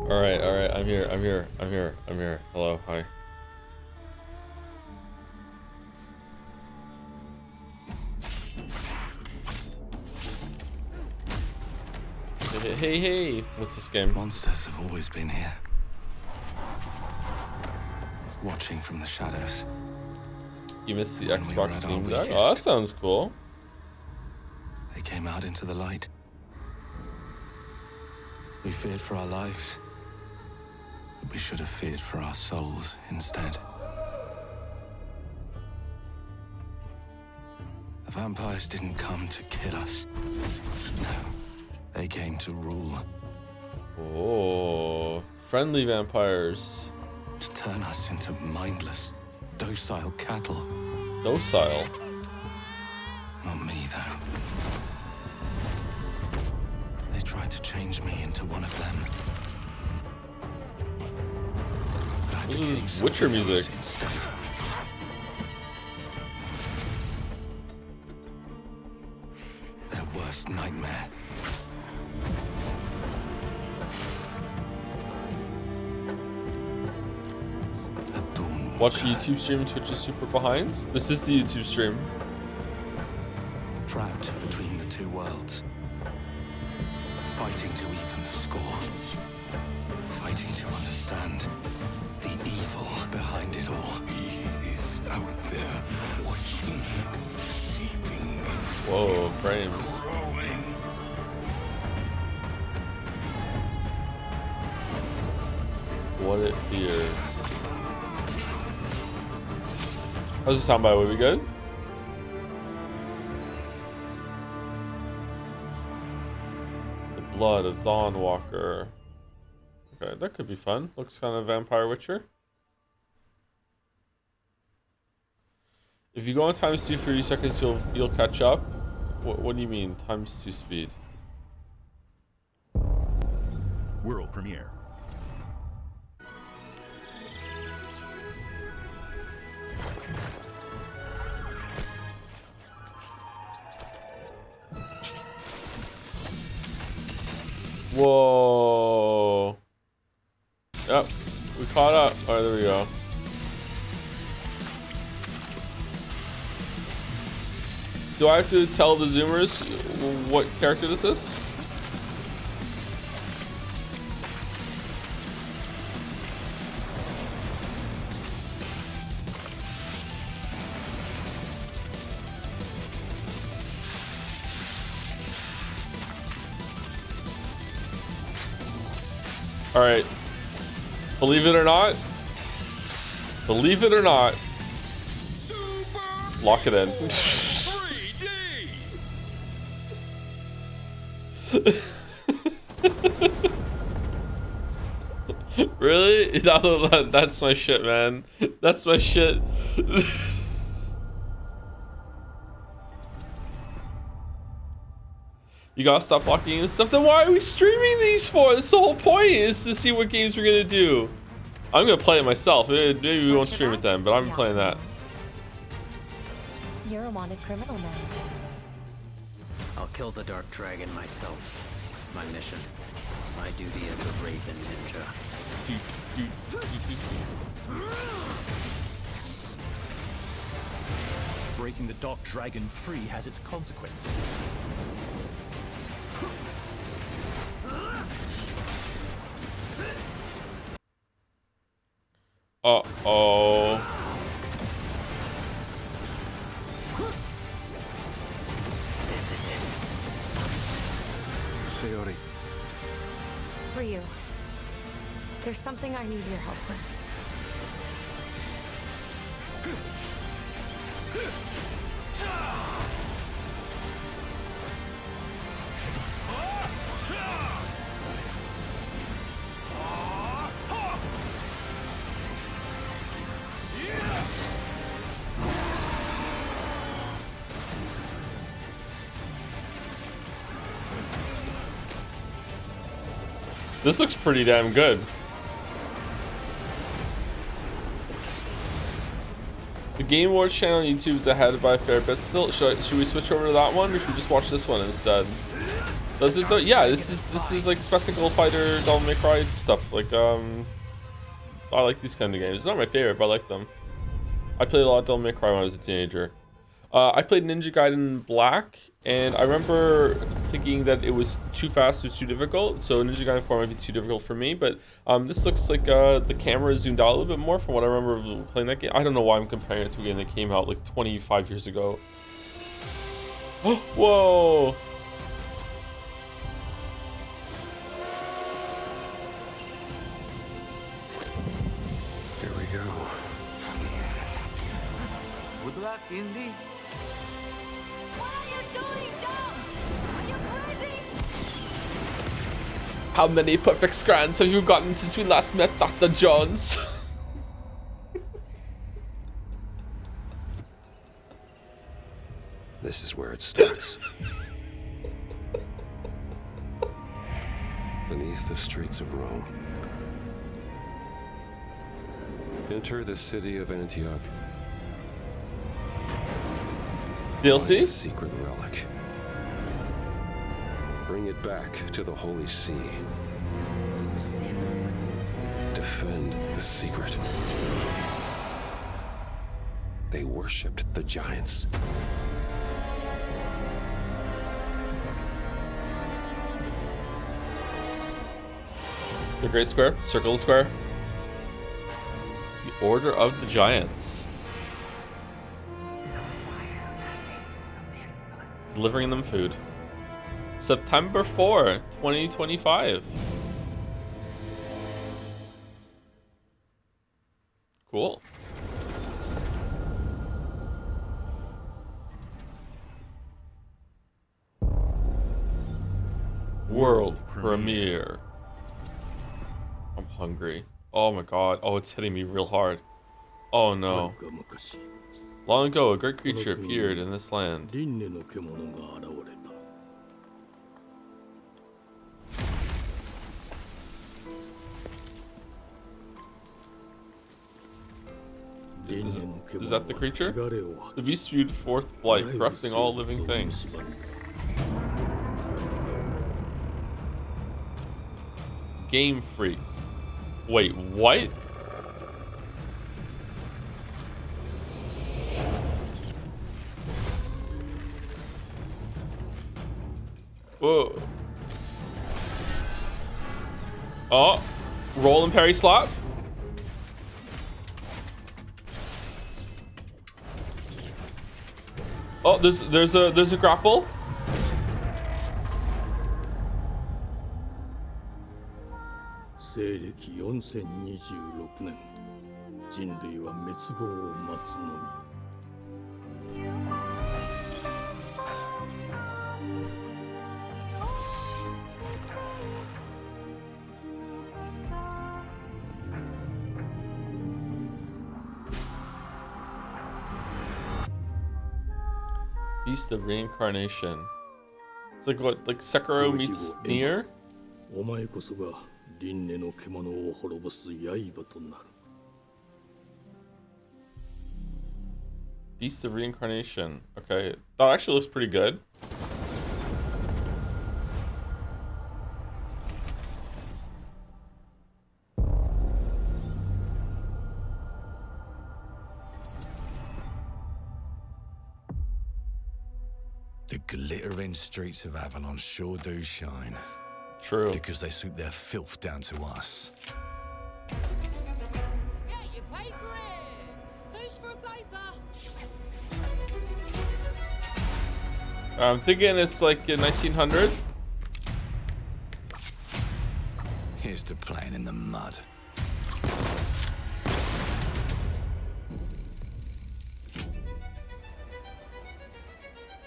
All right, all right. I'm here. I'm here. I'm here. I'm here. Hello. Hi. Hey, hey, hey. What's this game? Monsters have always been here, watching from the shadows. You missed the When we were Xbox at our Steam Deck? weakest. Oh, that sounds cool. They came out into the light. We feared for our lives. But we should have feared for our souls instead. The vampires didn't come to kill us. No, they came to rule. Oh, friendly vampires. To turn us into mindless, docile cattle. Docile. Not me, though. They tried to change me into one of them. But I became Witcher something else music. instead. Their worst nightmare. A dawn Watch the walker, YouTube stream. Twitch is super behind. This is the YouTube stream. trapped between the two worlds. Fighting to even the score. Fighting to understand the evil behind it all. He is out there watching, seeping, Whoa, frames. growing. What it fears. How's the soundbite? Will we good? The blood of Dawnwalker. Okay, that could be fun. Looks kind of Vampire Witcher. If you go on times 2 for 30 seconds, you'll catch up. What do you mean times 2 speed? World premiere. Whoa. Yep, we caught up. All right, there we go. Do I have to tell the Zoomers what character this is? All right. Believe it or not. Believe it or not. Lock it in. 3D. Really? That's my shit, man. That's my shit. You gotta stop locking in stuff. Then why are we streaming these for? That's the whole point, is to see what games we're gonna do. I'm gonna play it myself. Maybe we won't stream it then, but I'm playing that. You're a wanted criminal now. I'll kill the Dark Dragon myself. It's my mission. My duty as a Raven Ninja. Breaking the Dark Dragon free has its consequences. Uh-oh. This is it. Sayori, Ryu, there's something I need your help with. This looks pretty damn good. The Game Awards channel on YouTube is ahead by a fair bit still. Should we switch over to that one, or should we just watch this one instead? Does it though? Yeah, this is like spectacle fighter, Devil May Cry stuff. Like I like these kind of games. It's not my favorite, but I like them. I played a lot of Devil May Cry when I was a teenager. I played Ninja Gaiden Black, and I remember thinking that it was too fast, it was too difficult. So Ninja Gaiden 4 might be too difficult for me, but this looks like the camera zoomed out a little bit more from what I remember of playing that game. I don't know why I'm comparing it to a game that came out like 25 years ago. Whoa! Here we go. Good luck, Indy. What are you doing, Jones? Are you crazy? How many perfect scans have you gotten since we last met, Dr. Jones? This is where it starts. Beneath the streets of Rome. Enter the city of Antioch. Find a DLC? secret relic. Bring it back to the Holy See. Defend the secret. They worshipped the giants. The Great Square? Circle the Square? The Order of the Giants. Delivering them food. September 4, 2025. Cool. World premiere. I'm hungry. Oh my god. Oh, it's hitting me real hard. Oh no. Long ago, a great creature appeared in this land. Is that the creature? The beast spewed forth blight, corrupting all living things. Game Freak. Wait, what? Whoa. Oh, roll and parry slap. Oh, there's a grapple. Beast of Reincarnation. It's like what, like Sekiro meets Nier? Beast of Reincarnation. Okay, that actually looks pretty good. The glittering streets of Avalon sure do shine. True. Because they sweep their filth down to us. Get your paper in! Who's for a paper? I'm thinking it's like in 1900. Here's to playing in the mud.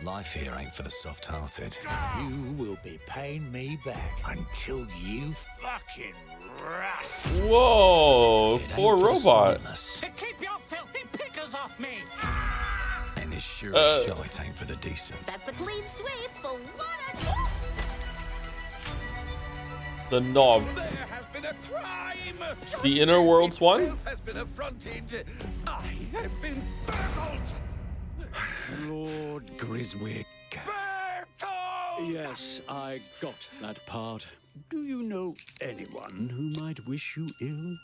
Life here ain't for the soft-hearted. You will be paying me back until you fucking rust. Whoa, It poor ain't for the robot. spineless, To keep your filthy pickers off me! and it's sure as shite ain't for the decent. That's a clean sweep for one. The knob. There has been a crime! The Inner Worlds one? Itself has been affronted. I have been burgled! Lord Griswick. Bertolt! Yes, I got that part. Do you know anyone who might wish you ill?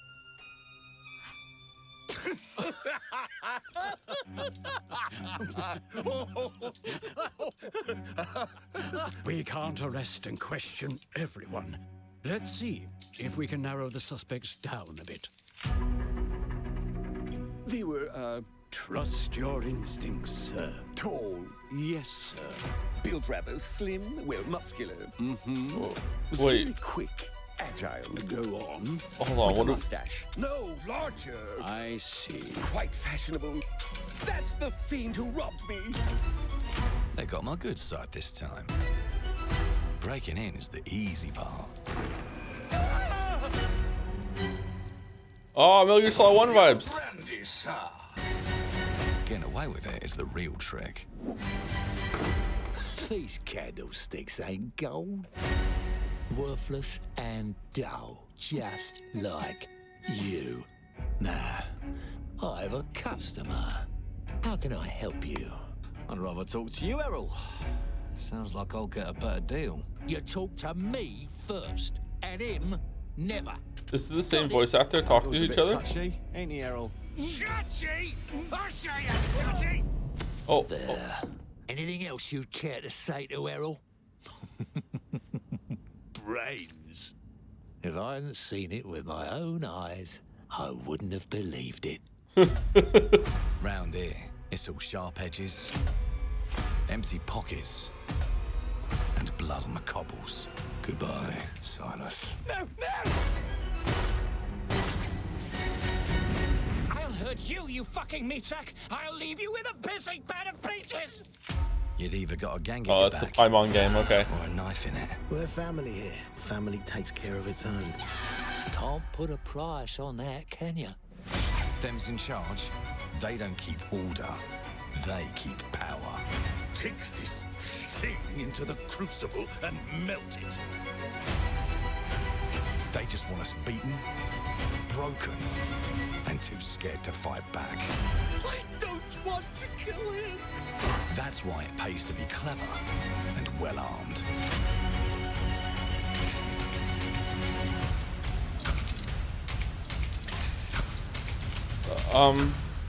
We can't arrest and question everyone. Let's see if we can narrow the suspects down a bit. They were, Trust your instincts, sir. tall, Yes, sir. built rather slim, well, muscular. Was Wait. very quick, agile. Go on. Hold on. With a What? mustache. No, larger. I see. Quite fashionable. That's the fiend who robbed me. They got my good side this time. Breaking in is the easy part. Oh, Metal Gear Solid 1 vibes. Brandy, sir. Getting away with it is the real trick. These candlesticks ain't gold. Worthless and dull, just like you. Nah, I have a customer. How can I help you? I'd rather talk to you, Errol. Sounds like I'll get a better deal. You talk to me first, and him never. This is the same voice actor talking to Feels a each bit other. touchy, ain't he, Errol? Touchy! I say I'm touchy! Oh, There. Anything else you'd care to say to Errol? Brains. If I hadn't seen it with my own eyes, I wouldn't have believed it. Round here, it's all sharp edges, empty pockets, and blood on the cobbles. Goodbye, Silas. I'll hurt you, you fucking meatsack! I'll leave you with a pissing bed of peaches! You'd either got a gang oh, at that's your a back Paimon game. Okay. or a knife in it. We're family here. Family takes care of its own. Can't put a price on that, can you? Them's in charge. They don't keep order. They keep power. Take this thing into the crucible and melt it. They just want us beaten, broken, and too scared to fight back. I don't want to kill him. That's why it pays to be clever and well-armed.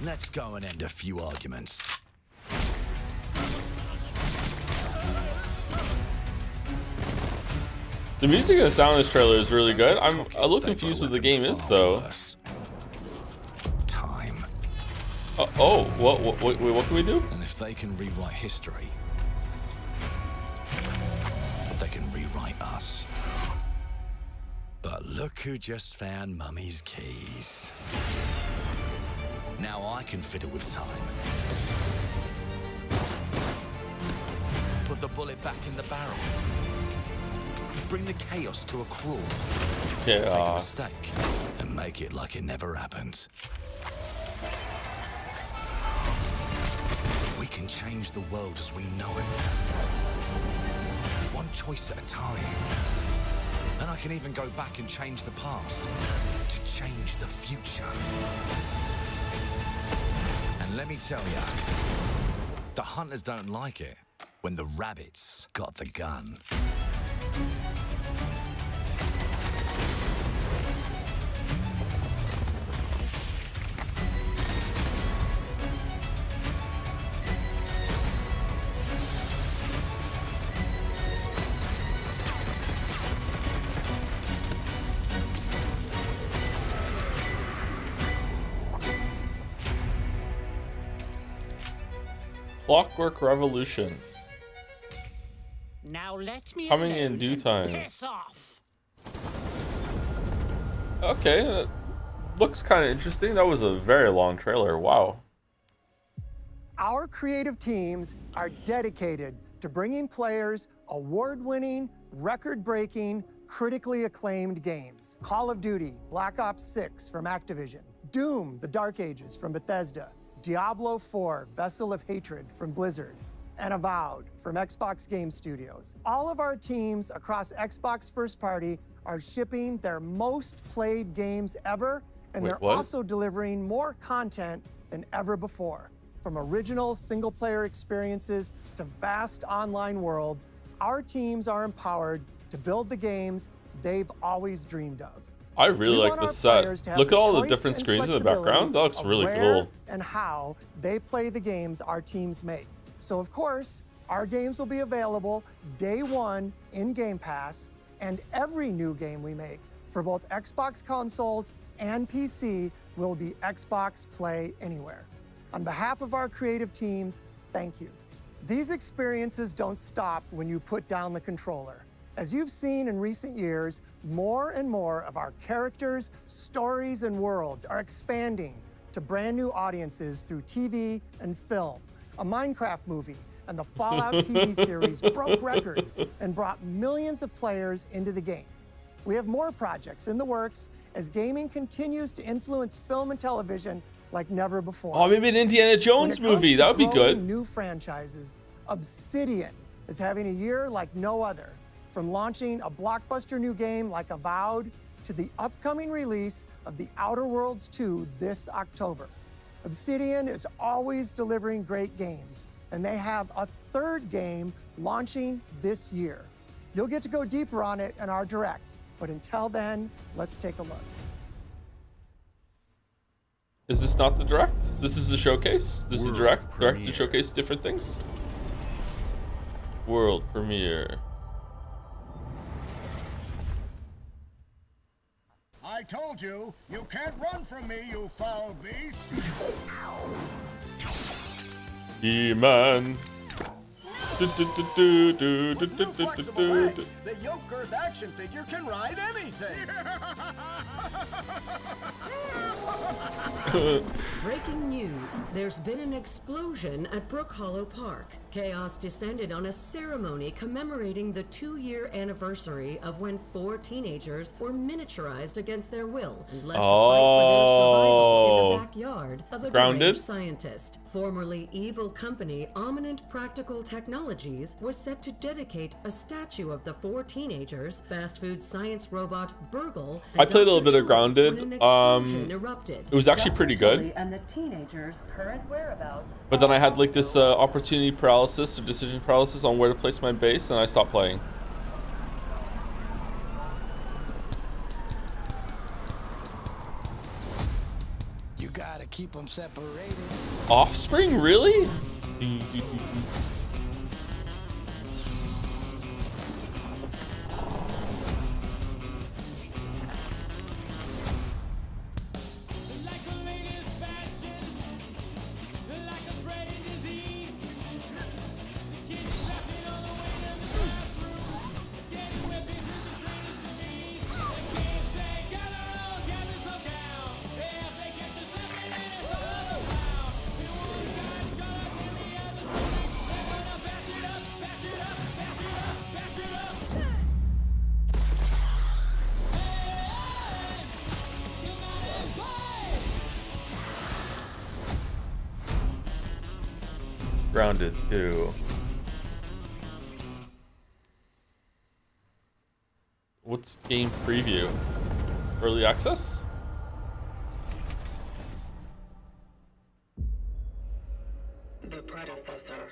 Let's go and end a few arguments. The music and the sound of this trailer is really good. I'm a little They've confused got with the a game weapon is far though. worse. Time. Oh, what can we do? And if they can rewrite history, they can rewrite us. But look who just found Mummy's keys. Now I can fiddle with time. Put the bullet back in the barrel. Bring the chaos to a crawl. Take a Yeah. mistake and make it like it never happened. We can change the world as we know it. One choice at a time. And I can even go back and change the past to change the future. And let me tell ya, the hunters don't like it when the rabbits got the gun. Clockwork Revolution. Now let me Coming in alone due and time. Piss off. Okay, that looks kind of interesting. That was a very long trailer. Wow. Our creative teams are dedicated to bringing players award-winning, record-breaking, critically acclaimed games. Call of Duty, Black Ops 6 from Activision, Doom, The Dark Ages from Bethesda, Diablo 4, Vessel of Hatred from Blizzard, and Avowed from Xbox Game Studios. All of our teams across Xbox First Party are shipping their most played games ever, and Wait, they're what? also delivering more content than ever before. From original single-player experiences to vast online worlds, our teams are empowered to build the games they've always dreamed of. I really We like want the our set. players to have Look at all the choice different and screens in the flexibility background. That looks of really where cool. and how they play the games our teams make. So of course, our games will be available day one in Game Pass, and every new game we make for both Xbox consoles and PC will be Xbox Play Anywhere. On behalf of our creative teams, thank you. These experiences don't stop when you put down the controller. As you've seen in recent years, more and more of our characters, stories, and worlds are expanding to brand new audiences through TV and film. A Minecraft movie and the Fallout TV series broke records and brought millions of players into the game. We have more projects in the works as gaming continues to influence film and television like never before. Oh, maybe an Indiana Jones When it comes movie. to That would be growing good. New franchises, Obsidian is having a year like no other. From launching a blockbuster new game like Avowed to the upcoming release of The Outer Worlds 2 this October. Obsidian is always delivering great games, and they have a third game launching this year. You'll get to go deeper on it in our Direct, but until then, let's take a look. Is this not the Direct? This is the showcase? This is the Direct? Direct to showcase different things? World premiere. I told you, you can't run from me, you foul beast. He-Man. Flexible legs. The yoke girth action figure can ride anything. Breaking news. There's been an explosion at Brook Hollow Park. Chaos descended on a ceremony commemorating the 2-year anniversary of when 4 teenagers were miniaturized against their will and left to fight for their survival in the backyard of a deranged scientist. Formerly evil company Ominent Practical Technologies was set to dedicate a statue of the 4 teenagers, fast food science robot Burgle, and I played a little bit of Grounded. when an explosion erupted. It was actually pretty good. And the teenagers' current whereabouts. But then I had like this opportunity paralysis or decision paralysis on where to place my base, and I stopped playing. You gotta keep them separated. Offspring, really? Grounded 2. What's game preview? Early access? The predecessor,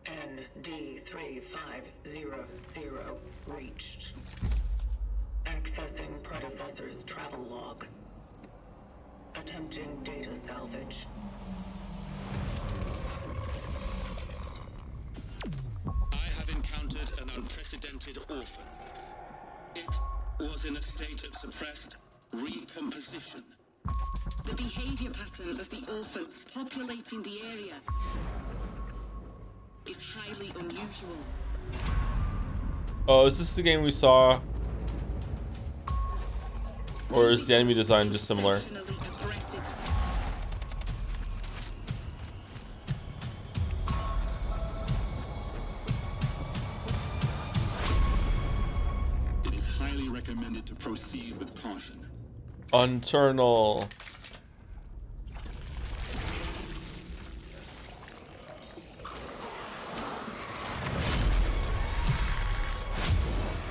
ND3500, reached. Accessing predecessor's travel log. Attempting data salvage. I have encountered an unprecedented orphan. It was in a state of suppressed recomposition. The behavior pattern of the orphans populating the area is highly unusual. Oh, is this the game we saw? Or is the enemy design just similar? It is highly recommended to proceed with caution. Unternal.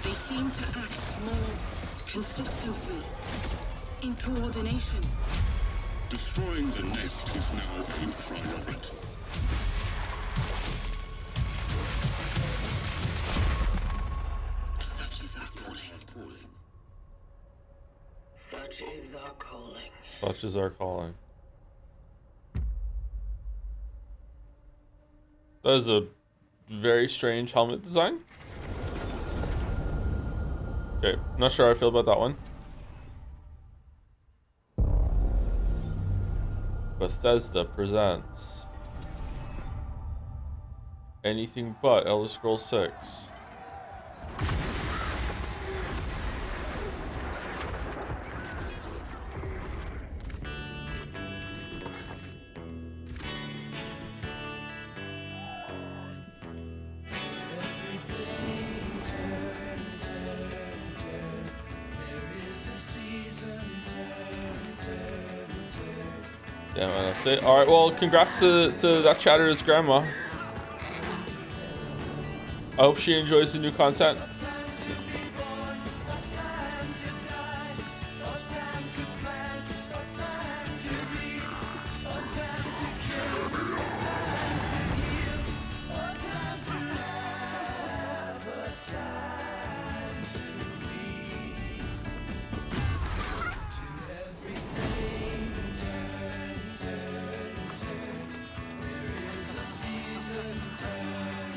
They seem to act more consistently, in coordination. Destroying the nest is now a priority. Such is our calling. Such is our calling. That is a very strange helmet design. Okay, not sure how I feel about that one. Bethesda presents anything but Elder Scrolls 6. Damn, I left it. Alright, well, congrats to that chatter's grandma. I hope she enjoys the new content.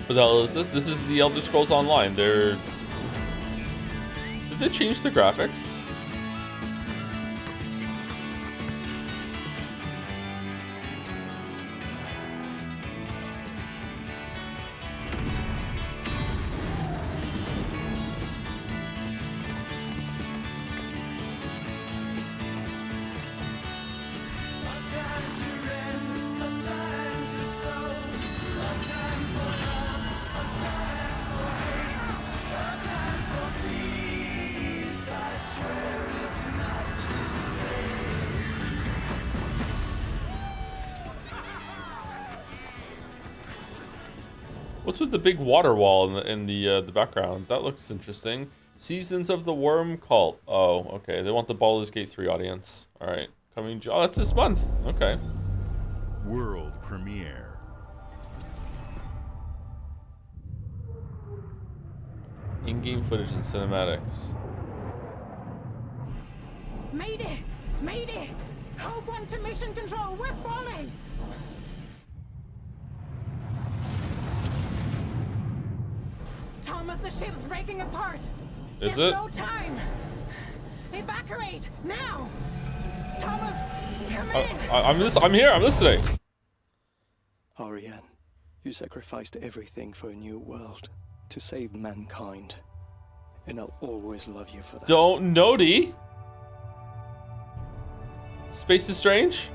What the hell is this? This is the Elder Scrolls Online. Did they change the graphics? What's with the big water wall in the background? That looks interesting. Seasons of the Worm Cult. Oh, okay. They want the Baldur's Gate 3 audience. All right, coming. Oh, that's this month. Okay. World premiere. In-game footage and cinematics. Mayday! Mayday! Code 1 to mission control. We're falling. Thomas, the ship's breaking apart. Is There's it? no time. Evacuate now. Thomas, come in. I'm here. I'm listening. Ariane, you sacrificed everything for a new world to save mankind, and I'll always love you for that. Don't Nodi. Space is strange.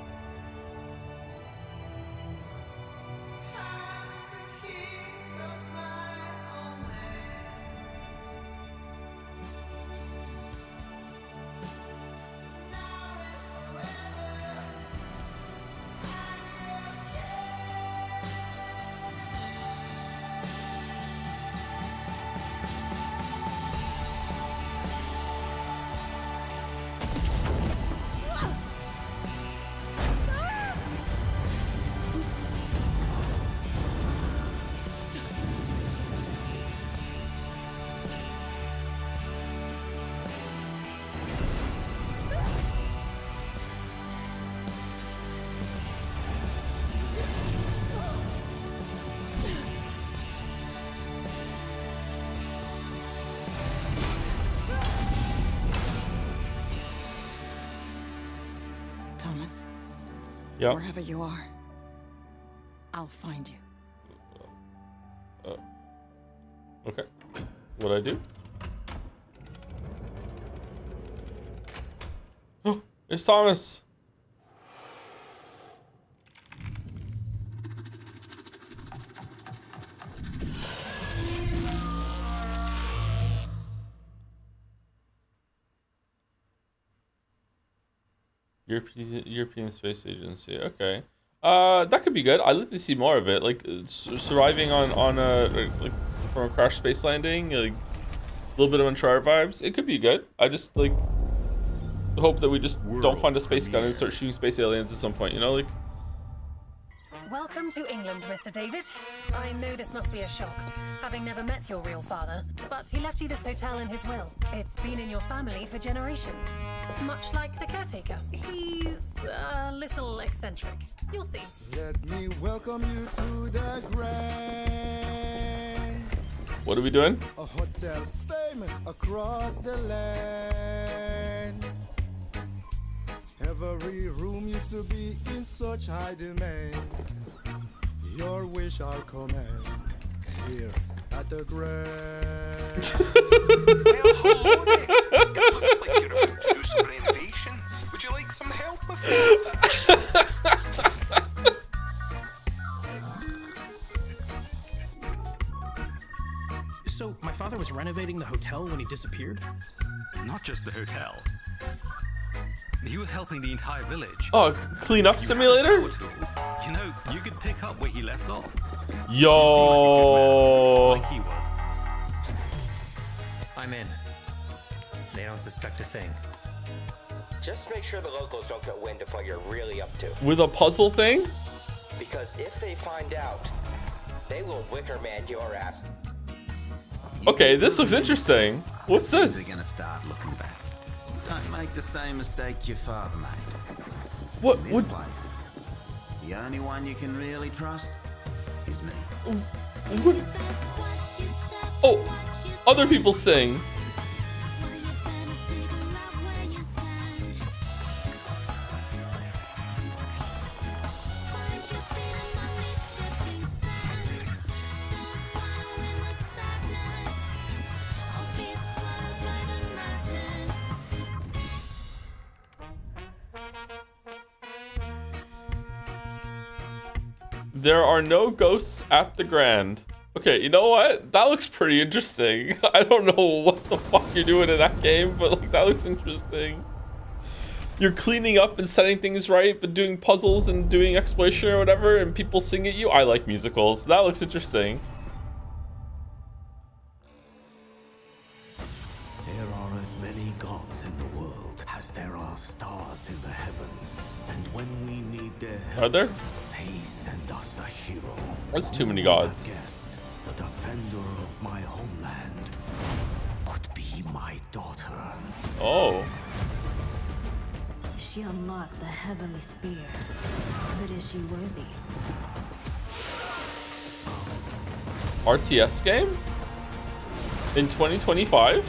Thomas. Yeah. Wherever you are, I'll find you. Okay. What'd I do? Oh, it's Thomas. European Space Agency. Okay. That could be good. I'd like to see more of it. Like surviving on a like from a crash space landing, like a little bit of Uncharted vibes. It could be good. I just like hope that we just don't find a space gun and start shooting space aliens at some point. You know, like Welcome to England, Mr. David. I know this must be a shock, having never met your real father, but he left you this hotel in his will. It's been in your family for generations, much like the caretaker. He's a little eccentric. You'll see. Let me welcome you to the Grand. What are we doing? A hotel famous across the land. Every room used to be in such high demand. Your wish I'll command here at the Grand. It looks like you're about to do some renovations. Would you like some help with that? So, my father was renovating the hotel when he disappeared? Not just the hotel. He was helping the entire village. Oh, clean up simulator? You know, you could pick up where he left off. Yo. Like he was. I'm in. They don't suspect a thing. Just make sure the locals don't get wind of what you're really up to. With a puzzle thing? Because if they find out, they will Wicker Man your ass. Okay, this looks interesting. What's this? They're gonna start looking back. Don't make the same mistake your father made. What? In this place, the only one you can really trust is me. What? Oh, other people sing. There are no ghosts at the Grand. Okay, you know what? That looks pretty interesting. I don't know what the fuck you're doing in that game, but like that looks interesting. You're cleaning up and setting things right, but doing puzzles and doing exploration or whatever, and people sing at you. I like musicals. That looks interesting. There are as many gods in the world as there are stars in the heavens, and when we need their help, Are there? they send us a hero. That's too many gods. The defender of my homeland could be my daughter. Oh. She unlocked the heavenly spear, but is she worthy? RTS game? In 2025?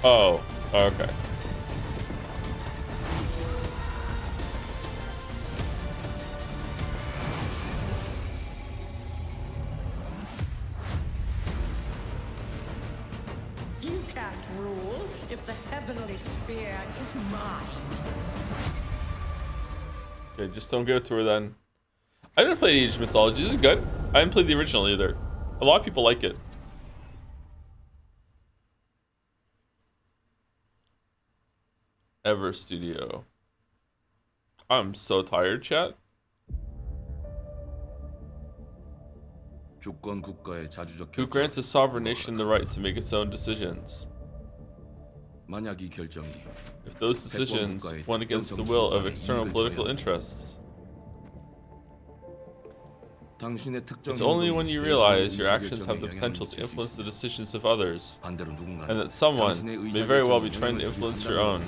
Oh, okay. You can't rule if the heavenly spear is mine. Okay, just don't go through then. I haven't played Age of Mythology. Is it good? I haven't played the original either. A lot of people like it. Ever Studio. I'm so tired, chat. Who grants a sovereign nation the right to make its own decisions? If those decisions went against the will of external political interests. It's only when you realize your actions have the potential to influence the decisions of others, and that someone may very well be trying to influence your own,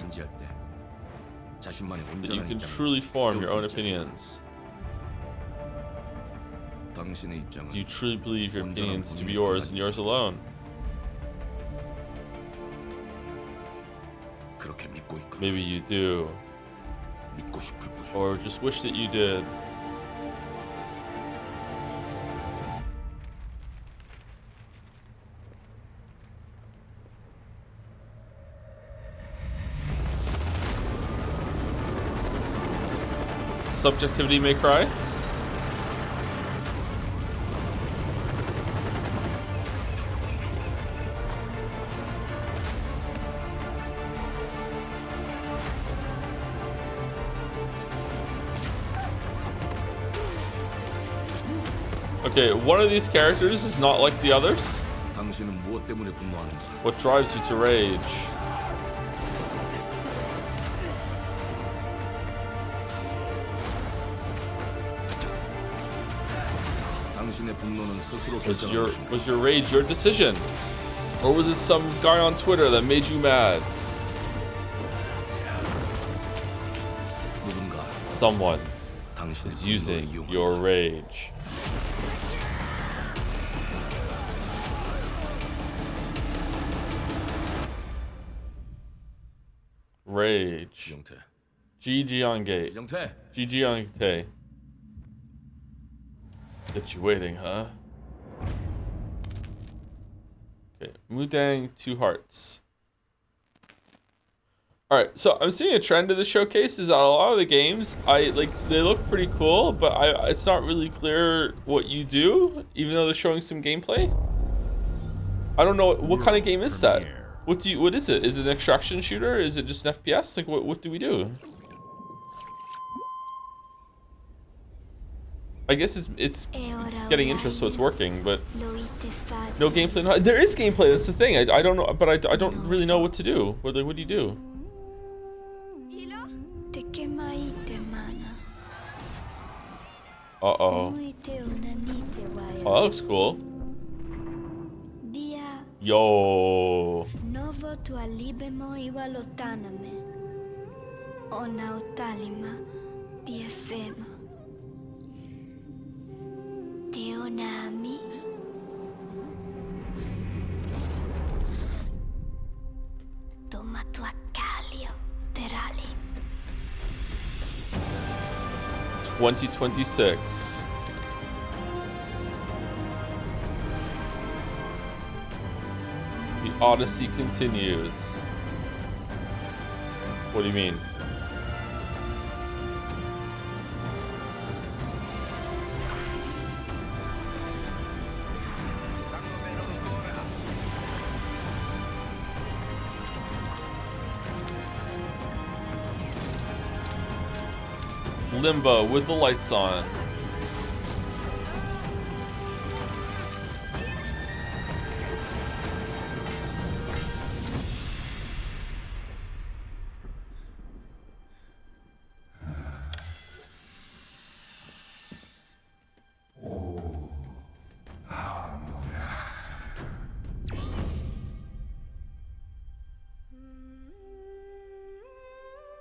that you can truly form your own opinions. Do you truly believe your opinions to be yours and yours alone? Maybe you do. Or just wish that you did. Subjectivity may cry. Okay, one of these characters is not like the others. 당신은 무엇 때문에 분노하는가? What drives you to rage? 당신의 분노는 스스로 결정하는 것입니다. Was your rage your decision? Or was it some guy on Twitter that made you mad? 누군가 Someone 당신의 is using 분노를 your rage. Rage. 영태. GG on gate. 영태. GG on gate. Get you waiting, huh? Okay, Mudang, 2 hearts. Alright, so I'm seeing a trend of the showcase is that a lot of the games, they look pretty cool, but it's not really clear what you do, even though they're showing some gameplay. I don't know what kind of game is that? What is it? Is it an extraction shooter? Is it just an FPS? Like what do we do? I guess it's getting interest, so it's working, but no gameplay. No, there is gameplay. That's the thing. I don't know, but I don't really know what to do. What do you do? Uh-oh. Oh, that looks cool. Yo. Novo tualibemo iwalotaname. Ona utalima diefemo. Teonami. Tomatuacalio terali. 2026. The Odyssey continues. What do you mean? Limbo with the lights on.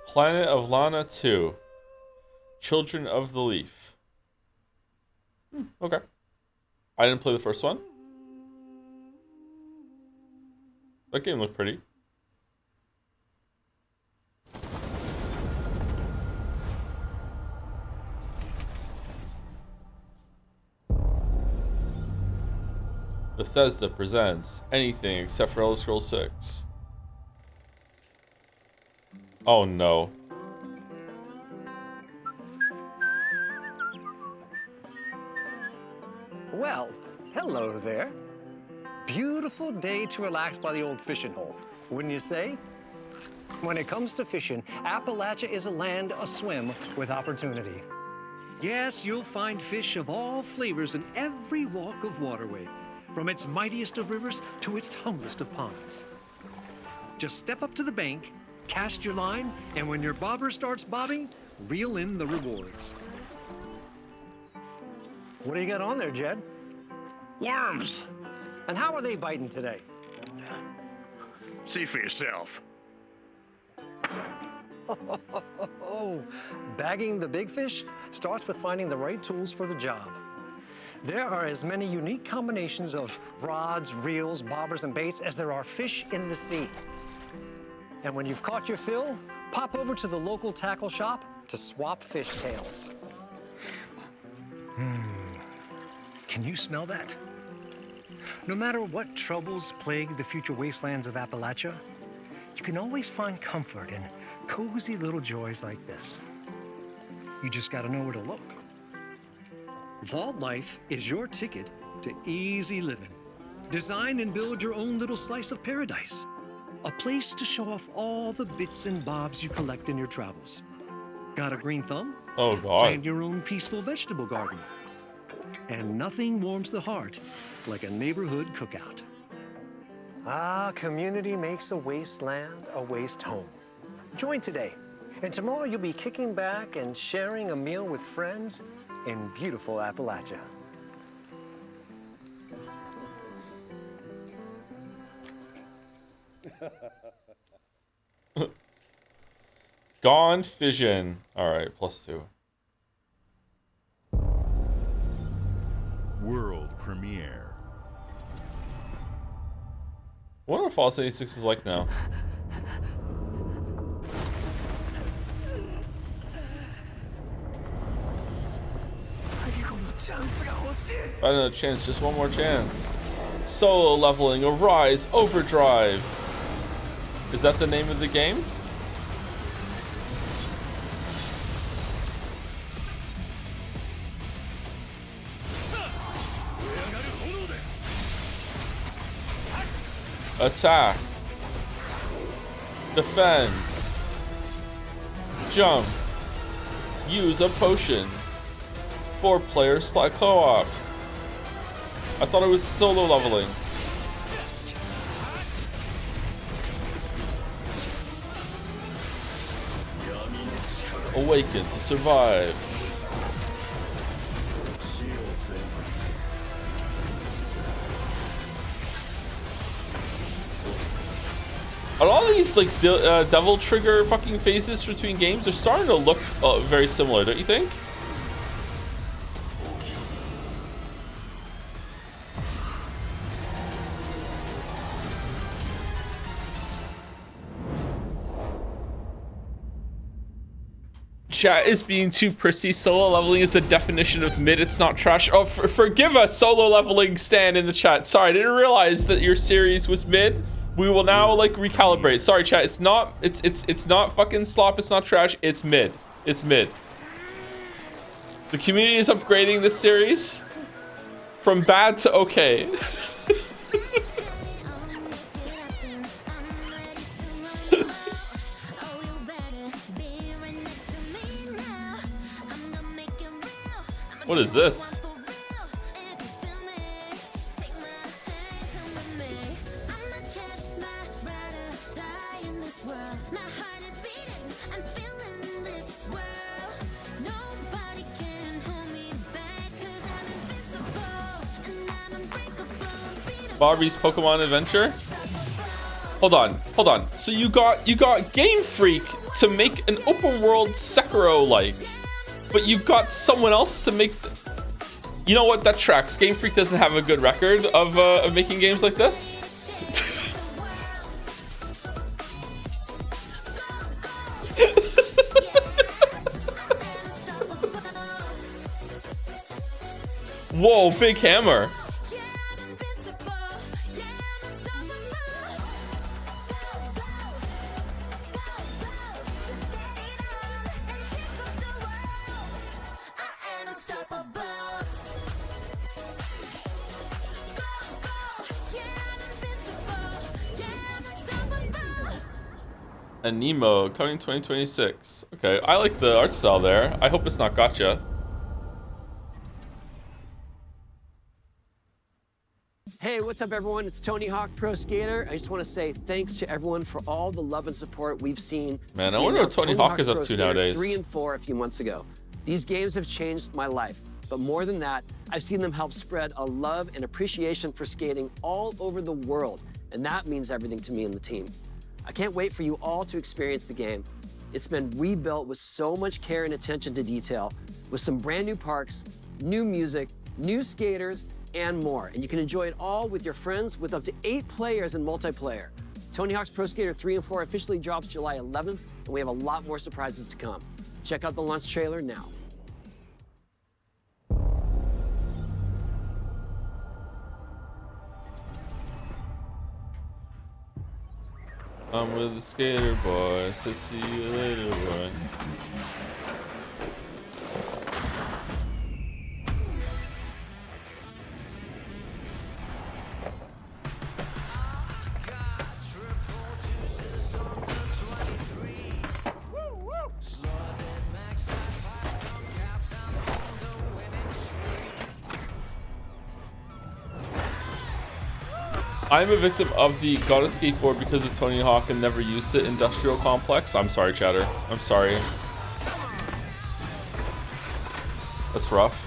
Planet of Lana 2. Children of the Leaf. Okay. I didn't play the first one. That game looked pretty. Bethesda presents anything except for Elder Scrolls 6. Oh no. Well, hello there. Beautiful day to relax by the old fishing hole, wouldn't you say? When it comes to fishing, Appalachia is a land aswim with opportunity. Yes, you'll find fish of all flavors in every walk of waterway, from its mightiest of rivers to its humblest of ponds. Just step up to the bank, cast your line, and when your bobber starts bobbing, reel in the rewards. What do you got on there, Jed? Worms! And how are they biting today? See for yourself. Bagging the big fish starts with finding the right tools for the job. There are as many unique combinations of rods, reels, bobbers, and baits as there are fish in the sea. And when you've caught your fill, pop over to the local tackle shop to swap fish tails. Can you smell that? No matter what troubles plague the future wastelands of Appalachia, you can always find comfort in cozy little joys like this. You just gotta know where to look. Vault Life is your ticket to easy living. Design and build your own little slice of paradise. A place to show off all the bits and bobs you collect in your travels. Got a green thumb? Oh God. Plant your own peaceful vegetable garden. And nothing warms the heart like a neighborhood cookout. Ah, community makes a wasteland a waste home. Join today, and tomorrow you'll be kicking back and sharing a meal with friends in beautiful Appalachia. Gone Fission. Alright, +2. World premiere. I wonder what Fallout 86 is like now. I don't know, chance, just one more chance. Solo leveling, Arise, Overdrive. Is that the name of the game? Attack. Defend. Jump. Use a potion. 4-player slot co-op. I thought it was solo leveling. Awaken to survive. A lot of these like Devil Trigger fucking phases between games are starting to look very similar, don't you think? Chat is being too prissy. Solo leveling is the definition of mid. It's not trash. Oh, forgive us, solo leveling Stan in the chat. Sorry, I didn't realize that your series was mid. We will now like recalibrate. Sorry, chat. It's not. It's not fucking slop. It's not trash. It's mid. It's mid. The community is upgrading this series from bad to okay. What is this? Barbie's Pokemon Adventure? Hold on. So you got Game Freak to make an open world Sekiro-like, but you got someone else to make. You know what? That tracks. Game Freak doesn't have a good record of making games like this. Whoa, big hammer. And Nemo coming 2026. Okay, I like the art style there. I hope it's not gotcha. Hey, what's up, everyone? It's Tony Hawk Pro Skater. I just want to say thanks to everyone for all the love and support we've seen. Man, I wonder what Tony Hawk is up to nowadays. 3 and 4 a few months ago. These games have changed my life, but more than that, I've seen them help spread a love and appreciation for skating all over the world, and that means everything to me and the team. I can't wait for you all to experience the game. It's been rebuilt with so much care and attention to detail, with some brand new parks, new music, new skaters, and more. And you can enjoy it all with your friends with up to 8 players in multiplayer. Tony Hawk's Pro Skater 3 and 4 officially drops July 11th, and we have a lot more surprises to come. Check out the launch trailer now. I'm with the skater boy, so see you later, boy. I'm a victim of the got a skateboard because of Tony Hawk and never used it industrial complex. I'm sorry, Chatter. I'm sorry. That's rough.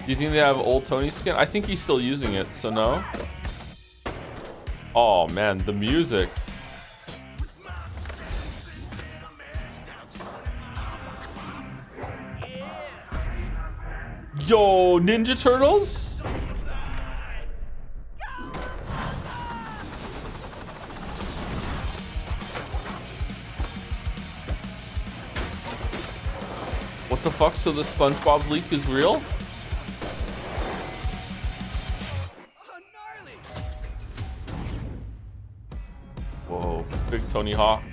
Do you think they have old Tony skin? I think he's still using it, so no. Oh man, the music. Yo, Ninja Turtles? What the fuck? So the SpongeBob leak is real? Whoa, big Tony Hawk.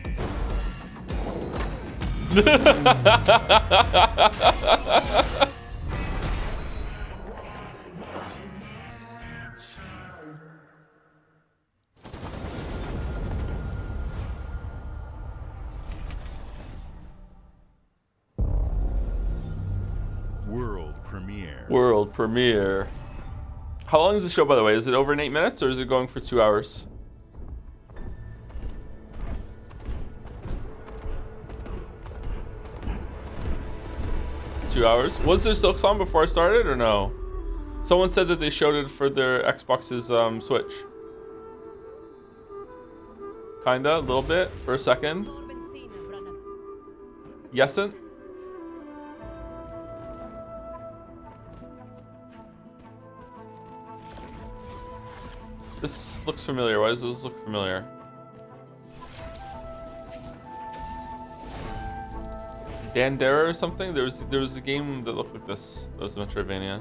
World premiere. World premiere. How long is the show, by the way? Is it over in 8 minutes or is it going for 2 hours? Was there Silk Song before I started or no? Someone said that they showed it for their Xbox's Switch. Kinda, a little bit, for a second. Yesn't? This looks familiar. Why does this look familiar? Dandara or something? There was a game that looked like this. That was Metroidvania.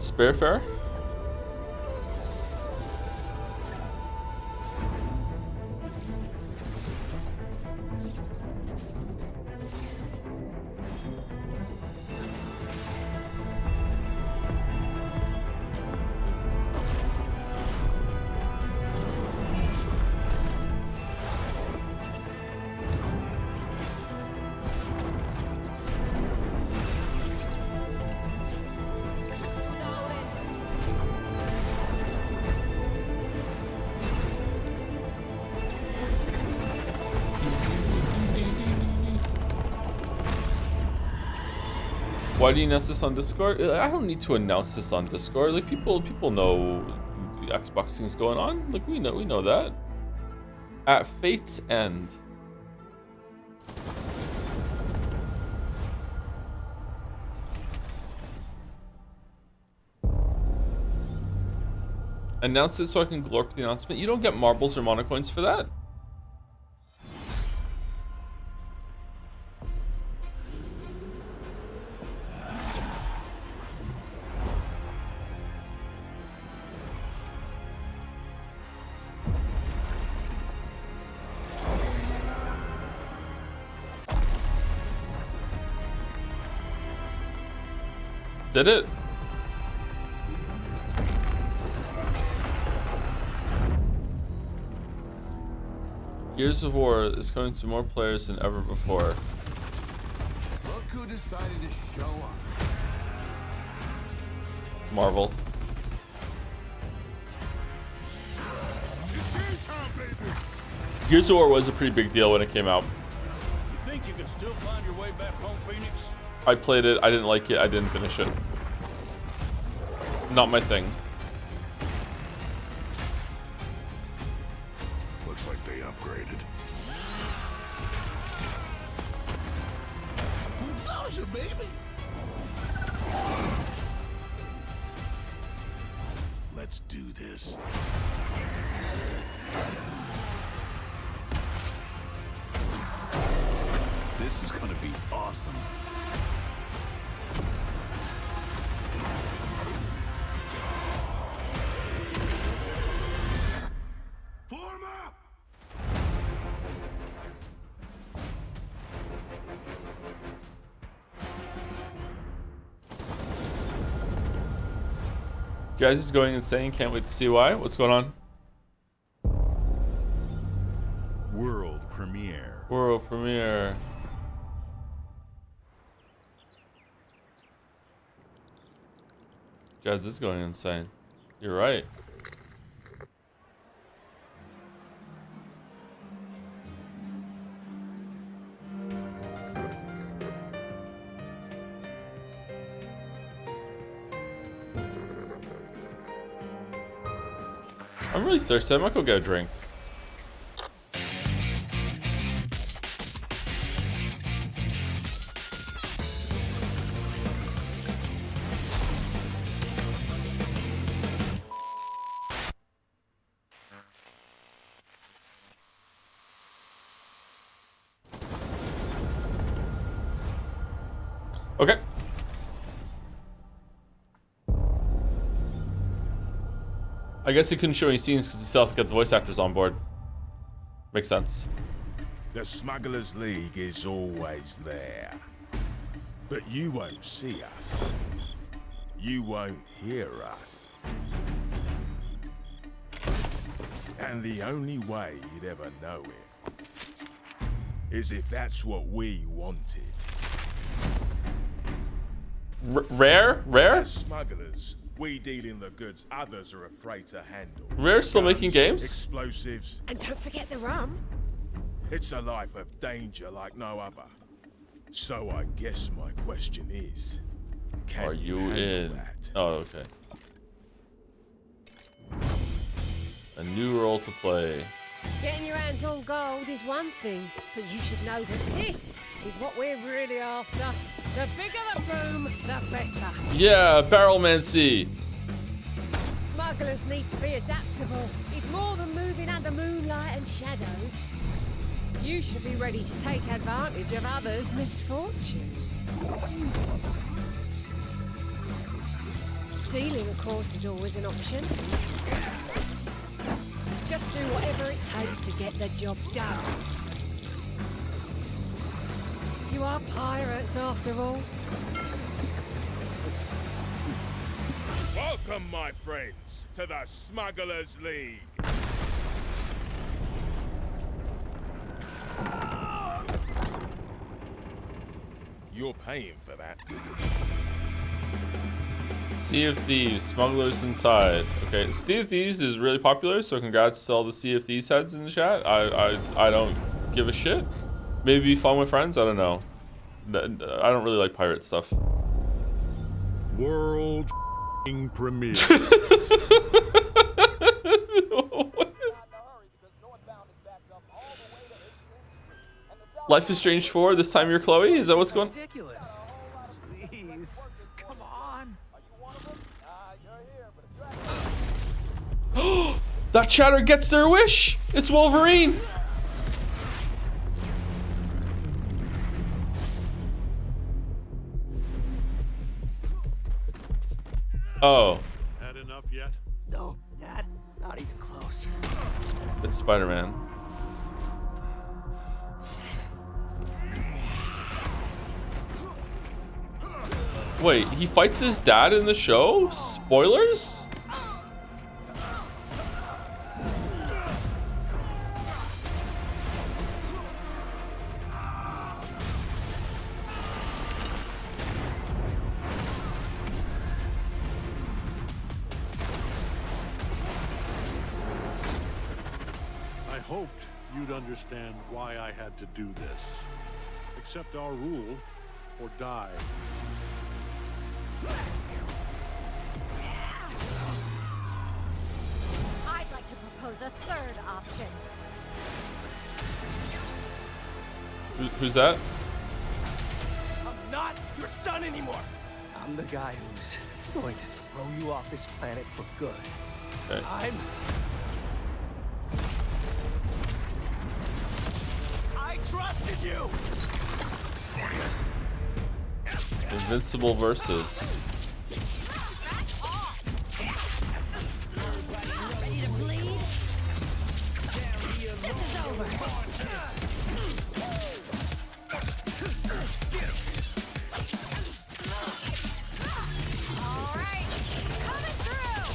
Sparefair? Why do you announce this on Discord? I don't need to announce this on Discord. Like people know the Xbox thing's going on. Like we know that. At Fate's End. Announce it so I can glorp the announcement. You don't get marbles or monocoins for that. Did it? Gears of War is coming to more players than ever before. Look who decided to show up. Marvel. Gears of War was a pretty big deal when it came out. You think you can still find your way back home, Phoenix? I played it, I didn't like it, I didn't finish it. Not my thing. Looks like they upgraded. Who knows you, baby? Let's do this. This is gonna be awesome. Jazz is going insane. Can't wait to see why. What's going on? World premiere. World premiere. Jazz is going insane. You're right. I'm really thirsty. I might go get a drink. Okay. I guess he couldn't show any scenes because he still have to get the voice actors on board. Makes sense. The Smugglers League is always there. But you won't see us. You won't hear us. And the only way you'd ever know it is if that's what we wanted. Rare? As smugglers, we deal in the goods others are afraid to handle. Rare still Guns, making games? Explosives. And don't forget the rum. It's a life of danger like no other. So I guess my question is, can Are you handle in? that? Oh, okay. A new role to play. Getting your hands on gold is one thing, but you should know that this is what we're really after. The bigger the boom, the better. Yeah, Barrelmancy. Smugglers need to be adaptable. It's more than moving under moonlight and shadows. You should be ready to take advantage of others' misfortune. Stealing, of course, is always an option. Just do whatever it takes to get the job done. You are pirates, after all. Welcome, my friends, to the Smugglers League. You're paying for that. Sea of Thieves, Smugglers Inside. Okay, Sea of Thieves is really popular, so congrats to all the Sea of Thieves heads in the chat. I don't give a shit. Maybe be fun with friends, I don't know. I don't really like pirate stuff. World premiere. Life is Strange 4, this time you're Chloe? Is that what's going on? Ridiculous. Please, come on. That chatter gets their wish! It's Wolverine! Oh. Had enough yet? No, Dad, not even close. It's Spider-Man. Wait, he fights his dad in the show? Spoilers? I hoped you'd understand why I had to do this. Accept our rule or die. I'd like to propose a third option. Who's that? I'm not your son anymore. I'm the guy who's going to throw you off this planet for good. Okay. I trusted you. Invincible versus. Ready to bleed? This is over. All right, coming through.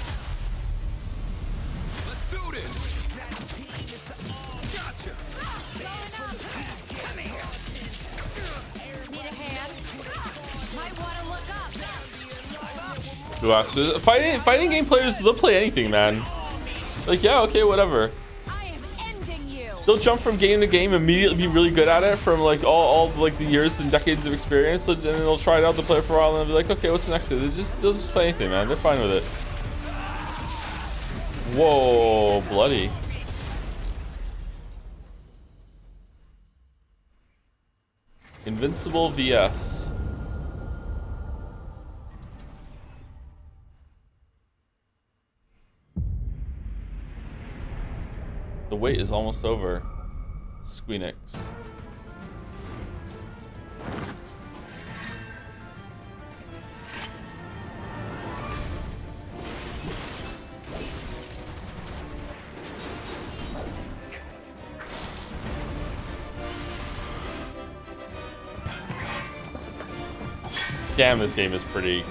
Who asked? Fighting game players, they'll play anything, man. Like, yeah, okay, whatever. They'll jump from game to game, immediately be really good at it from like all like the years and decades of experience, and then they'll try it out, they'll play it for a while, and they'll be like, okay, what's the next thing? They'll just play anything, man. They're fine with it. Whoa, bloody. Invincible VS. The wait is almost over. Squeenix. Damn, this game is pretty.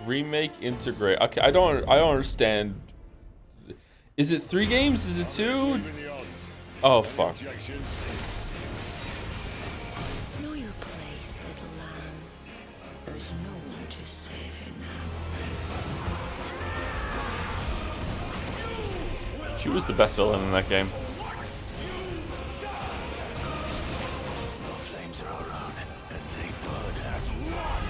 Remake, integrate. Okay, I don't understand. Is it 3 games? Is it 2? Oh fuck. Know your place, little lamb. There's no one to save you now. She was the best villain in that game. Flames are around, and they burn as one.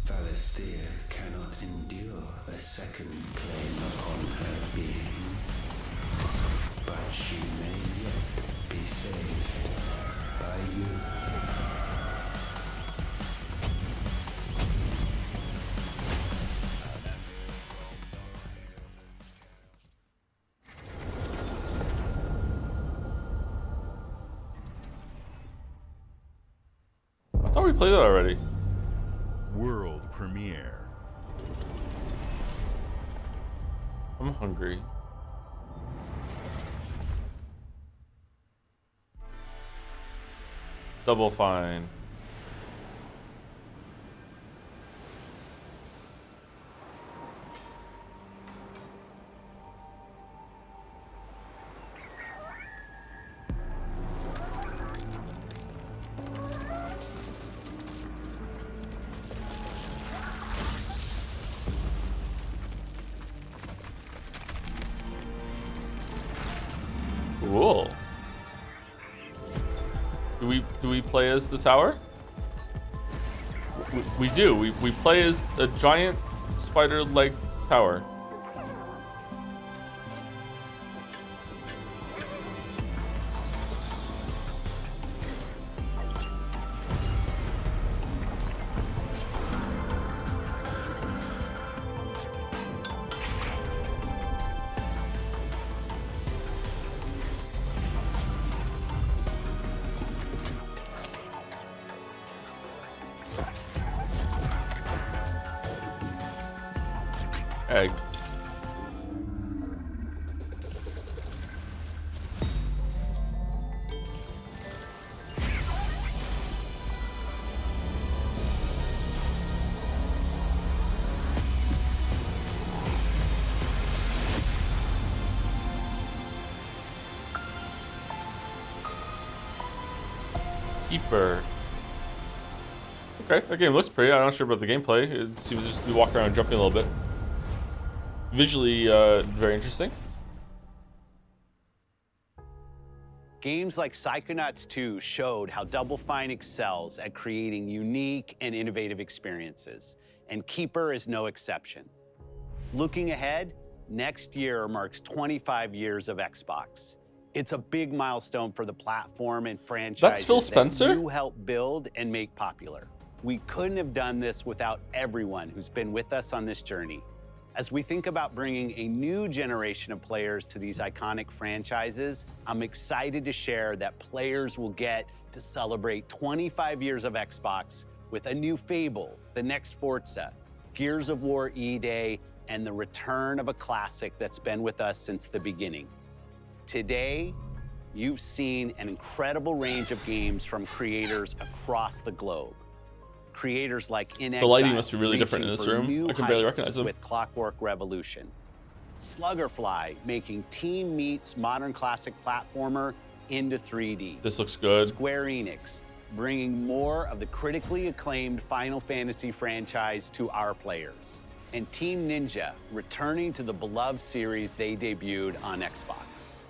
Valisthea cannot endure a second claim upon her being, but she may yet be saved by you. I thought we played that already. World premiere. I'm hungry. Double Fine. Cool. Do we play as the tower? We do. We play as a giant spider leg tower. Egg. Keeper. Okay, that game looks pretty. I'm not sure about the gameplay. It seems just be walking around jumping a little bit. Visually, very interesting. Games like Psychonauts 2 showed how Double Fine excels at creating unique and innovative experiences, and Keeper is no exception. Looking ahead, next year marks 25 years of Xbox. It's a big milestone for the platform and franchise That's Phil Spencer? that you helped build and make popular. We couldn't have done this without everyone who's been with us on this journey. As we think about bringing a new generation of players to these iconic franchises, I'm excited to share that players will get to celebrate 25 years of Xbox with a new Fable, the next Forza, Gears of War E-Day, and the return of a classic that's been with us since the beginning. Today, you've seen an incredible range of games from creators across the globe. creators like In The Exile lighting must be really different in reaching this for room. new I can barely heights recognize them. with Clockwork Revolution. Sluggerfly making Team Meat's modern classic platformer into 3D. This looks good. Square Enix bringing more of the critically acclaimed Final Fantasy franchise to our players. And Team Ninja returning to the beloved series they debuted on Xbox.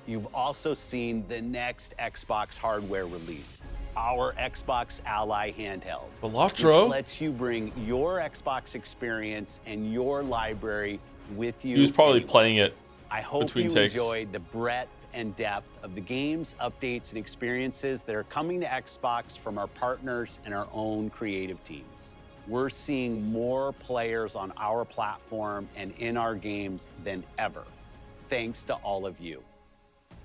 You've also seen the next Xbox hardware release, our Xbox Ally handheld, Balatro? which lets you bring your Xbox experience and your library with you. He was probably anywhere. playing it I hope between you takes. enjoyed the breadth and depth of the games, updates, and experiences that are coming to Xbox from our partners and our own creative teams. We're seeing more players on our platform and in our games than ever, thanks to all of you.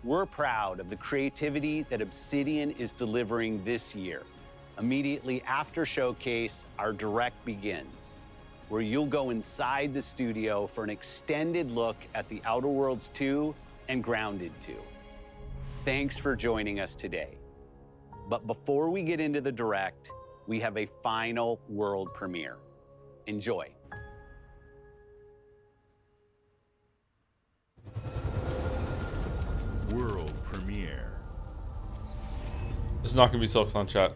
We're proud of the creativity that Obsidian is delivering this year. Immediately after Showcase, our Direct begins, where you'll go inside the studio for an extended look at The Outer Worlds 2 and Grounded 2. Thanks for joining us today. But before we get into the Direct, we have a final world premiere. Enjoy. World premiere. This is not gonna be Silksong chat.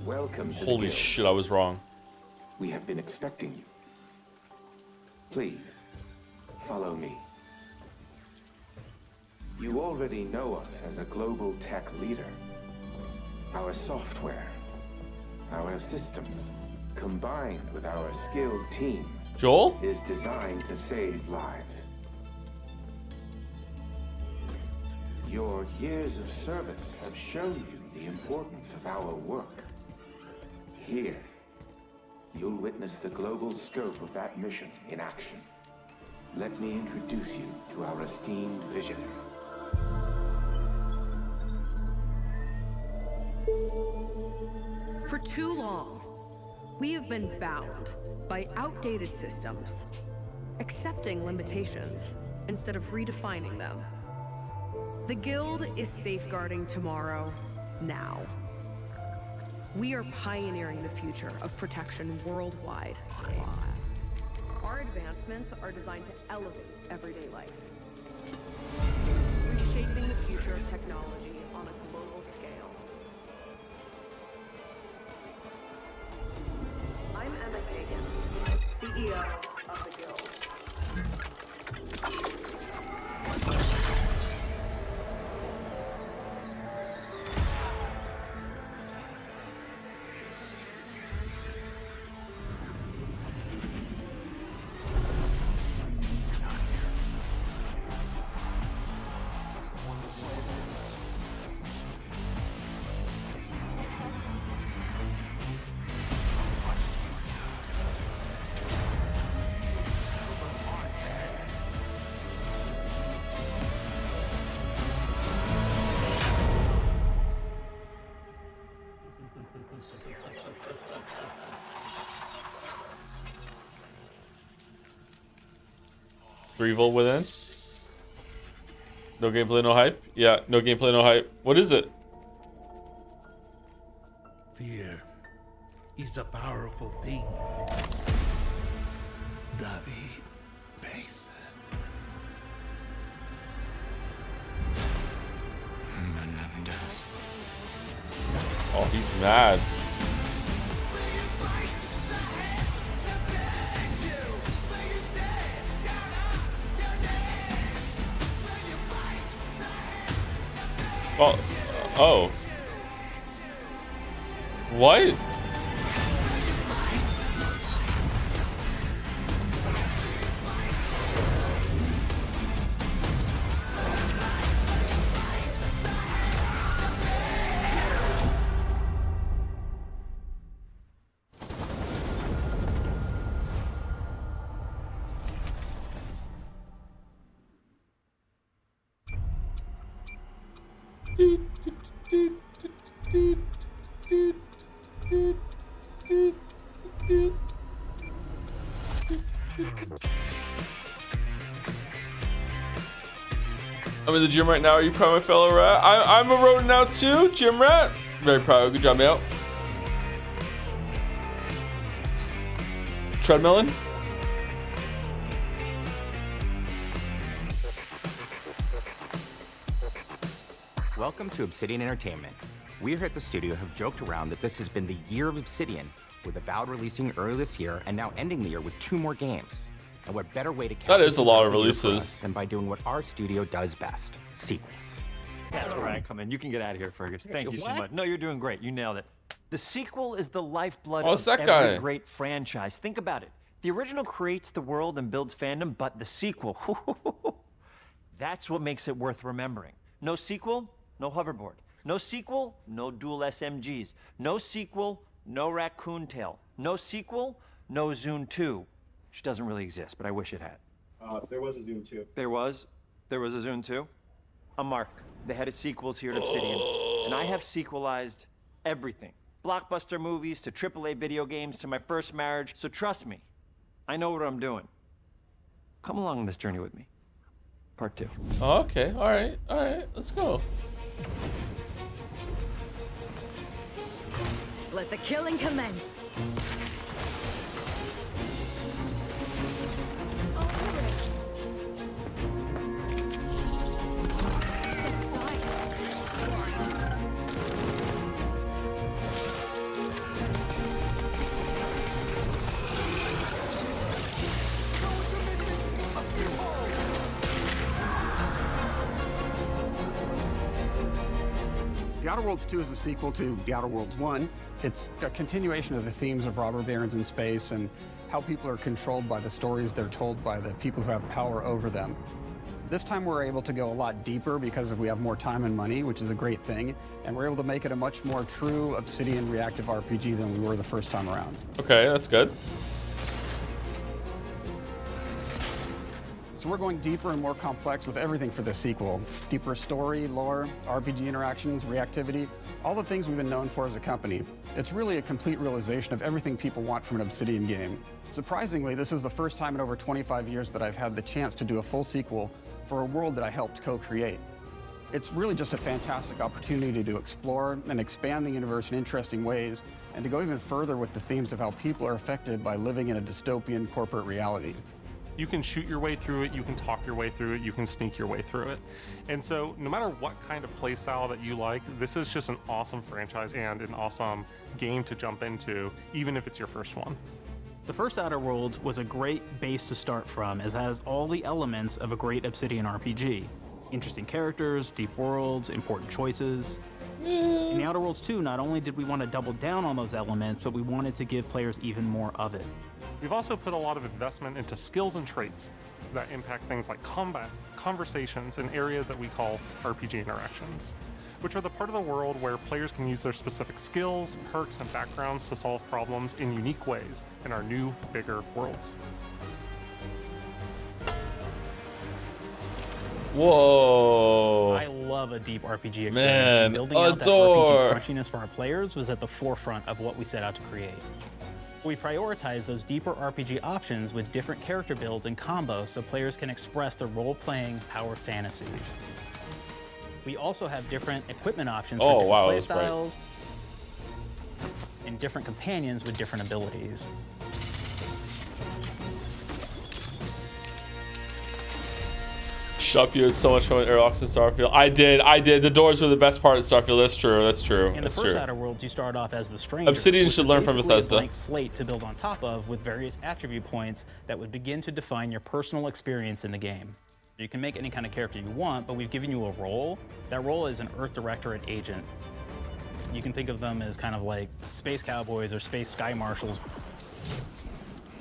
Welcome to the Holy guild. shit, I was wrong. We have been expecting you. Please, follow me. You already know us as a global tech leader. Our software, our systems, combined with our skilled team, Joel? is designed to save lives. Your years of service have shown you the importance of our work. Here, you'll witness the global scope of that mission in action. Let me introduce you to our esteemed visionary. For too long, we have been bound by outdated systems, accepting limitations instead of redefining them. The Guild is safeguarding tomorrow, now. We are pioneering the future of protection worldwide. Our advancements are designed to elevate everyday life, reshaping the future of technology on a global scale. I'm Emma Kagan, CEO of the Guild. Three volt within. No gameplay, no hype. Yeah, no gameplay, no hype. What is it? Fear is a powerful thing. David Mason. Menendez. Oh, he's mad. Oh, oh. What? gym right now. Are you proud of my fellow rat? I'm a rodent now too, gym rat. Very proud. Good job, mate. Treadmilling. Welcome to Obsidian Entertainment. We here at the studio have joked around that this has been the year of Obsidian, with Avowed releasing early this year and now ending the year with 2 more games. And what better way to cap That is a lot of the year for releases. us than by doing what our studio does best, sequels. That's where I come in. You can get out of here, Fergus. Thank you so What? much. No, you're doing great. You nailed it. The sequel is the lifeblood Oh, it's of that every guy. great franchise. Think about it. The original creates the world and builds fandom, but the sequel, that's what makes it worth remembering. No sequel, no hoverboard. No sequel, no dual SMGs. No sequel, no raccoon tail. No sequel, no Zune 2, which doesn't really exist, but I wish it had. There was a Zune 2. There was a Zune 2? I'm Mark, the head of sequels here at Obsidian, and I have sequelized everything. Blockbuster movies to AAA video games to my first marriage, so trust me, I know what I'm doing. Come along on this journey with me. Part 2. Oh, okay. All right. Let's go. Let the killing commence. The Outer Worlds 2 is a sequel to The Outer Worlds 1. It's a continuation of the themes of robber barons in space and how people are controlled by the stories they're told by the people who have power over them. This time we're able to go a lot deeper because we have more time and money, which is a great thing, and we're able to make it a much more true Obsidian reactive RPG than we were the first time around. Okay, that's good. So we're going deeper and more complex with everything for this sequel. Deeper story, lore, RPG interactions, reactivity, all the things we've been known for as a company. It's really a complete realization of everything people want from an Obsidian game. Surprisingly, this is the first time in over 25 years that I've had the chance to do a full sequel for a world that I helped co-create. It's really just a fantastic opportunity to explore and expand the universe in interesting ways, and to go even further with the themes of how people are affected by living in a dystopian corporate reality. You can shoot your way through it, you can talk your way through it, you can sneak your way through it. And so no matter what kind of play style that you like, this is just an awesome franchise and an awesome game to jump into, even if it's your first one. The first Outer Worlds was a great base to start from, as it has all the elements of a great Obsidian RPG. Interesting characters, deep worlds, important choices. In the Outer Worlds 2, not only did we want to double down on those elements, but we wanted to give players even more of it. We've also put a lot of investment into skills and traits that impact things like combat, conversations, and areas that we call RPG interactions, which are the part of the world where players can use their specific skills, perks, and backgrounds to solve problems in unique ways in our new, bigger worlds. Whoa. I love a deep RPG experience. Man, and building out that adore. RPG crunchiness for our players was at the forefront of what we set out to create. We prioritize those deeper RPG options with different character builds and combos so players can express their role-playing power fantasies. We also have different equipment options for different play styles and different companions with different abilities. Shut you had so much fun with Airlocks in Starfield. I did. The doors were the best part of Starfield. That's true. In the first Outer Worlds, you start off as the Stranger. Obsidian which should is learn from basically Bethesda. A blank slate to build on top of with various attribute points that would begin to define your personal experience in the game. You can make any kind of character you want, but we've given you a role. That role is an Earth Directorate agent. You can think of them as kind of like space cowboys or space sky marshals.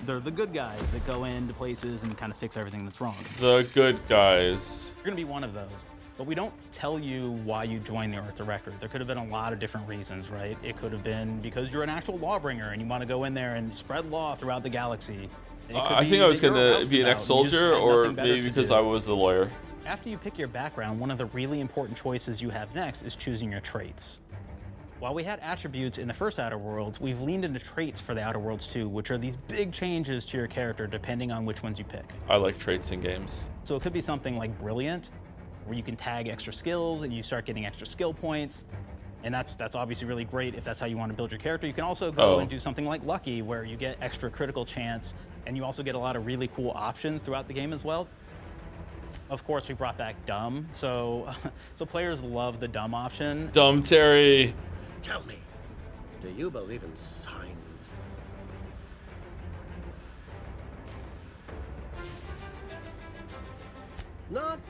They're the good guys that go into places and kind of fix everything that's wrong. The good guys. You're gonna be one of those. But we don't tell you why you joined the Earth Directorate. There could have been a lot of different reasons, right? It could have been because you're an actual lawbringer and you want to go in there and spread law throughout the galaxy. I think I was gonna be an ex-soldier, or maybe because I was a lawyer. After you pick your background, one of the really important choices you have next is choosing your traits. While we had attributes in the first Outer Worlds, we've leaned into traits for the Outer Worlds 2, which are these big changes to your character depending on which ones you pick. I like traits in games. So it could be something like brilliant, where you can tag extra skills and you start getting extra skill points. And that's obviously really great if that's how you want to build your character. You can also go and do something like Lucky, where you get extra critical chance, and you also get a lot of really cool options throughout the game as well. Of course, we brought back Dumb, so players love the Dumb option. Dumb Terry. Tell me, do you believe in signs? Not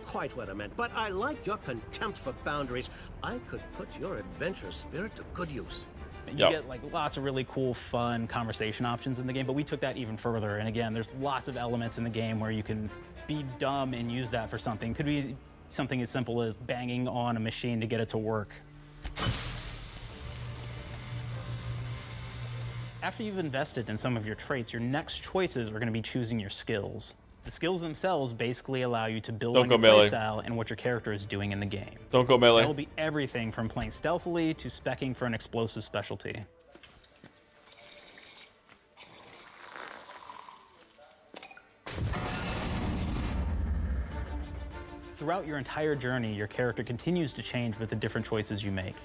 quite what I meant, but I like your contempt for boundaries. I could put your adventurous spirit to good use. You get like lots of really cool, fun conversation options in the game, but we took that even further. And again, there's lots of elements in the game where you can be dumb and use that for something. Could be something as simple as banging on a machine to get it to work. After you've invested in some of your traits, your next choices are going to be choosing your skills. The skills themselves basically allow you to build on your playstyle and what your character is doing in the game. Don't go melee. That will be everything from playing stealthily to speccing for an explosive specialty. Throughout your entire journey, your character continues to change with the different choices you make.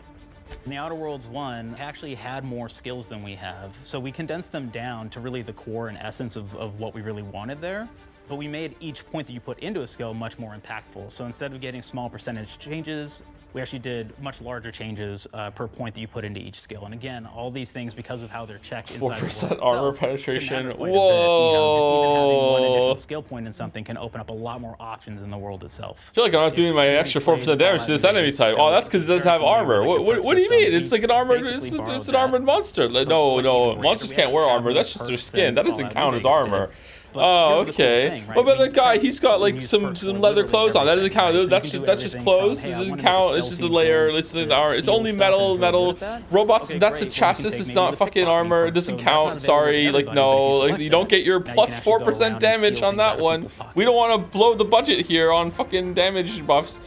In the Outer Worlds 1, it actually had more skills than we have, so we condensed them down to really the core and essence of what we really wanted there. But we made each point that you put into a skill much more impactful. So instead of getting small percentage changes, we actually did much larger changes per point that you put into each skill. And again, all these things, because of how they're checked inside 4% armor penetration. Whoa! Just even having one additional skill point in something can open up a lot more options in the world itself. I feel like I'm not doing my extra 4% damage to this enemy type. Oh, that's because it does have armor. What do you mean? It's like an armored. It's an armored monster. Like, no, monsters can't wear armor. That's just their skin. That doesn't count as armor. Oh, okay. What about the guy? He's got like some leather clothes on. That doesn't count. That's just clothes. It doesn't count. It's just a layer. It's only metal. Robots. That's a chassis. It's not fucking armor. It doesn't count. Sorry. Like no. Like you don't get your plus 4% damage on that one. We don't want to blow the budget here on fucking damage buffs.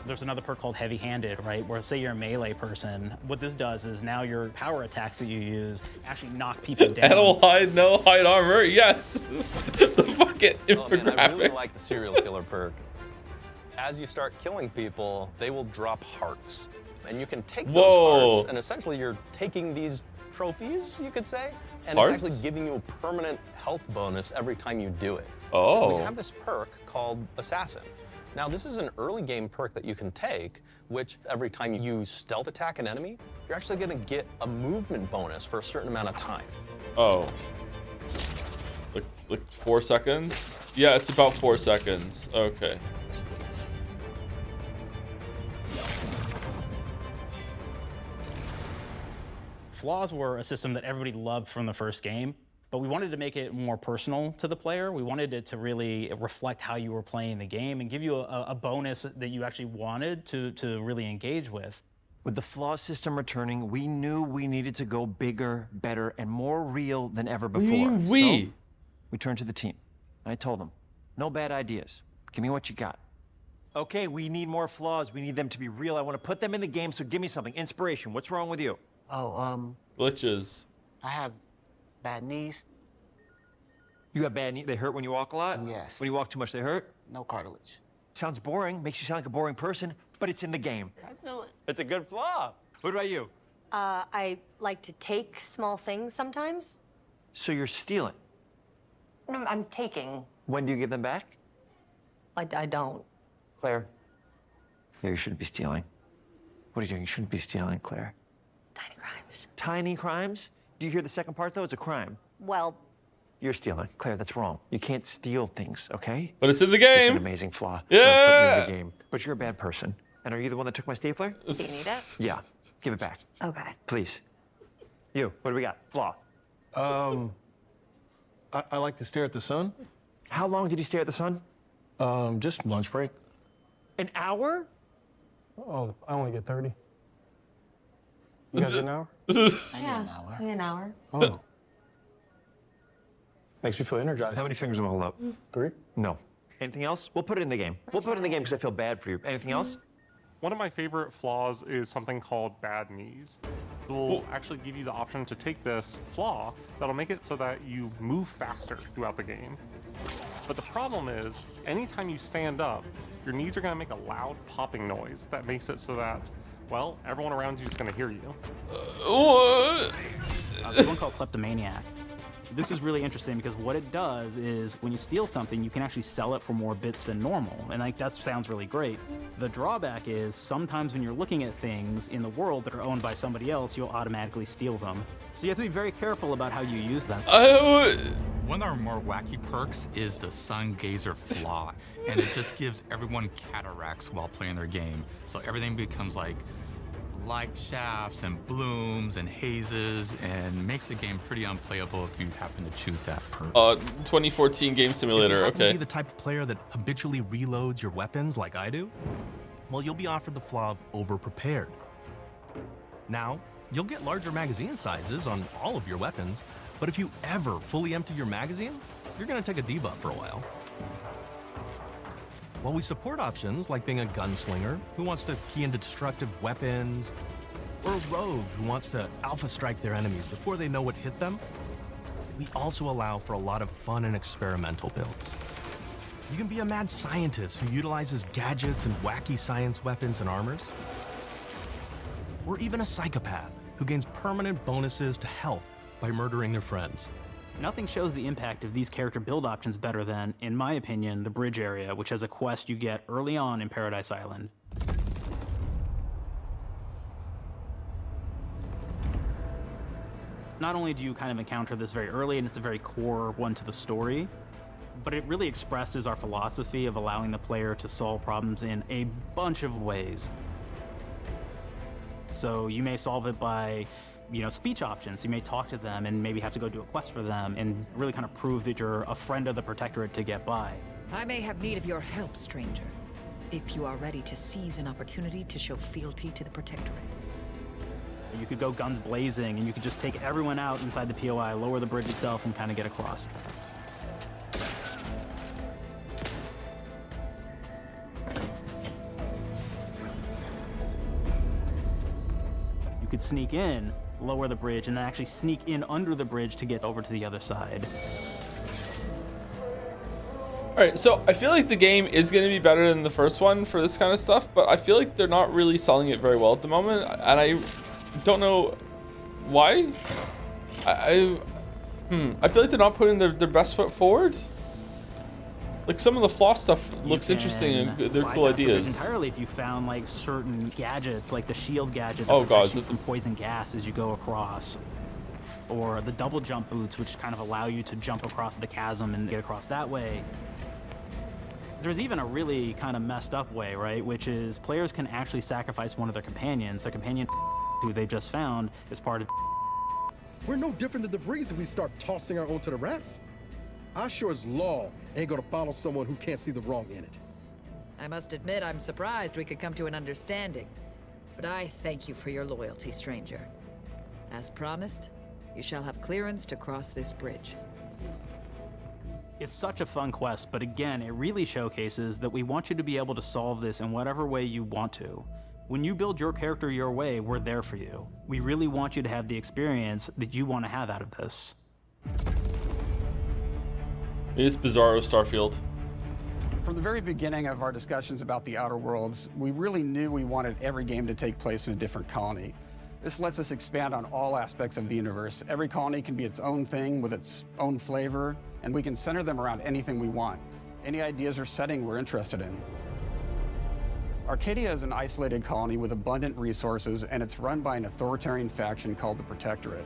There's another perk called Heavy Handed, right? Where say you're a melee person, what this does is now your power attacks that you use actually knock people down. Animal hide, no hide armor, yes. The fucking infographic. Man, I really like the serial killer perk. As you start killing people, they will drop hearts. And you can take those hearts, and essentially you're taking these trophies, you could say, and it's actually giving you a permanent health bonus every time you do it. Oh. We have this perk called Assassin. Now, this is an early game perk that you can take, which every time you stealth attack an enemy, you're actually going to get a movement bonus for a certain amount of time. Oh. Like 4 seconds? Yeah, it's about 4 seconds. Okay. Flaws were a system that everybody loved from the first game. But we wanted to make it more personal to the player. We wanted it to really reflect how you were playing the game and give you a bonus that you actually wanted to really engage with. With the flaw system returning, we knew we needed to go bigger, better, and more real than ever before. So we turned to the team. I told them, no bad ideas. Give me what you got. Okay, we need more flaws. We need them to be real. I want to put them in the game, so give me something. Inspiration. What's wrong with you? Glitches. I have bad knees. You have bad knees? They hurt when you walk a lot? Yes. When you walk too much, they hurt? No cartilage. Sounds boring. Makes you sound like a boring person, but it's in the game. I know it. It's a good flaw. What about you? I like to take small things sometimes. So you're stealing? No, I'm taking. When do you give them back? I don't. Claire. Yeah, you shouldn't be stealing. What are you doing? You shouldn't be stealing, Claire. Tiny crimes. Tiny crimes? Do you hear the second part, though? It's a crime. Well, you're stealing. Claire, that's wrong. You can't steal things, okay? But it's in the game. It's an amazing flaw. Yeah. Put me in the game. But you're a bad person. And are you the one that took my stapler? Do you need it? Yeah. Give it back. Okay. Please. You, what do we got? Flaw. I like to stare at the sun. How long did you stare at the sun? Just lunch break. An hour? Oh, I only get 30. You guys get an hour? I need an hour. I need an hour. Oh. Makes me feel energized. How many fingers am I hold up? 3. No. Anything else? We'll put it in the game. We'll put it in the game because I feel bad for you. Anything else? One of my favorite flaws is something called bad knees. It will actually give you the option to take this flaw that'll make it so that you move faster throughout the game. But the problem is, anytime you stand up, your knees are going to make a loud popping noise that makes it so that, well, everyone around you is going to hear you. What? There's one called Kleptomaniac. This is really interesting because what it does is when you steal something, you can actually sell it for more bits than normal. And like that sounds really great. The drawback is sometimes when you're looking at things in the world that are owned by somebody else, you'll automatically steal them. So you have to be very careful about how you use them. One of our more wacky perks is the Sun Gazer Flaw, and it just gives everyone cataracts while playing their game. So everything becomes like light shafts and blooms and hazes, and makes the game pretty unplayable if you happen to choose that perk. 2014 Game Simulator, if you happen to okay. be the type of player that habitually reloads your weapons like I do, well, you'll be offered the flaw of over-prepared. Now, you'll get larger magazine sizes on all of your weapons, but if you ever fully empty your magazine, you're gonna take a debuff for a while. While we support options like being a gunslinger who wants to key into destructive weapons, or a rogue who wants to alpha strike their enemies before they know what hit them, we also allow for a lot of fun and experimental builds. You can be a mad scientist who utilizes gadgets and wacky science weapons and armors, or even a psychopath who gains permanent bonuses to health by murdering their friends. Nothing shows the impact of these character build options better than, in my opinion, the bridge area, which has a quest you get early on in Paradise Island. Not only do you kind of encounter this very early, and it's a very core one to the story, but it really expresses our philosophy of allowing the player to solve problems in a bunch of ways. So you may solve it by speech options. You may talk to them and maybe have to go do a quest for them and really kind of prove that you're a friend of the Protectorate to get by. I may have need of your help, stranger, if you are ready to seize an opportunity to show fealty to the Protectorate. You could go guns blazing and you could just take everyone out inside the POI, lower the bridge itself, and kind of get across. You could sneak in, lower the bridge, and then actually sneak in under the bridge to get over to the other side. Alright, so I feel like the game is going to be better than the first one for this kind of stuff, but I feel like they're not really selling it very well at the moment, and I don't know why. I feel like they're not putting their best foot forward. Like some of the flaw stuff looks interesting and they're cool ideas. Entirely, if you found like certain gadgets, like the shield gadget that oh god, protects you from poison gas as you go across, or the double jump boots, which kind of allow you to jump across the chasm and get across that way. There's even a really kind of messed up way, right? Which is players can actually sacrifice one of their companions. Their companion who they just found is part of. We're no different than the Vrees if we start tossing our own to the rats. I sure as law ain't gonna follow someone who can't see the wrong in it. I must admit, I'm surprised we could come to an understanding. But I thank you for your loyalty, stranger. As promised, you shall have clearance to cross this bridge. It's such a fun quest, but again, it really showcases that we want you to be able to solve this in whatever way you want to. When you build your character your way, we're there for you. We really want you to have the experience that you want to have out of this. It's Bizarro Starfield. From the very beginning of our discussions about the Outer Worlds, we really knew we wanted every game to take place in a different colony. This lets us expand on all aspects of the universe. Every colony can be its own thing with its own flavor, and we can center them around anything we want. Any ideas or setting we're interested in. Arcadia is an isolated colony with abundant resources, and it's run by an authoritarian faction called the Protectorate.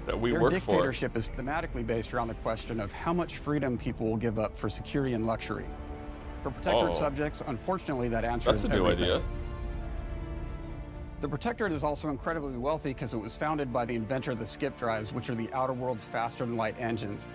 That we Their work for. dictatorship is thematically based around the question of how much freedom people will give up for security and luxury. For Protectorate subjects, unfortunately, that answer is everything. That's a new idea. The Protectorate is also incredibly wealthy because it was founded by the inventor of the skip drives, which are the Outer World's faster-than-light engines.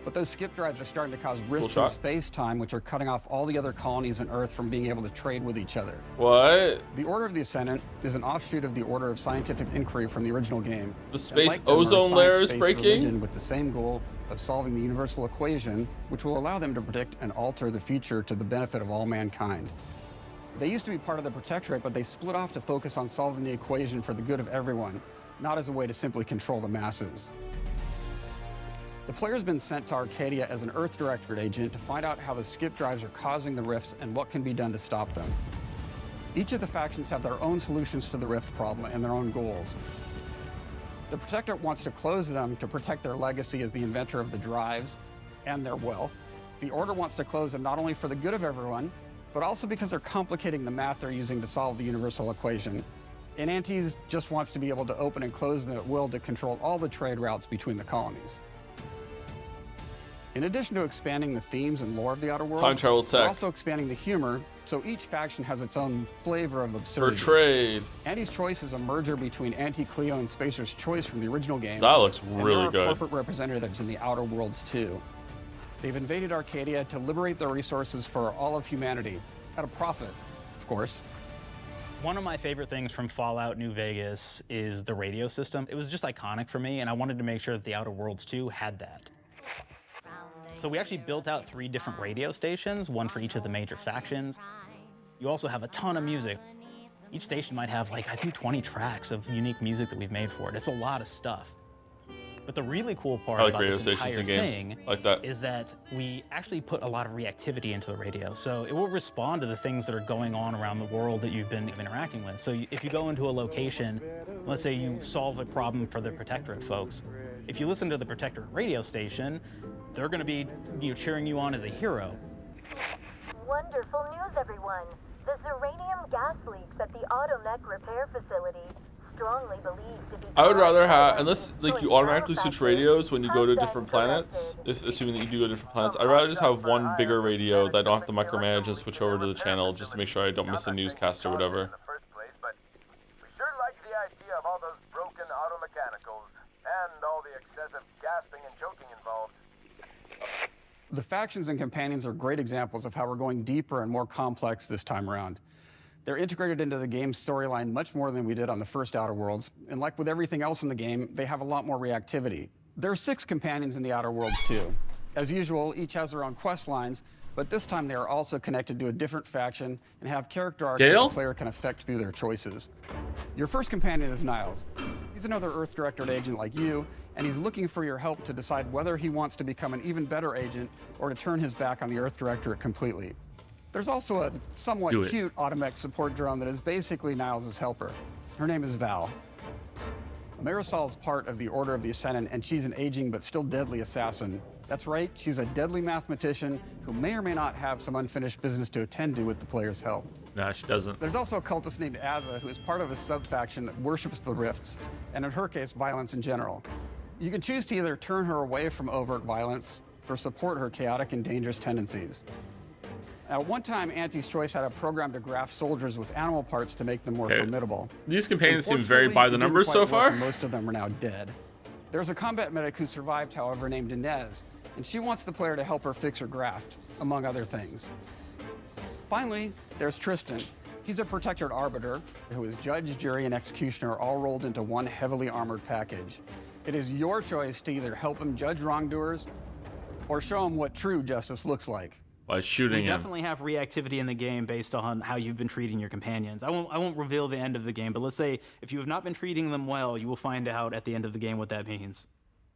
But those skip drives are starting to cause rifts in space-time, which are cutting off all the other colonies on Earth from being able to trade with each other. What? The Order of the Ascendant is an offshoot of the Order of Scientific Inquiry from the original game. The space ozone layer is breaking? With the same goal of solving the universal equation, which will allow them to predict and alter the future to the benefit of all mankind. They used to be part of the Protectorate, but they split off to focus on solving the equation for the good of everyone, not as a way to simply control the masses. The player's been sent to Arcadia as an Earth Directorate agent to find out how the skip drives are causing the rifts and what can be done to stop them. Each of the factions have their own solutions to the rift problem and their own goals. The Protectorate wants to close them to protect their legacy as the inventor of the drives and their wealth. The Order wants to close them not only for the good of everyone, but also because they're complicating the math they're using to solve the universal equation. And Antes just wants to be able to open and close them at will to control all the trade routes between the colonies. In addition to expanding the themes and lore of the Outer Worlds, Time travel we're tech. also expanding the humor, so each faction has its own flavor of absurdity. For trade. Anti's Choice is a merger between Anti-Cleo and Spacer's Choice from the original game. That looks and really there are good. corporate representatives in the Outer Worlds too. They've invaded Arcadia to liberate their resources for all of humanity, at a profit, of course. One of my favorite things from Fallout New Vegas is the radio system. It was just iconic for me, and I wanted to make sure that the Outer Worlds 2 had that. So we actually built out 3 different radio stations, one for each of the major factions. You also have a ton of music. Each station might have, like, I think 20 tracks of unique music that we've made for it. It's a lot of stuff. But the really cool part about radio this stations entire and games thing like that. is that we actually put a lot of reactivity into the radio. So it will respond to the things that are going on around the world that you've been interacting with. So if you go into a location, let's say you solve a problem for the Protectorate folks, if you listen to the Protectorate radio station, they're going to be cheering you on as a hero. Wonderful news, everyone. The Zeranium gas leaks at the Automech repair facility, strongly believed to be... I would rather have, unless like you automatically switch radios when you go to different planets, assuming that you do go to different planets, I'd rather just have one bigger radio that I don't have to micromanage and switch over to the channel just to make sure I don't miss a newscast or whatever. We sure like the idea of all those broken auto mechanicals and all the excessive gasping and choking involved. The factions and companions are great examples of how we're going deeper and more complex this time around. They're integrated into the game's storyline much more than we did on the first Outer Worlds, and like with everything else in the game, they have a lot more reactivity. There are 6 companions in the Outer Worlds too. As usual, each has their own quest lines, but this time they are also connected to a different faction and have character arcs that the player can affect through their choices. Your first companion is Niles. He's another Earth Directorate agent like you, and he's looking for your help to decide whether he wants to become an even better agent or to turn his back on the Earth Directorate completely. There's also a somewhat cute Automech support drone that is basically Niles' helper. Her name is Val. Marisol's part of the Order of the Ascendant, and she's an aging but still deadly assassin. That's right, she's a deadly mathematician who may or may not have some unfinished business to attend to with the player's help. Nah, she doesn't. There's also a cultist named Azza who is part of a sub-faction that worships the rifts, and in her case, violence in general. You can choose to either turn her away from overt violence or support her chaotic and dangerous tendencies. At one time, Anti's Choice had a program to graft soldiers with animal parts to make them more formidable. These companions seem very by the numbers so far. Most of them are now dead. There's a combat medic who survived, however, named Inez, and she wants the player to help her fix her graft, among other things. Finally, there's Tristan. He's a Protectorate arbiter who is judge, jury, and executioner all rolled into one heavily armored package. It is your choice to either help him judge wrongdoers or show him what true justice looks like. By shooting We him. definitely have reactivity in the game based on how you've been treating your companions. I won't reveal the end of the game, but let's say if you have not been treating them well, you will find out at the end of the game what that means.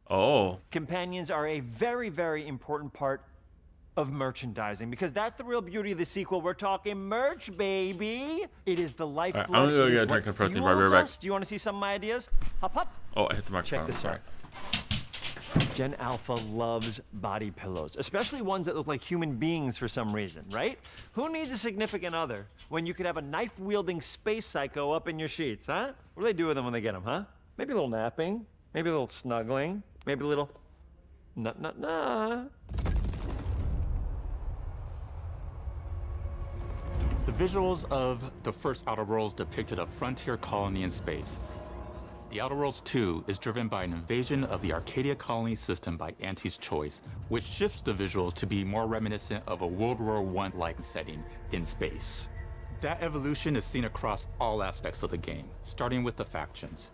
Oh. Companions are a very, very important part of merchandising because that's the real beauty of the sequel. We're talking merch, baby. It is the lifeblood. I'm gonna go It is get a drink what of protein. fuels Right back. us. Do you want to see some of my ideas? Hop, hop. Oh, I hit the microphone. Check this Sorry. out. Gen Alpha loves body pillows, especially ones that look like human beings for some reason, right? Who needs a significant other when you could have a knife-wielding space psycho up in your sheets, huh? What do they do with them when they get them, huh? Maybe a little napping, maybe a little snuggling, maybe a little nut. The visuals of the first Outer Worlds depicted a frontier colony in space. The Outer Worlds 2 is driven by an invasion of the Arcadia colony system by Anti's Choice, which shifts the visuals to be more reminiscent of a World War I-like setting in space. That evolution is seen across all aspects of the game, starting with the factions.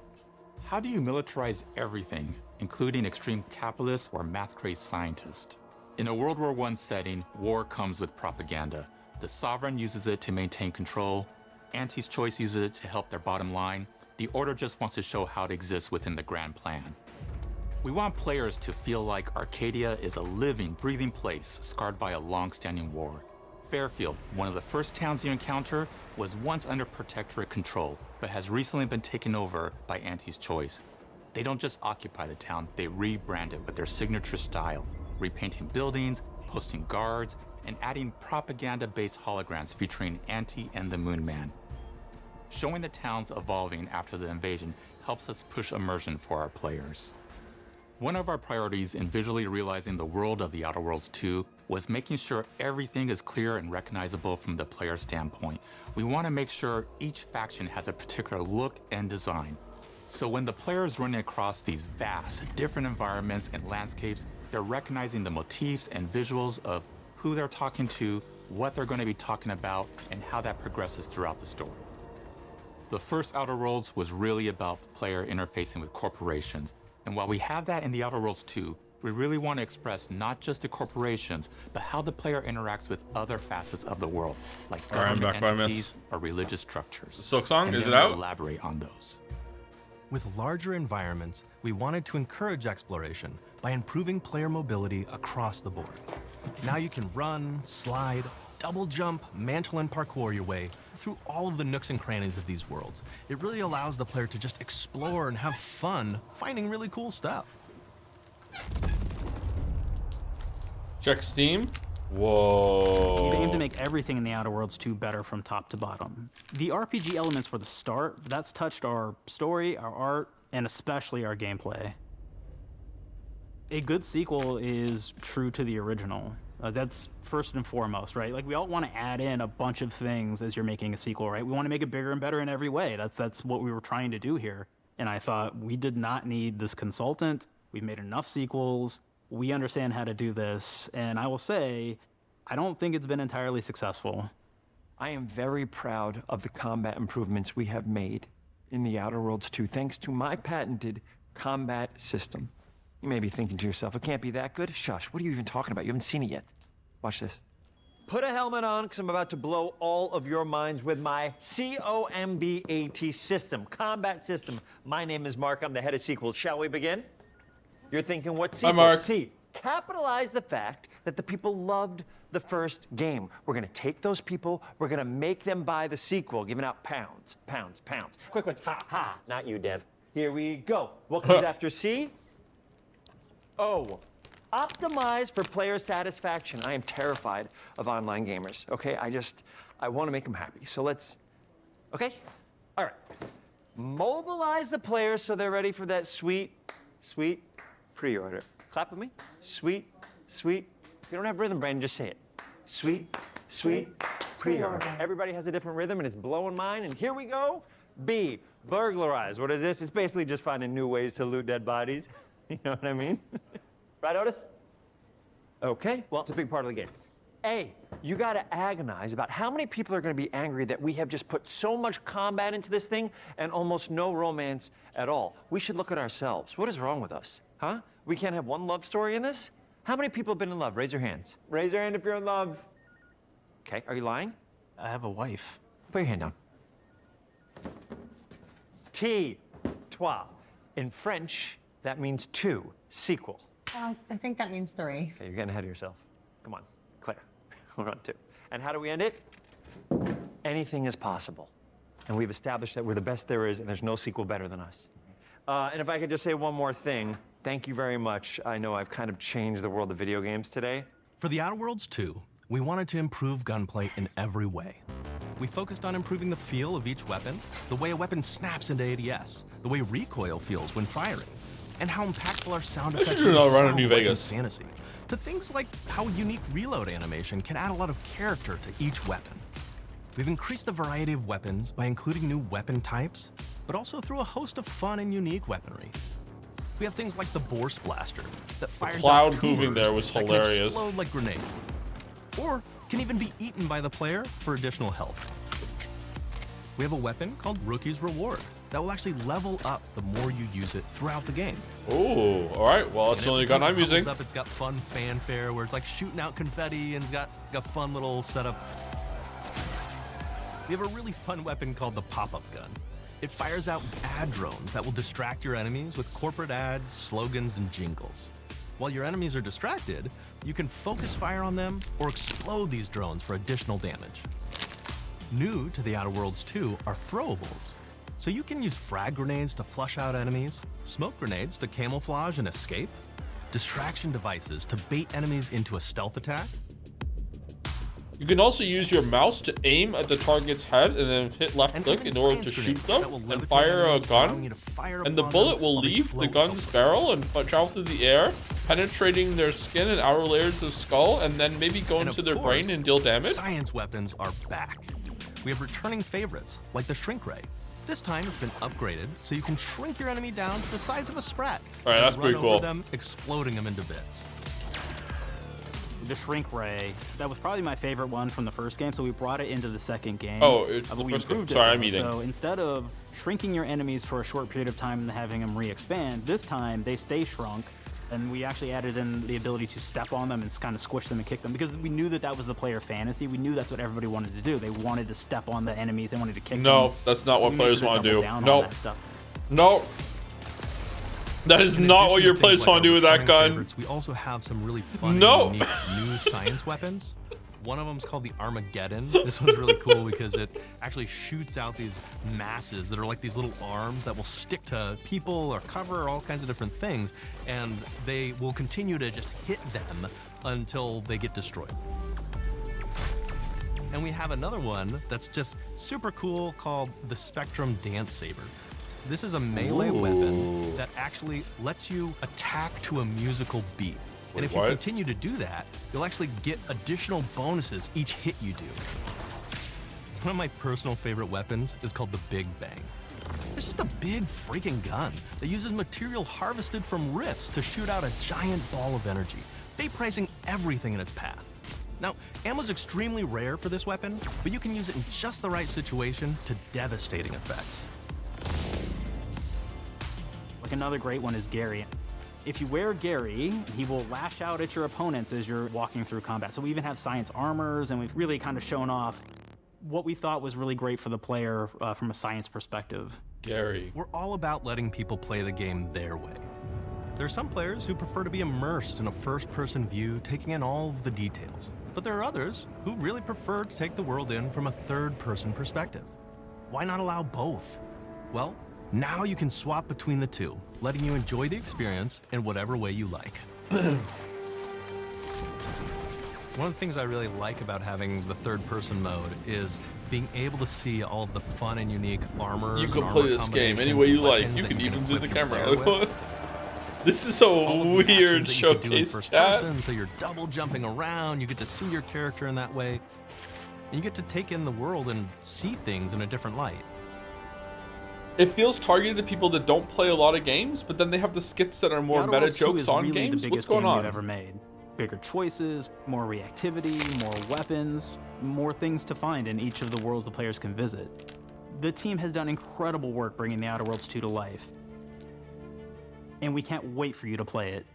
How do you militarize everything, including extreme capitalists or math-crazed scientists? In a World War I setting, war comes with propaganda. The Sovereign uses it to maintain control, Anti's Choice uses it to help their bottom line, the Order just wants to show how it exists within the grand plan. We want players to feel like Arcadia is a living, breathing place scarred by a long-standing war. Fairfield, one of the first towns you encounter, was once under protectorate control, but has recently been taken over by Auntie's Choice. They don't just occupy the town, they rebrand it with their signature style, repainting buildings, posting guards, and adding propaganda-based holograms featuring Auntie and the Moon Man. Showing the towns evolving after the invasion helps us push immersion for our players. One of our priorities in visually realizing the world of The Outer Worlds 2 was making sure everything is clear and recognizable from the player standpoint. We want to make sure each faction has a particular look and design. So when the player is running across these vast, different environments and landscapes, they're recognizing the motifs and visuals of who they're talking to, what they're going to be talking about, and how that progresses throughout the story. The first Outer Worlds was really about player interfacing with corporations. And while we have that in The Outer Worlds 2, we really want to express not just the corporations, but how the player interacts with other facets of the world, like government entities or religious structures. Silksong, is it we'll out? Elaborate on those. With larger environments, we wanted to encourage exploration by improving player mobility across the board. Now you can run, slide, double jump, mantle, and parkour your way through all of the nooks and crannies of these worlds. It really allows the player to just explore and have fun finding really cool stuff. Check Steam. Whoa. We aim to make everything in The Outer Worlds 2 better from top to bottom. The RPG elements were the start, but that's touched our story, our art, and especially our gameplay. A good sequel is true to the original. That's first and foremost, right? Like, we all want to add in a bunch of things as you're making a sequel, right? We want to make it bigger and better in every way. That's what we were trying to do here. And I thought, we did not need this consultant. We've made enough sequels. We understand how to do this. And I will say, I don't think it's been entirely successful. I am very proud of the combat improvements we have made in The Outer Worlds 2, thanks to my patented combat system. You may be thinking to yourself, it can't be that good. Shush, what are you even talking about? You haven't seen it yet. Watch this. Put a helmet on, because I'm about to blow all of your minds with my COMBAT system, combat system. My name is Mark, I'm the head of sequels. Shall we begin? You're thinking, what sequel? Hi, Mark. C. Capitalize the fact that the people loved the first game. We're gonna take those people, we're gonna make them buy the sequel, giving out pounds, pounds, pounds. Quick ones, ha, ha, not you, Dev. Here we go. What comes after C? O. Optimize for player satisfaction. I am terrified of online gamers, okay? I want to make them happy. So let's, okay? All right. Mobilize the players so they're ready for that sweet, sweet pre-order. Clap with me. Sweet, sweet. If you don't have rhythm, Brandon, just say it. Sweet, sweet pre-order. Everybody has a different rhythm, and it's blowing mine. And here we go. B. Burglarize. What is this? It's basically just finding new ways to loot dead bodies. You know what I mean? Right, Otis? Okay, well, it's a big part of the game. A, you gotta agonize about how many people are gonna be angry that we have just put so much combat into this thing and almost no romance at all. We should look at ourselves. What is wrong with us, huh? We can't have one love story in this? How many people have been in love? Raise your hands. Raise your hand if you're in love. Okay, are you lying? I have a wife. Put your hand down. T, toi. In French, that means two, sequel. I think that means 3. Okay, you're getting ahead of yourself. Come on, Claire, we're on 2. And how do we end it? Anything is possible. And we've established that we're the best there is, and there's no sequel better than us. And if I could just say one more thing, thank you very much. I know I've kind of changed the world of video games today. For The Outer Worlds 2, we wanted to improve gunplay in every way. We focused on improving the feel of each weapon, the way a weapon snaps into ADS, the way recoil feels when firing, and how impactful our sound effects should do it all around in New Vegas. Fantasy, to things like how unique reload animation can add a lot of character to each weapon. We've increased the variety of weapons by including new weapon types, but also through a host of fun and unique weaponry. We have things like the Bourse Blaster that fires cloud out moving there was hilarious. Can explode like grenades, or can even be eaten by the player for additional health. We have a weapon called Rookie's Reward that will actually level up the more you use it throughout the game. Oh, all right. Well, that's the only gun I'm using. It's got fun fanfare where it's like shooting out confetti and it's got a fun little setup. We have a really fun weapon called the pop-up gun. It fires out ad drones that will distract your enemies with corporate ads, slogans, and jingles. While your enemies are distracted, you can focus fire on them or explode these drones for additional damage. New to The Outer Worlds 2 are throwables. So you can use frag grenades to flush out enemies, smoke grenades to camouflage and escape, distraction devices to bait enemies into a stealth attack. You can also use your mouse to aim at the target's head and then hit left click in order to shoot them and fire a gun. And the bullet will leave the gun's barrel and travel through the air, penetrating their skin and outer layers of skull, and then maybe go into their brain and deal damage. Science weapons are back. We have returning favorites, like the Shrink Ray. This time it's been upgraded, so you can shrink your enemy down to the size of a sprat. All right, that's pretty cool. Them, exploding them into bits. The Shrink Ray, that was probably my favorite one from the first game, so we brought it into the second game. Oh, it's the we first game. improved it, Sorry, I'm though. eating. So instead of shrinking your enemies for a short period of time and having them re-expand, this time they stay shrunk, and we actually added in the ability to step on them and kind of squish them and kick them, because we knew that that was the player fantasy. We knew that's what everybody wanted to do. They wanted to step on the enemies. They wanted to kick them. No, that's not what players want to do. No. No. That is not what your players want to do with that gun. Favorites, we also have some really fun and unique new science weapons. One of them is called the Armageddon. This one's really cool because it actually shoots out these masses that are like these little arms that will stick to people or cover or all kinds of different things, and they will continue to just hit them until they get destroyed. And we have another one that's just super cool called the Spectrum Dance Saber. This is a melee weapon that actually lets you attack to a musical beat. And if you continue to do that, you'll actually get additional bonuses each hit you do. One of my personal favorite weapons is called the Big Bang. It's just a big freaking gun that uses material harvested from rifts to shoot out a giant ball of energy, vaporizing everything in its path. Now, ammo's extremely rare for this weapon, but you can use it in just the right situation to devastating effects. Like another great one is Gary. If you wear Gary, he will lash out at your opponents as you're walking through combat. So we even have science armors, and we've really kind of shown off what we thought was really great for the player from a science perspective. Gary. We're all about letting people play the game their way. There are some players who prefer to be immersed in a first-person view, taking in all of the details. But there are others who really prefer to take the world in from a third-person perspective. Why not allow both? Well, now you can swap between the two, letting you enjoy the experience in whatever way you like. One of the things I really like about having the third-person mode is being able to see all of the fun and unique armor. You can play this game any way you like. You can even zoom the camera. This is a weird showcase, chat. So you're double jumping around. You get to see your character in that way. And you get to take in the world and see things in a different light. It feels targeted to people that don't play a lot of games, but then they have the skits that are more meta jokes on games. What's going on? We've ever made. Bigger choices, more reactivity, more weapons, more things to find in each of the worlds the players can visit. The team has done incredible work bringing The Outer Worlds 2 to life, and we can't wait for you to play it.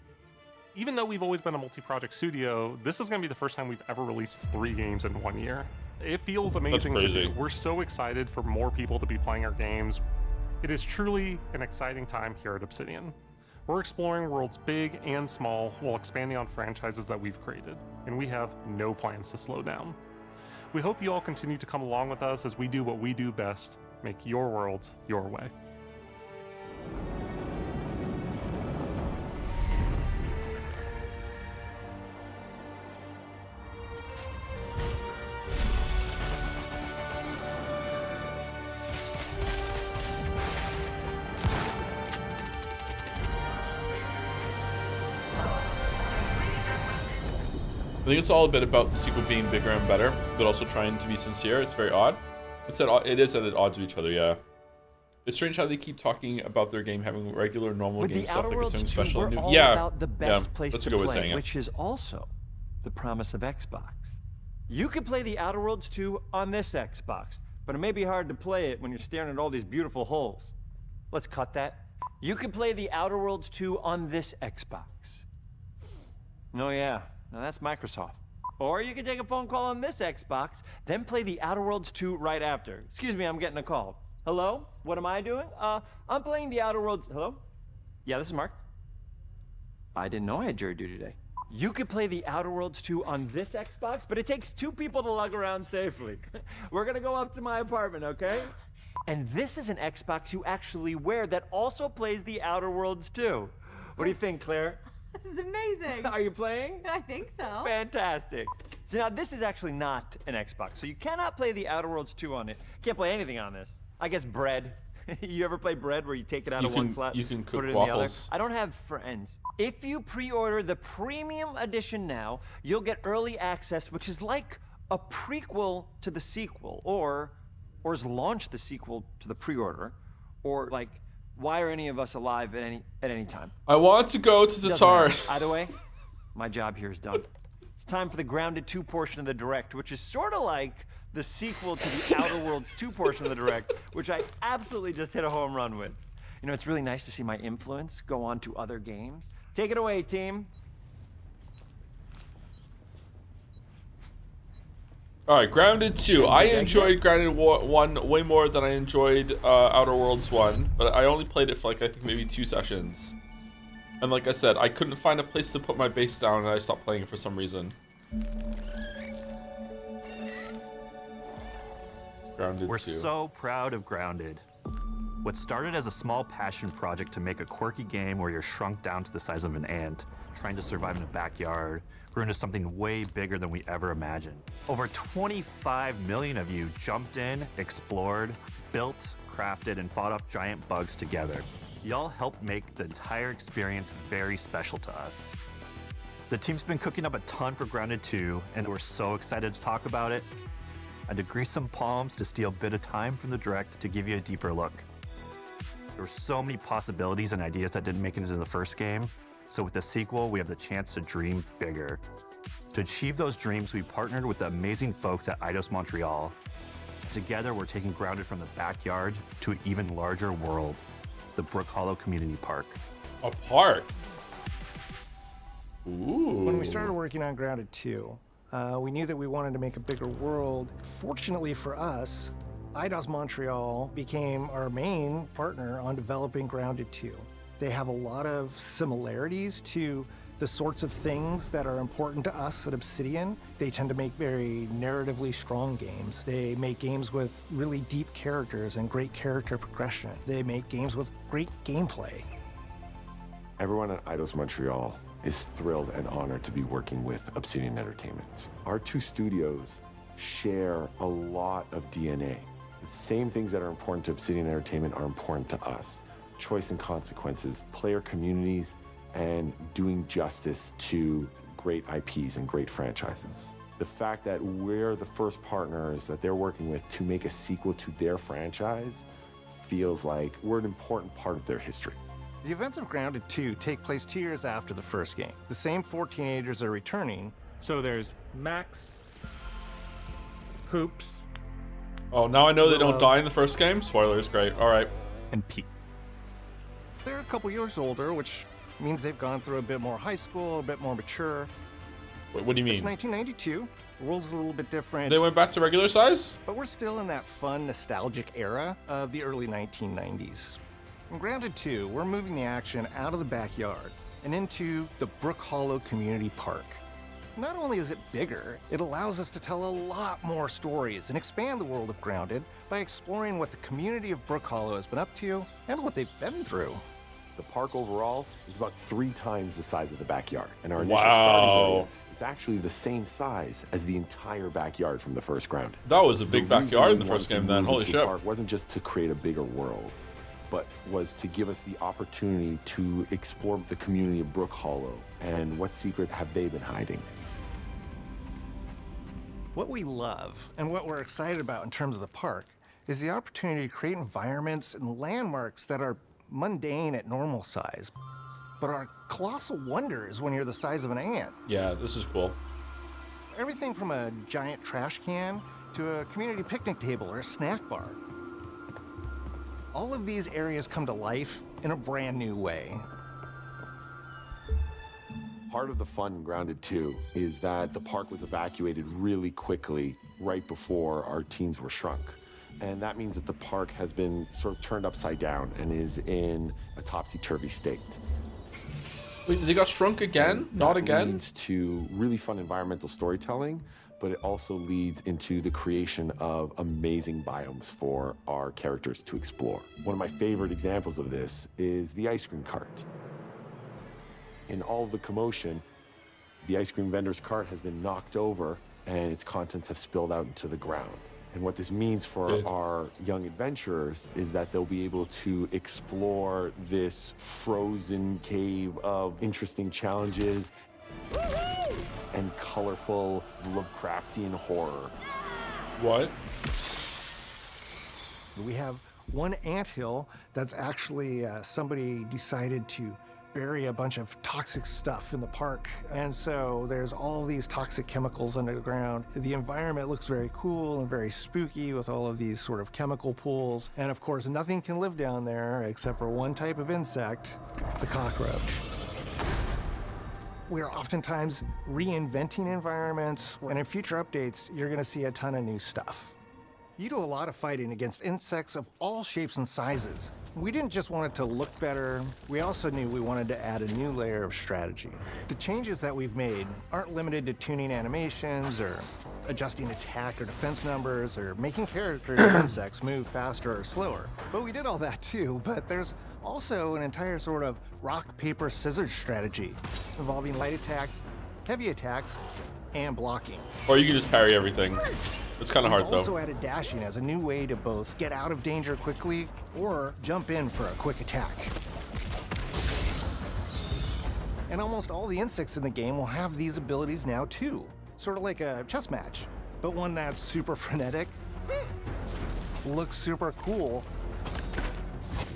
Even though we've always been a multi-project studio, this is going to be the first time we've ever released 3 games in 1 year. It feels amazing to do. We're so excited for more people to be playing our games. It is truly an exciting time here at Obsidian. We're exploring worlds big and small while expanding on franchises that we've created, and we have no plans to slow down. We hope you all continue to come along with us as we do what we do best, make your worlds your way. I think it's all a bit about the sequel being bigger and better, but also trying to be sincere. It's very odd. It is at odds with each other, yeah. It's strange how they keep talking about their game having regular, normal game stuff like it's something special and new. All about the best place that's a to good way of play, saying it. which is also the promise of Xbox. You can play The Outer Worlds 2 on this Xbox, but it may be hard to play it when you're staring at all these beautiful holes. Let's cut that. You can play The Outer Worlds 2 on this Xbox. Oh yeah, now that's Microsoft. Or you can take a phone call on this Xbox, then play The Outer Worlds 2 right after. Excuse me, I'm getting a call. Hello? What am I doing? I'm playing the Outer Worlds. Hello? Yeah, this is Mark. I didn't know I had jury duty today. You could play the Outer Worlds 2 on this Xbox, but it takes 2 people to lug around safely. We're gonna go up to my apartment, okay? And this is an Xbox you actually wear that also plays the Outer Worlds 2. What do you think, Claire? This is amazing. Are you playing? I think so. Fantastic. So now this is actually not an Xbox, so you cannot play the Outer Worlds 2 on it. Can't play anything on this. I guess bread. You ever play bread where you take it out of one slot, you can put cook it in waffles. the other? I don't have friends. If you pre-order the premium edition now, you'll get early access, which is like a prequel to the sequel, or is launch the sequel to the pre-order, or like, why are any of us alive at any time? I want to go to the Doesn't Tard. matter. Either way, my job here is done. It's time for the Grounded 2 portion of the Direct, which is sort of like the sequel to the Outer Worlds 2 portion of the Direct, which I absolutely just hit a home run with. You know, it's really nice to see my influence go on to other games. Take it away, team. All right, Grounded 2. I enjoyed Grounded 1 way more than I enjoyed Outer Worlds 1, but I only played it for like I think maybe 2 sessions. And like I said, I couldn't find a place to put my base down, and I stopped playing for some reason. Grounded 2. We're so proud of Grounded. What started as a small passion project to make a quirky game where you're shrunk down to the size of an ant, trying to survive in a backyard, grew into something way bigger than we ever imagined. Over 25 million of you jumped in, explored, built, crafted, and fought off giant bugs together. Y'all helped make the entire experience very special to us. The team's been cooking up a ton for Grounded 2, and we're so excited to talk about it. I had to grease some palms to steal a bit of time from the Direct to give you a deeper look. There were so many possibilities and ideas that didn't make it into the first game, so with the sequel, we have the chance to dream bigger. To achieve those dreams, we partnered with the amazing folks at Eidos Montreal. Together, we're taking Grounded from the backyard to an even larger world, the Brook Hollow Community Park. A park? Ooh. When we started working on Grounded 2, we knew that we wanted to make a bigger world. Fortunately for us, Eidos Montreal became our main partner on developing Grounded 2. They have a lot of similarities to the sorts of things that are important to us at Obsidian. They tend to make very narratively strong games. They make games with really deep characters and great character progression. They make games with great gameplay. Everyone at Eidos Montreal is thrilled and honored to be working with Obsidian Entertainment. Our 2 studios share a lot of DNA. The same things that are important to Obsidian Entertainment are important to us. Choice and consequences, player communities, and doing justice to great IPs and great franchises. The fact that we're the first partners that they're working with to make a sequel to their franchise feels like we're an important part of their history. The events of Grounded 2 take place 2 years after the first game. The same 4 teenagers are returning. So there's Max, Hoops. Oh, now I know they don't die in the first game? Spoilers, great. All right. And Pete. They're a couple years older, which means they've gone through a bit more high school, a bit more mature. Wait, what do you mean? It's 1992. The world's a little bit different. They went back to regular size? But we're still in that fun, nostalgic era of the early 1990s. In Grounded 2, we're moving the action out of the backyard and into the Brook Hollow Community Park. Not only is it bigger, it allows us to tell a lot more stories and expand the world of Grounded by exploring what the community of Brook Hollow has been up to and what they've been through. The park overall is about 3 times the size of the backyard, and our initial starting area is actually the same size as the entire backyard from the first Grounded. That was a big backyard in the first game then, holy shit. The park wasn't just to create a bigger world, but was to give us the opportunity to explore the community of Brook Hollow and what secrets have they been hiding. What we love and what we're excited about in terms of the park is the opportunity to create environments and landmarks that are mundane at normal size, but are colossal wonders when you're the size of an ant. Yeah, this is cool. Everything from a giant trash can to a community picnic table or a snack bar. All of these areas come to life in a brand new way. Part of the fun in Grounded 2 is that the park was evacuated really quickly right before our teens were shrunk. And that means that the park has been sort of turned upside down and is in a topsy-turvy state. Wait, they got shrunk again? Not again? It leads to really fun environmental storytelling, but it also leads into the creation of amazing biomes for our characters to explore. One of my favorite examples of this is the ice cream cart. In all of the commotion, the ice cream vendor's cart has been knocked over and its contents have spilled out into the ground. And what this means for our young adventurers is that they'll be able to explore this frozen cave of interesting challenges and colorful Lovecraftian horror. What? We have one anthill that's actually somebody decided to bury a bunch of toxic stuff in the park. And so there's all these toxic chemicals under the ground. The environment looks very cool and very spooky with all of these sort of chemical pools. And of course, nothing can live down there except for one type of insect, the cockroach. We're oftentimes reinventing environments, and in future updates, you're gonna see a ton of new stuff. You do a lot of fighting against insects of all shapes and sizes. We didn't just want it to look better, we also knew we wanted to add a new layer of strategy. The changes that we've made aren't limited to tuning animations or adjusting attack or defense numbers or making characters or insects move faster or slower. But we did all that too, but there's also an entire sort of rock, paper, scissors strategy involving light attacks, heavy attacks, and blocking. Or you can just parry everything. It's kind of hard, We've also though. added dashing as a new way to both get out of danger quickly or jump in for a quick attack. And almost all the insects in the game will have these abilities now too. Sort of like a chess match, but one that's super frenetic, looks super cool,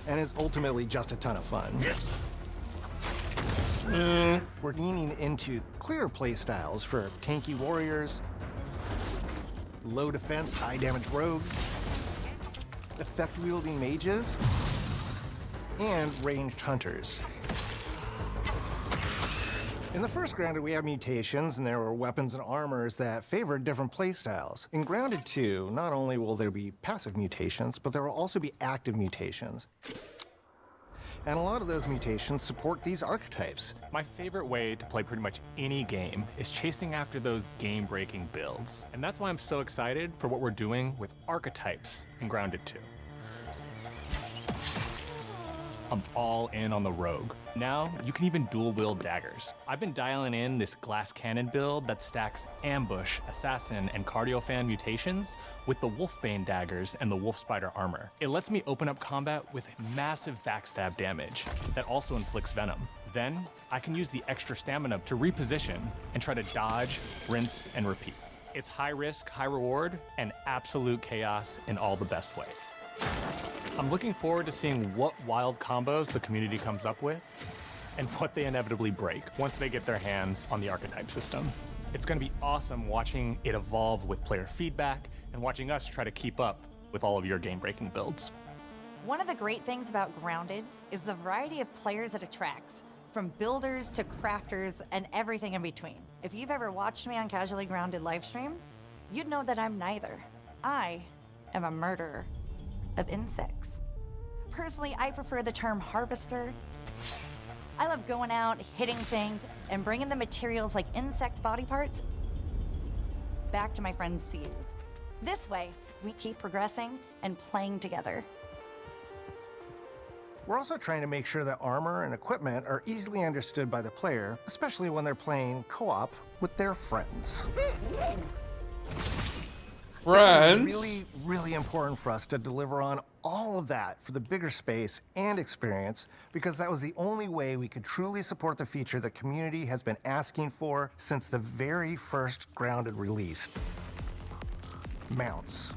and is ultimately just a ton of fun. We're leaning into clear play styles for tanky warriors, low defense, high damage rogues, effect-wielding mages, and ranged hunters. In the first Grounded, we have mutations, and there were weapons and armors that favored different playstyles. In Grounded 2, not only will there be passive mutations, but there will also be active mutations. And a lot of those mutations support these archetypes. My favorite way to play pretty much any game is chasing after those game-breaking builds. And that's why I'm so excited for what we're doing with archetypes in Grounded 2. I'm all in on the rogue. Now, you can even dual-wield daggers. I've been dialing in this glass cannon build that stacks ambush, assassin, and cardiofan mutations with the wolfbane daggers and the wolf spider armor. It lets me open up combat with massive backstab damage that also inflicts venom. Then, I can use the extra stamina to reposition and try to dodge, rinse, and repeat. It's high risk, high reward, and absolute chaos in all the best way. I'm looking forward to seeing what wild combos the community comes up with and what they inevitably break once they get their hands on the archetype system. It's going to be awesome watching it evolve with player feedback and watching us try to keep up with all of your game-breaking builds. One of the great things about Grounded is the variety of players it attracts, from builders to crafters and everything in between. If you've ever watched me on Casually Grounded livestream, you'd know that I'm neither. I am a murderer of insects. Personally, I prefer the term harvester. I love going out, hitting things, and bringing the materials like insect body parts back to my friends to use. This way, we keep progressing and playing together. We're also trying to make sure that armor and equipment are easily understood by the player, especially when they're playing co-op with their friends. Friends? It's really, really important for us to deliver on all of that for the bigger space and experience, because that was the only way we could truly support the feature the community has been asking for since the very first Grounded release. Mounts.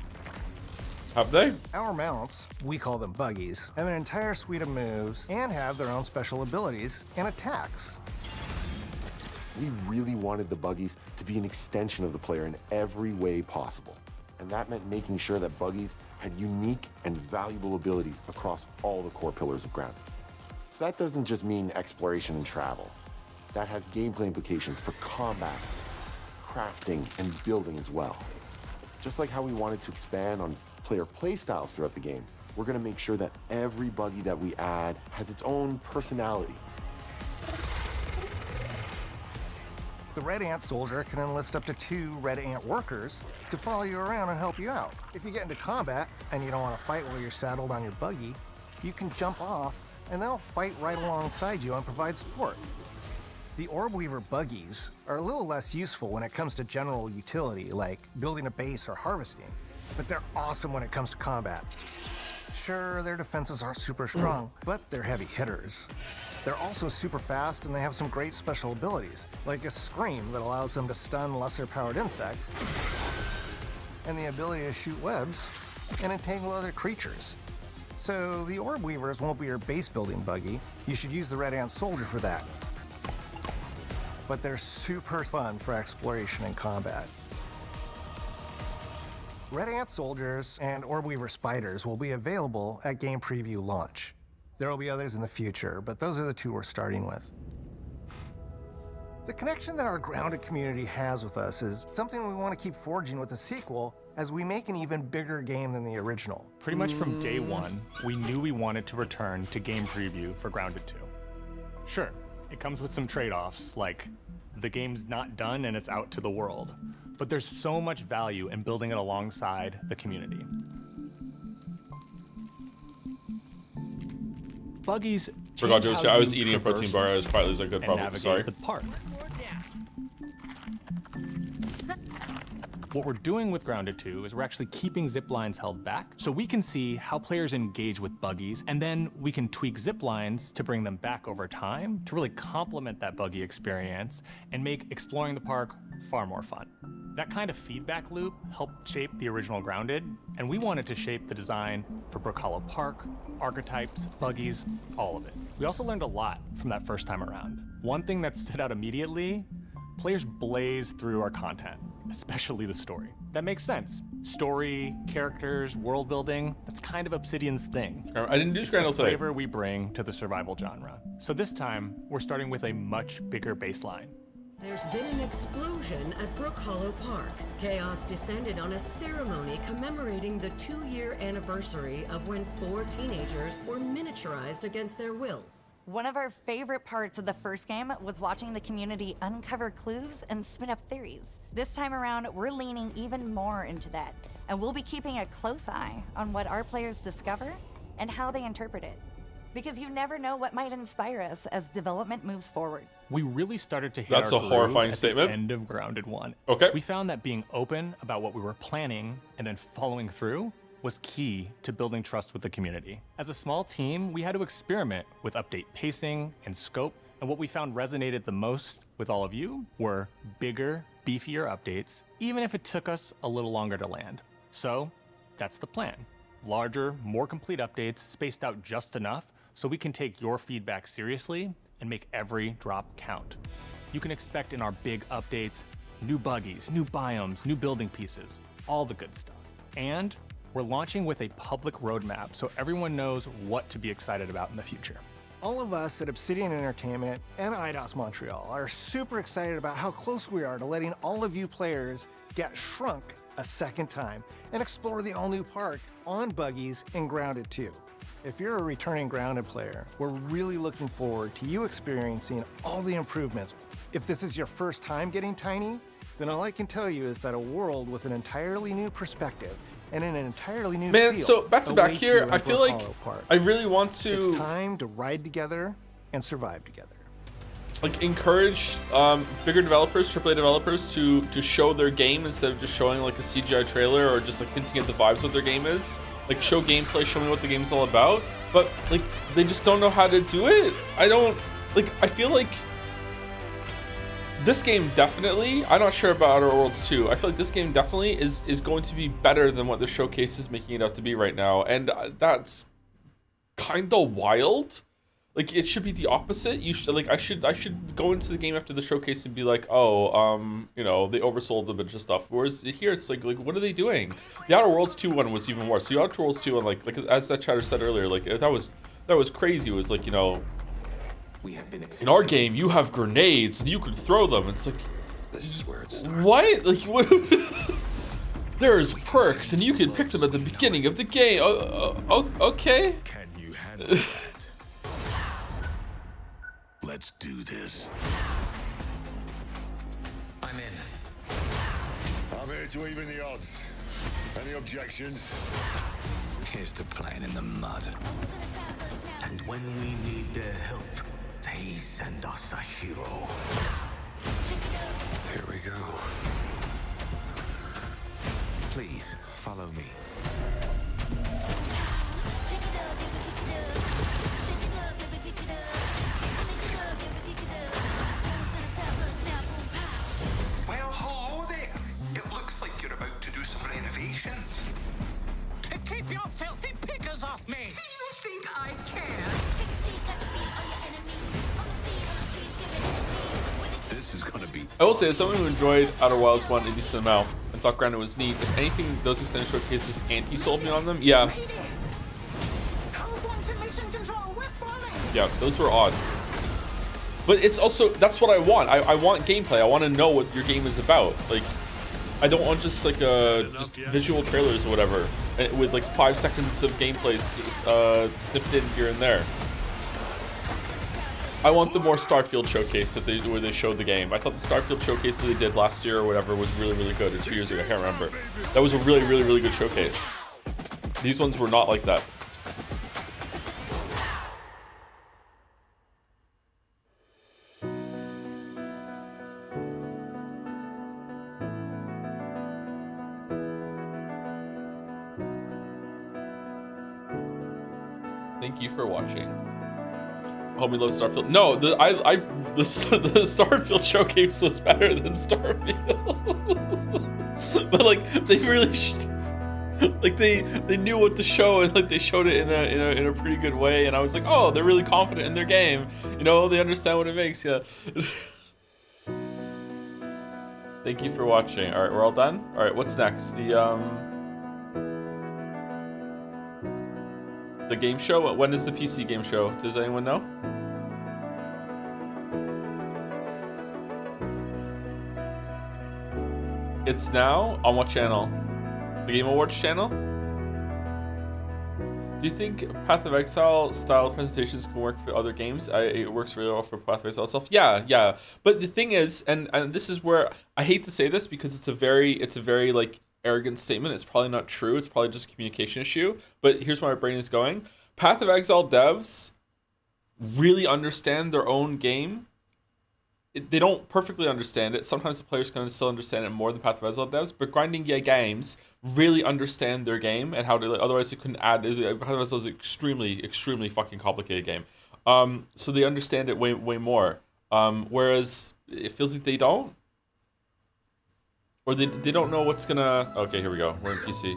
Have they? Our mounts, we call them buggies, have an entire suite of moves and have their own special abilities and attacks. We really wanted the buggies to be an extension of the player in every way possible. And that meant making sure that buggies had unique and valuable abilities across all the core pillars of Grounded. So that doesn't just mean exploration and travel. That has gameplay implications for combat, crafting, and building as well. Just like how we wanted to expand on player playstyles throughout the game, we're going to make sure that every buggy that we add has its own personality. The Red Ant soldier can enlist up to 2 Red Ant workers to follow you around and help you out. If you get into combat and you don't want to fight while you're saddled on your buggy, you can jump off and they'll fight right alongside you and provide support. The Orb Weaver buggies are a little less useful when it comes to general utility, like building a base or harvesting, but they're awesome when it comes to combat. Sure, their defenses aren't super strong, but they're heavy hitters. They're also super fast, and they have some great special abilities, like a scream that allows them to stun lesser-powered insects, and the ability to shoot webs and entangle other creatures. So the Orb Weavers won't be your base-building buggy. You should use the Red Ant Soldier for that. But they're super fun for exploration and combat. Red Ant Soldiers and Orb Weaver Spiders will be available at Game Preview launch. There will be others in the future, but those are the 2 we're starting with. The connection that our Grounded community has with us is something we want to keep forging with the sequel as we make an even bigger game than the original. Pretty much from day one, we knew we wanted to return to Game Preview for Grounded 2. Sure, it comes with some trade-offs, like the game's not done and it's out to the world, but there's so much value in building it alongside the community. Buggies Forgot change to how I was you eating a protein bar. I was quietly as I could, and probably. navigate Sorry. the park. What we're doing with Grounded 2 is we're actually keeping zip lines held back so we can see how players engage with buggies, and then we can tweak zip lines to bring them back over time to really complement that buggy experience and make exploring the park far more fun. That kind of feedback loop helped shape the original Grounded, and we wanted to shape the design for Brook Hollow Park, archetypes, buggies, all of it. We also learned a lot from that first time around. One thing that stood out immediately, players blaze through our content, especially the story. That makes sense. Story, characters, world building, that's kind of Obsidian's thing. I didn't do Scrandle today. The flavor we bring to the survival genre. So this time, we're starting with a much bigger baseline. There's been an explosion at Brook Hollow Park. Chaos descended on a ceremony commemorating the 2-year anniversary of when 4 teenagers were miniaturized against their will. One of our favorite parts of the first game was watching the community uncover clues and spin up theories. This time around, we're leaning even more into that, and we'll be keeping a close eye on what our players discover and how they interpret it. Because you never know what might inspire us as development moves forward. We really started to hit That's our a horrifying groove at statement. the end of Grounded 1. Okay. We found that being open about what we were planning and then following through was key to building trust with the community. As a small team, we had to experiment with update pacing and scope, and what we found resonated the most with all of you were bigger, beefier updates, even if it took us a little longer to land. So that's the plan. Larger, more complete updates spaced out just enough so we can take your feedback seriously and make every drop count. You can expect in our big updates, new buggies, new biomes, new building pieces, all the good stuff. And we're launching with a public roadmap so everyone knows what to be excited about in the future. All of us at Obsidian Entertainment and Eidos Montreal are super excited about how close we are to letting all of you players get shrunk a second time and explore the all-new park on buggies in Grounded 2. If you're a returning Grounded player, we're really looking forward to you experiencing all the improvements. If this is your first time getting Tiny, then all I can tell you is that a world with an entirely new perspective and in an entirely new Man, feel so back to back awaits here, you in I feel Brook like Hollow Park. I really want to It's time to ride together and survive together. like encourage bigger developers, AAA developers to show their game instead of just showing like a CGI trailer or just like hinting at the vibes what their game is. Like show gameplay, show me what the game's all about. But like they just don't know how to do it. I feel like this game definitely, I'm not sure about Outer Worlds 2. I feel like this game definitely is going to be better than what the showcase is making it out to be right now. And that's kind of wild. Like it should be the opposite. You should I should go into the game after the showcase and be like, oh, you know, they oversold a bunch of stuff. Whereas here it's like what are they doing? The Outer Worlds 2 one was even worse. The Outer Worlds 2 one, like as that chatter said earlier, like that was crazy. It was like, you know, in our game you have grenades and you can throw them. It's like, this is where it starts. What? Like what? There's perks, and you can pick them at the beginning of the game. Okay. Can you handle that? Let's do this. I'm in. I'm here to even the odds. Any objections? Here's to playing in the mud. And when we need their help, they send us a hero. Here we go. Please, follow me. Well, hello there. It looks like you're about to do some renovations. Keep your filthy pickers off me! You think I care? This is gonna be. I will say, as someone who enjoyed Outer Wilds 1 a decent amount and thought Grounded was neat, if anything, those extended showcases anti-sold me on them. Yeah. Yeah, those were odd. But it's also, that's what I want. I want gameplay. I want to know what your game is about. Like, I don't want just like just visual trailers or whatever with like 5 seconds of gameplay snipped in here and there. I want the more Starfield showcase where they showed the game. I thought the Starfield showcase that they did last year or whatever was really, really good, or 2 years ago, I can't remember. That was a really, really, really good showcase. These ones were not like that. Thank you for watching. Hope you love Starfield. No, the Starfield showcase was better than Starfield. But like they really like they knew what to show, and like they showed it in a pretty good way, and I was like, oh, they're really confident in their game. You know, they understand what it makes. Yeah. Thank you for watching. All right, we're all done. All right, what's next? The game show? When is the PC game show? Does anyone know? It's now? On what channel? The Game Awards channel? Do you think Path of Exile style presentations can work for other games? It works really well for Path of Exile itself. Yeah. But the thing is, and this is where I hate to say this because it's a very like arrogant statement. It's probably not true. It's probably just a communication issue. But here's where my brain is going. Path of Exile devs really understand their own game. They don't perfectly understand it. Sometimes the players can still understand it more than Path of Exile devs. But Grinding Gear Games really understand their game and how to. Otherwise, they couldn't add. Path of Exile is an extremely fucking complicated game. So they understand it way more. Whereas it feels like they don't. Or they don't know what's gonna... Okay, here we go. We're in PC.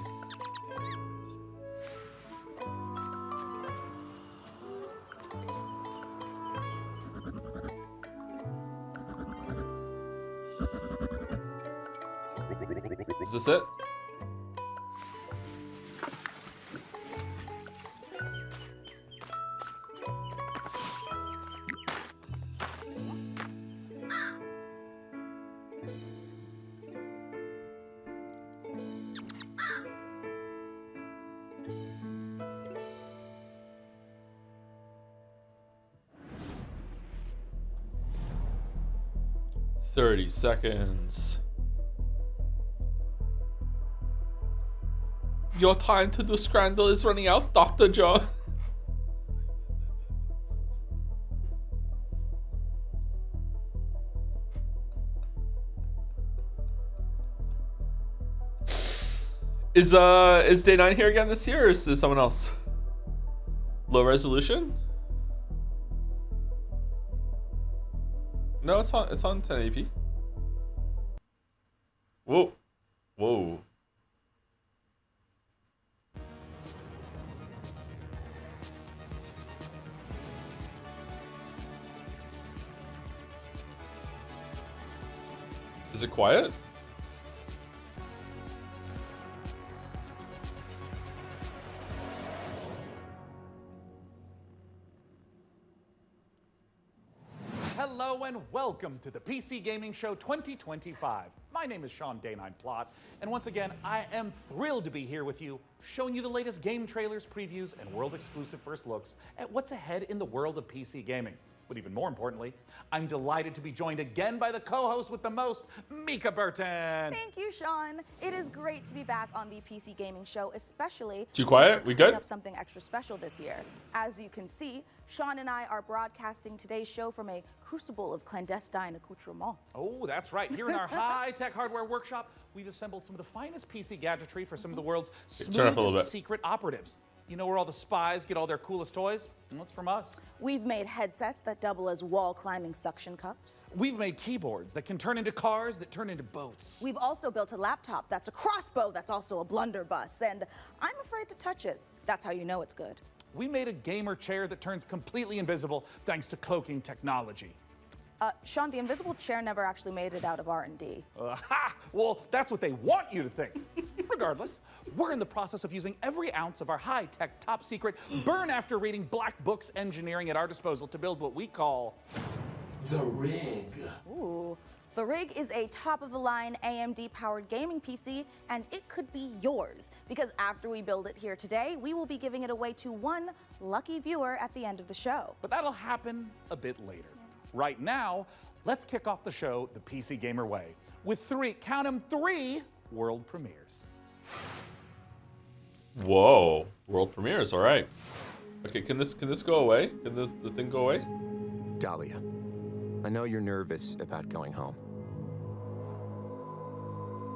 Is this it? $30 seconds. Your time to do Scrandle is running out, Dr. John. Is Day 9 here again this year, or is it someone else? Low resolution? No, it's on 1080p. Whoa. Is it quiet? Hello and welcome to the PC Gaming Show 2025. My My name is Sean Day9 Plot, and once again, I am thrilled to be here with you, showing you the latest game trailers, previews, and world-exclusive first looks at what's ahead in the world of PC gaming. But even more importantly, I'm delighted to be joined again by the co-host with the most, Mika Burton. Thank you, Sean. It is great to be back on the PC Gaming Show, especially Too quiet? We good? Up something extra special this year. As you can see, Sean and I are broadcasting today's show from a crucible of clandestine accoutrement. Oh, that's right. Here in our high-tech hardware workshop, we've assembled some of the finest PC gadgetry for some of the world's Turn up a little bit. smoothest secret operatives. You know where all the spies get all their coolest toys? Well, it's from us. We've made headsets that double as wall-climbing suction cups. We've made keyboards that can turn into cars that turn into boats. We've also built a laptop that's a crossbow that's also a blunderbuss, and I'm afraid to touch it. That's how you know it's good. We made a gamer chair that turns completely invisible thanks to cloaking technology. Sean, the invisible chair never actually made it out of R&D. Well, that's what they want you to think. Regardless, we're in the process of using every ounce of our high-tech, top-secret, burn-after-reading black books engineering at our disposal to build what we call the Rig. Ooh. The Rig is a top-of-the-line AMD-powered gaming PC, and it could be yours. Because after we build it here today, we will be giving it away to one lucky viewer at the end of the show. But that'll happen a bit later. Right now, let's kick off the show the PC Gamer way with count 'em, three world premieres. Whoa, world premieres, all right. Okay, can this go away? Can the thing go away? Dahlia, I know you're nervous about going home,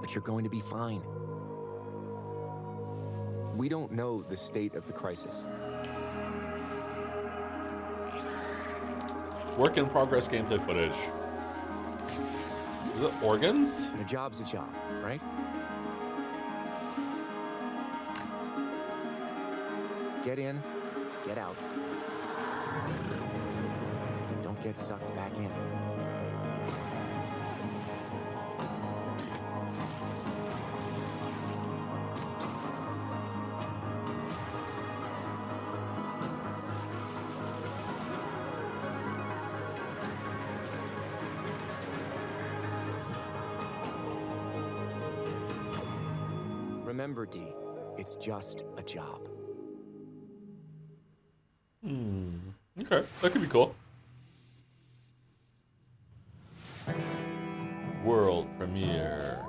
but you're going to be fine. We don't know the state of the crisis. Work in progress gameplay footage. Is it organs? A job's a job, right? Get in, get out. Don't get sucked back in. Remember, D, it's just a job. Okay, that could be cool. World premiere.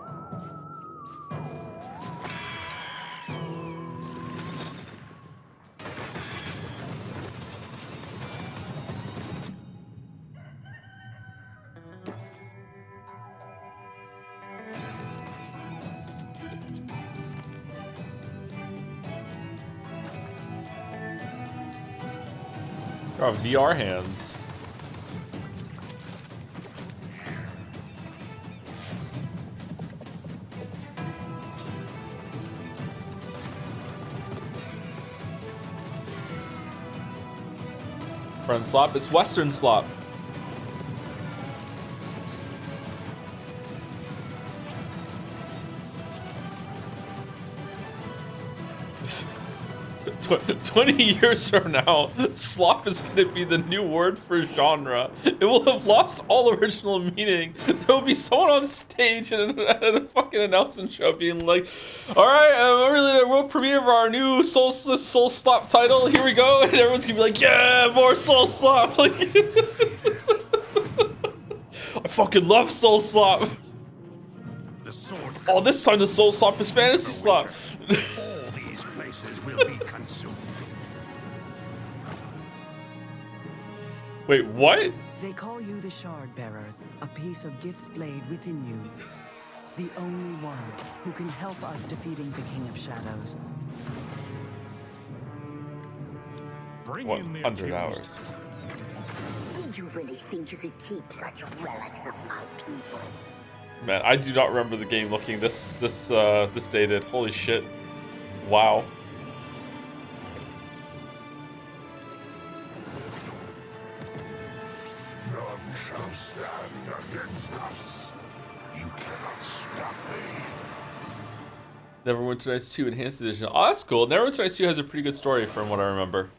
Oh, VR hands. Front slop. It's Western slop. Tw 20 years from now, slop is going to be the new word for genre. It will have lost all original meaning. There will be someone on stage at a fucking announcement show being like, all right, really the world premiere of our new Soul Slop title. Here we go. And everyone's going to be like, yeah, more Soul Slop. Like, I fucking love Soul Slop. Oh, this time the Soul Slop is Fantasy Slop. All these places will be consumed. Wait, what? They call you the Shard Bearer, a piece of Gith's blade within you. The only one who can help us defeating the King of Shadows. Bring What, in the 100 accused. hours? Did you really think you could keep such relics of my people? Man, I do not remember the game looking this dated. Holy shit. Wow. None shall stand against us. You cannot stop me. Neverwinter Nights 2 Enhanced Edition. Oh, that's cool. Neverwinter Nights 2 has a pretty good story from what I remember.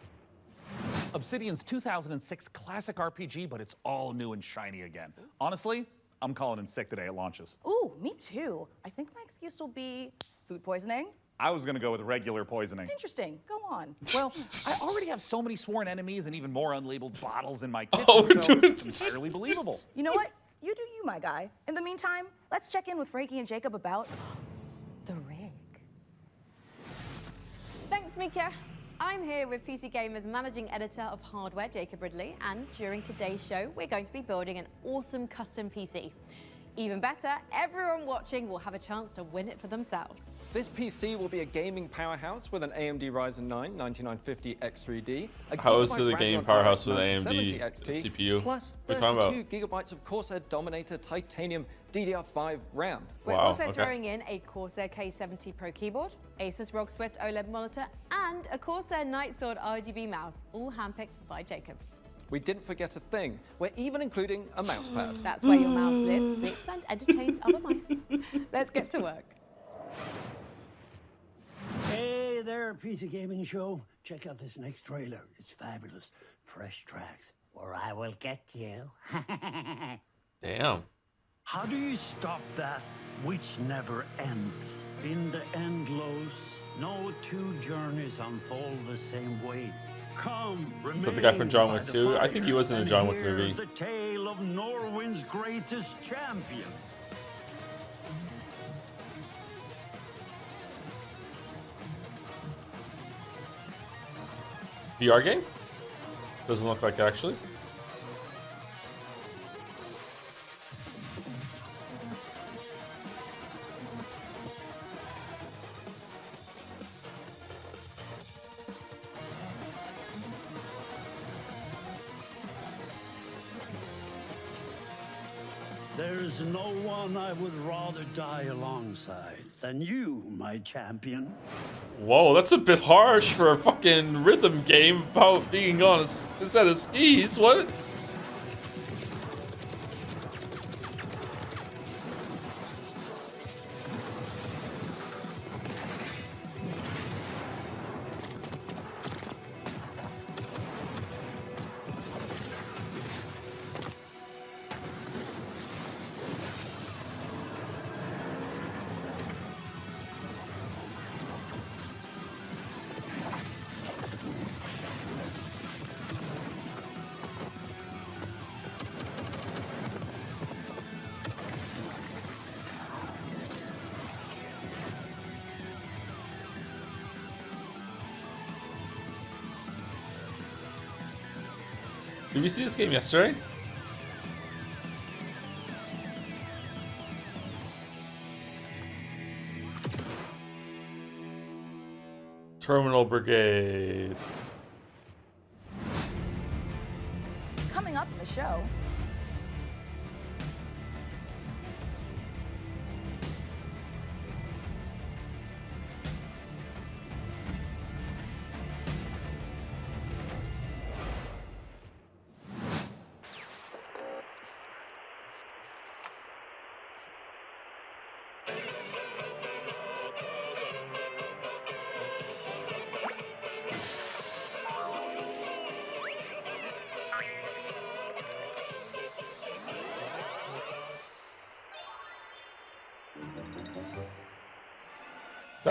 Obsidian's 2006 classic RPG, but it's all new and shiny again. Honestly, I'm calling in sick the day it launches. Ooh, me too. I think my excuse will be food poisoning. I was gonna go with regular poisoning. Interesting. Go on. Well, I already have so many sworn enemies and even more unlabeled bottles in my kitchen, so it's entirely believable. You know what? You do you, my guy. In the meantime, let's check in with Frankie and Jacob about the rig. Thanks, Mika. I'm here with PC Gamer's managing editor of hardware, Jacob Ridley, and during today's show, we're going to be building an awesome custom PC. Even better, everyone watching will have a chance to win it for themselves. This PC will be a gaming powerhouse with an AMD Ryzen 9 9950 X3D. How is it a gaming powerhouse with AMD 9070 XT, CPU? Plus What are you talking 32 gigabytes of Corsair Dominator Titanium DDR5 RAM. We're also throwing in a Corsair K70 Pro keyboard, Asus ROG Swift OLED monitor, and a Corsair Nightsword RGB mouse, all handpicked by Jacob. We didn't forget a thing. We're even including a mouse pad. That's where your mouse lives, sleeps, and entertains other mice. Let's get to work. Hey there, PC Gaming Show. Check out this next trailer. It's fabulous. Fresh tracks, or I will get you. Damn. How do you stop that which never ends? In the endless, no two journeys unfold the same way. Come, Is that the guy from John Wick 2? I think he was in a John Wick movie. the tale of Norwin's greatest champion. VR game? Doesn't look like it actually. There's no one I would rather die alongside than you, my champion. Whoa, that's a bit harsh for a fucking rhythm game about being on a set of skis. What? Did we see this game yesterday? Terminal Brigade. Coming up in the show,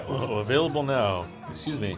Oh, available now. Excuse me.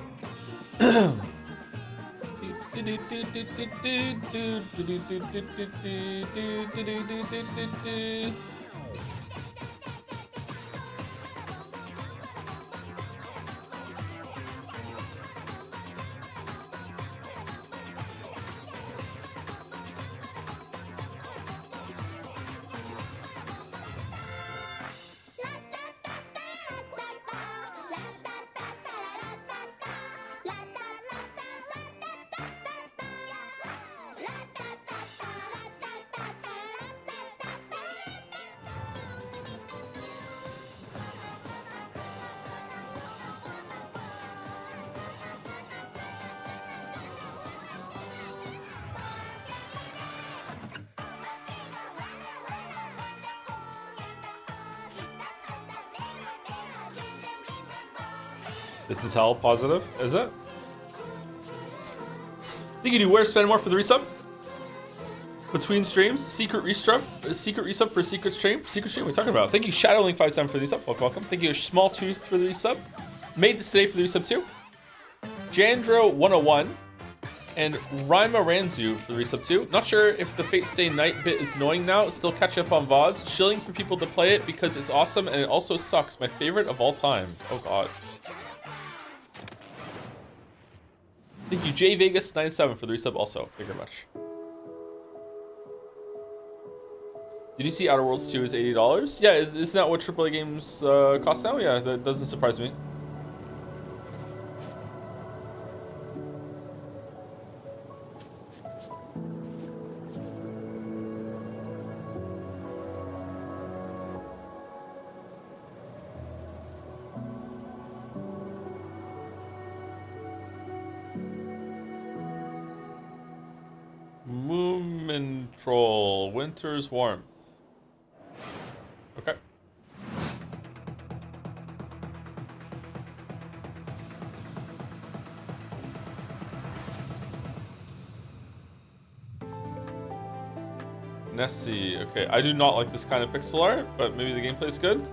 This is hell positive, is it? Think you do where spend more for the resub? Between streams, secret resub for secret stream. Secret stream, what are we talking about? Thank you, Shadowlink57 for the resub. Welcome. Thank you, Small Tooth for the resub. Made this today for the resub too. Jandro101 and Rima Ranzu for the resub too. Not sure if the Fate Stay Night bit is annoying now. Still catch up on VODs. Chilling for people to play it because it's awesome and it also sucks. My favorite of all time. Oh god. Thank you, JVegas97 for the resub also. Thank you very much. Did you see Outer Worlds 2 is $80? Yeah, isn't that what AAA games cost now? Yeah, that doesn't surprise me. Moomintroll, Winter's Warmth. Okay. Nessie. Okay, I do not like this kind of pixel art, but maybe the gameplay is good.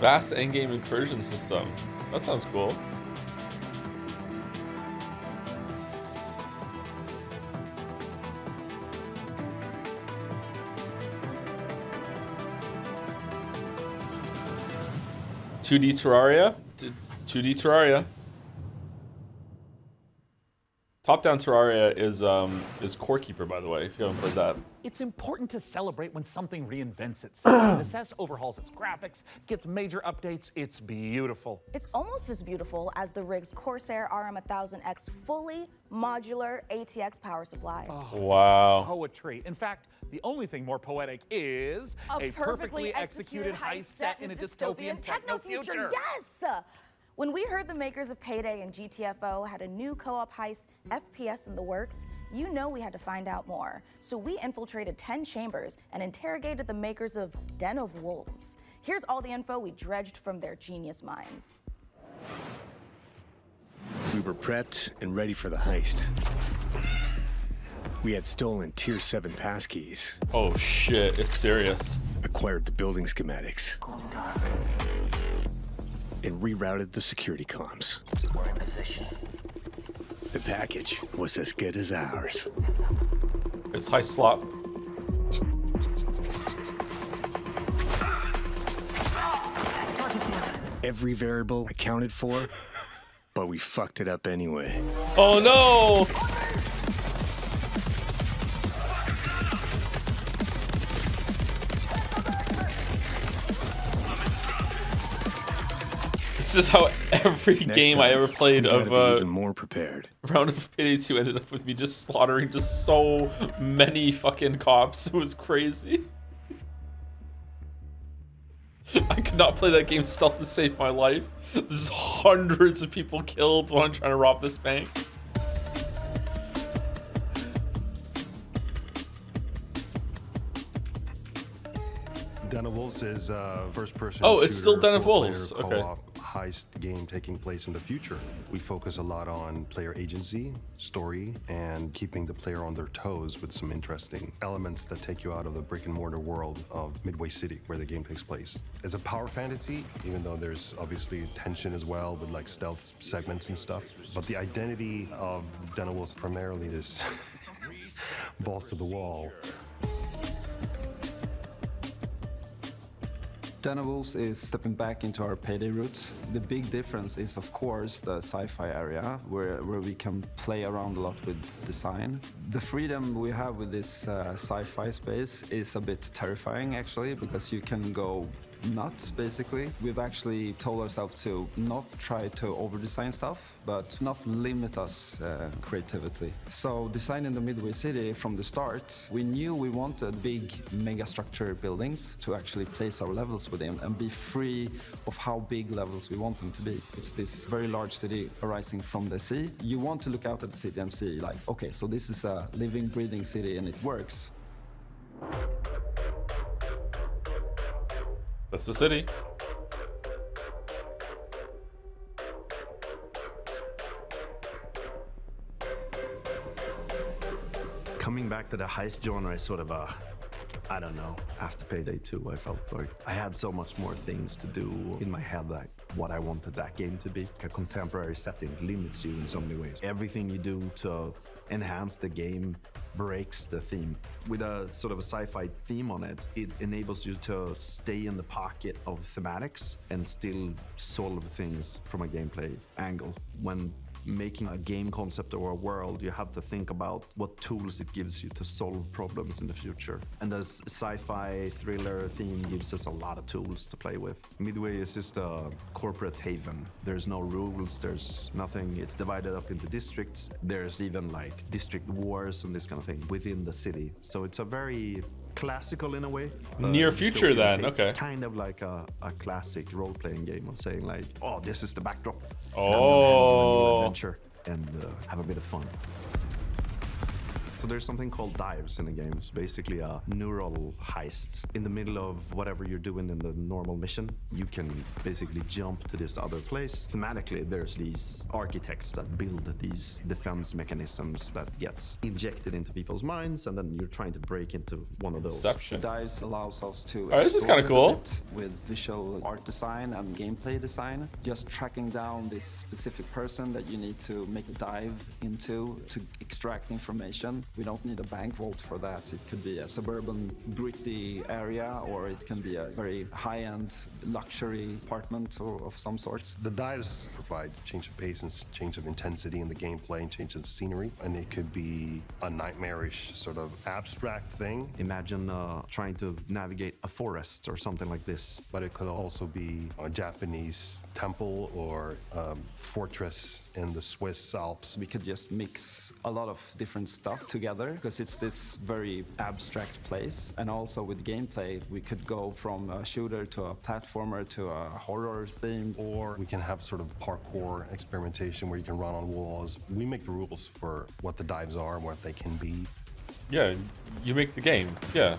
Vast endgame incursion system. That sounds cool. (2D Terraria? 2D Terraria. Top-down Terraria is Core Keeper, by the way, if you haven't played that. It's important to celebrate when something reinvents itself. Assess overhauls its graphics, gets major updates. It's beautiful. It's almost as beautiful as the rig's Corsair RM1000X fully modular ATX power supply. Oh, wow. Poetry. In fact, the only thing more poetic is a perfectly executed heist set in a dystopian techno future. Yes! When we heard the makers of Payday and GTFO had a new co-op heist FPS in the works, you know we had to find out more. So we infiltrated 10 chambers and interrogated the makers of Den of Wolves. Here's all the info we dredged from their genius minds. We were prepped and ready for the heist. We had stolen Tier 7 passkeys. Oh shit, it's serious. Acquired the building schematics. And rerouted the security comms. We're in position. The package was as good as ours. It's high slop. Every variable accounted for, but we fucked it up anyway. Oh no! This is how every game I ever played of even more prepared. Round of Payday 2 ended up with me just slaughtering just so many fucking cops. It was crazy. I could not play that game stealth to save my life. There's hundreds of people killed while I'm trying to rob this bank. Den of Wolves is a first-person Oh, it's still shooter, Den of four-player Wolves. co-op Okay. heist game taking place in the future. We focus a lot on player agency, story, and keeping the player on their toes with some interesting elements that take you out of the brick-and-mortar world of Midway City, where the game takes place. It's a power fantasy, even though there's obviously tension as well with like stealth segments and stuff. But the identity of Den of Wolves primarily is balls to the wall. Den of Wolves is stepping back into our Payday roots. The big difference is, of course, the sci-fi area, where we can play around a lot with design. The freedom we have with this sci-fi space is a bit terrifying, actually, because you can go nuts, basically. We've actually told ourselves to not try to over-design stuff, but not limit us creativity. So designing the Midway City from the start, we knew we wanted big mega-structure buildings to actually place our levels within and be free of how big levels we want them to be. It's this very large city arising from the sea. You want to look out at the city and see, like, okay, so this is a living, breathing city and it works. That's the city. Coming back to the heist genre is sort of a, I don't know, after Payday 2, I felt like I had so much more things to do in my head, like what I wanted that game to be. A contemporary setting limits you in so many ways. Everything you do to enhance the game breaks the theme. With a sort of a sci-fi theme on it, it enables you to stay in the pocket of thematics and still solve things from a gameplay angle. When making a game concept or a world, you have to think about what tools it gives you to solve problems in the future. And the sci-fi thriller theme gives us a lot of tools to play with. Midway is just a corporate haven. There's no rules, there's nothing. It's divided up into districts. There's even like district wars and this kind of thing within the city. So it's a very classical in a way. Near future then, take, okay. Kind of like a classic role-playing game of saying like, oh, this is the backdrop. Oh. Adventure and have a bit of fun. So there's something called dives in the game. It's basically a neural heist. In the middle of whatever you're doing in the normal mission, you can basically jump to this other place. Thematically, there's these architects that build these defense mechanisms that gets injected into people's minds, and then you're trying to break into one of those. Inception. Dives allows us to this is kind of cool. With visual art design and gameplay design. Just tracking down this specific person that you need to make a dive into to extract information. We don't need a bank vault for that. It could be a suburban, gritty area, or it can be a very high-end luxury apartment or of some sort. The dives provide change of pace and change of intensity in the gameplay and change of scenery, and it could be a nightmarish sort of abstract thing. Imagine trying to navigate a forest or something like this. But it could also be a Japanese temple or fortress in the Swiss Alps. We could just mix a lot of different stuff together because it's this very abstract place. And also with gameplay, we could go from a shooter to a platformer to a horror theme. Or we can have sort of parkour experimentation where you can run on walls. We make the rules for what the dives are and what they can be. Yeah, you make the game. Yeah.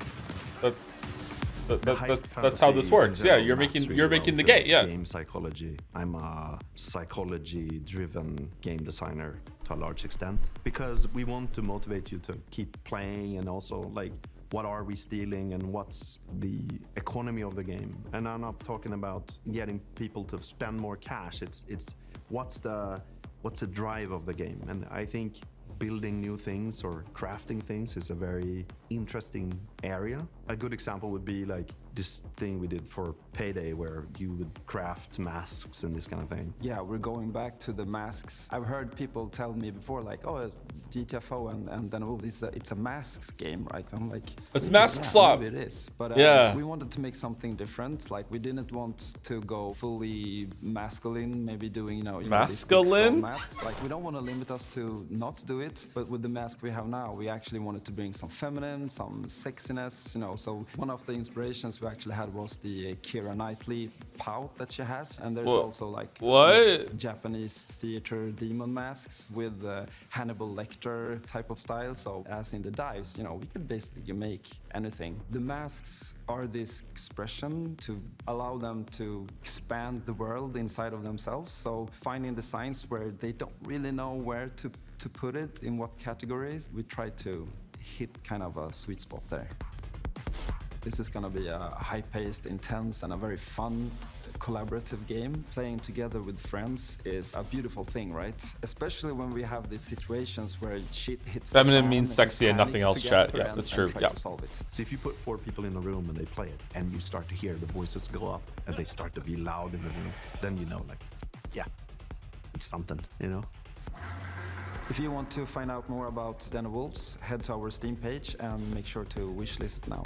That's how this works. Yeah, you're making the game. Yeah. Game psychology. I'm a psychology-driven game designer to a large extent because we want to motivate you to keep playing and also like what are we stealing and what's the economy of the game. And I'm not talking about getting people to spend more cash. It's what's the drive of the game. And I think building new things or crafting things is a very interesting area. A good example would be like this thing we did for Payday where you would craft masks and this kind of thing. Yeah, we're going back to the masks. I've heard people tell me before like, oh, GTFO and then it's a masks game, right? I'm like, it's mask slap. Maybe it is, but we wanted to make something different. Like we didn't want to go fully masculine, maybe doing masculine masks. Like we don't want to limit us to not do it, but with the mask we have now, we actually wanted to bring some feminine, some sexiness, So one of the inspirations we actually had was the Keira Knightley pout that she has, and there's also like Japanese theater demon masks with Hannibal Lecter type of style. So as in the dives, we could basically make anything. The masks are this expression to allow them to expand the world inside of themselves. So finding designs where they don't really know where to put it, in what categories, we try to hit kind of a sweet spot there. This is gonna be a high-paced, intense, and a very fun, collaborative game. Playing together with friends is a beautiful thing, right? Especially when we have these situations where shit hits the fan. Feminine means sexy and nothing else, chat. Yeah, that's true. Yeah. So if you put 4 people in a room and they play it, and you start to hear the voices go up, and they start to be loud in the room, then like, yeah, it's something, If you want to find out more about Den of Wolves, head to our Steam page and make sure to wishlist now.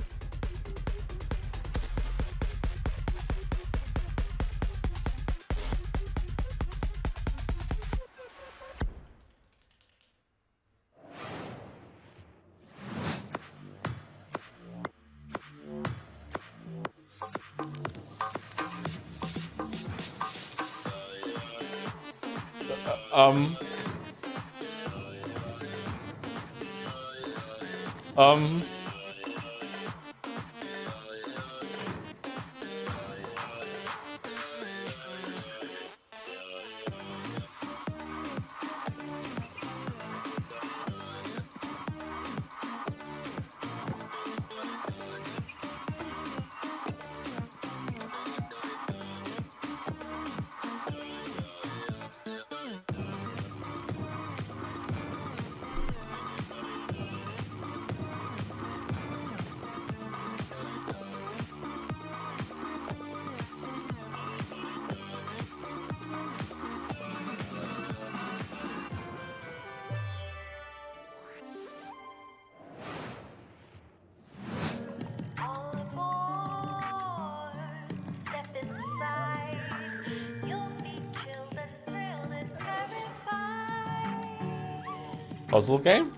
Puzzle game?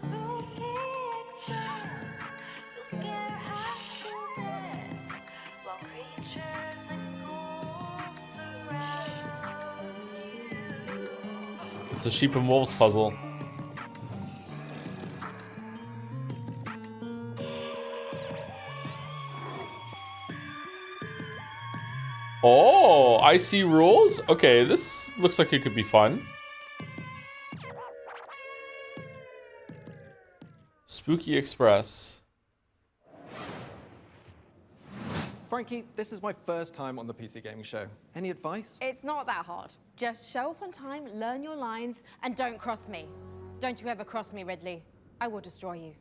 It's a sheep and wolves puzzle. Oh, I see rules? Okay, this looks like it could be fun. Spooky Express. Frankie, this is my first time on the PC Gaming Show. Any advice? It's not that hard. Just show up on time, learn your lines, and don't cross me. Don't you ever cross me, Ridley. I will destroy you.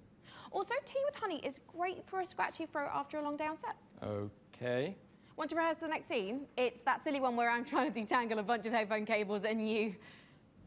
Also, tea with honey is great for a scratchy throat after a long day on set. Okay. Want to rehearse the next scene? It's that silly one where I'm trying to detangle a bunch of headphone cables and you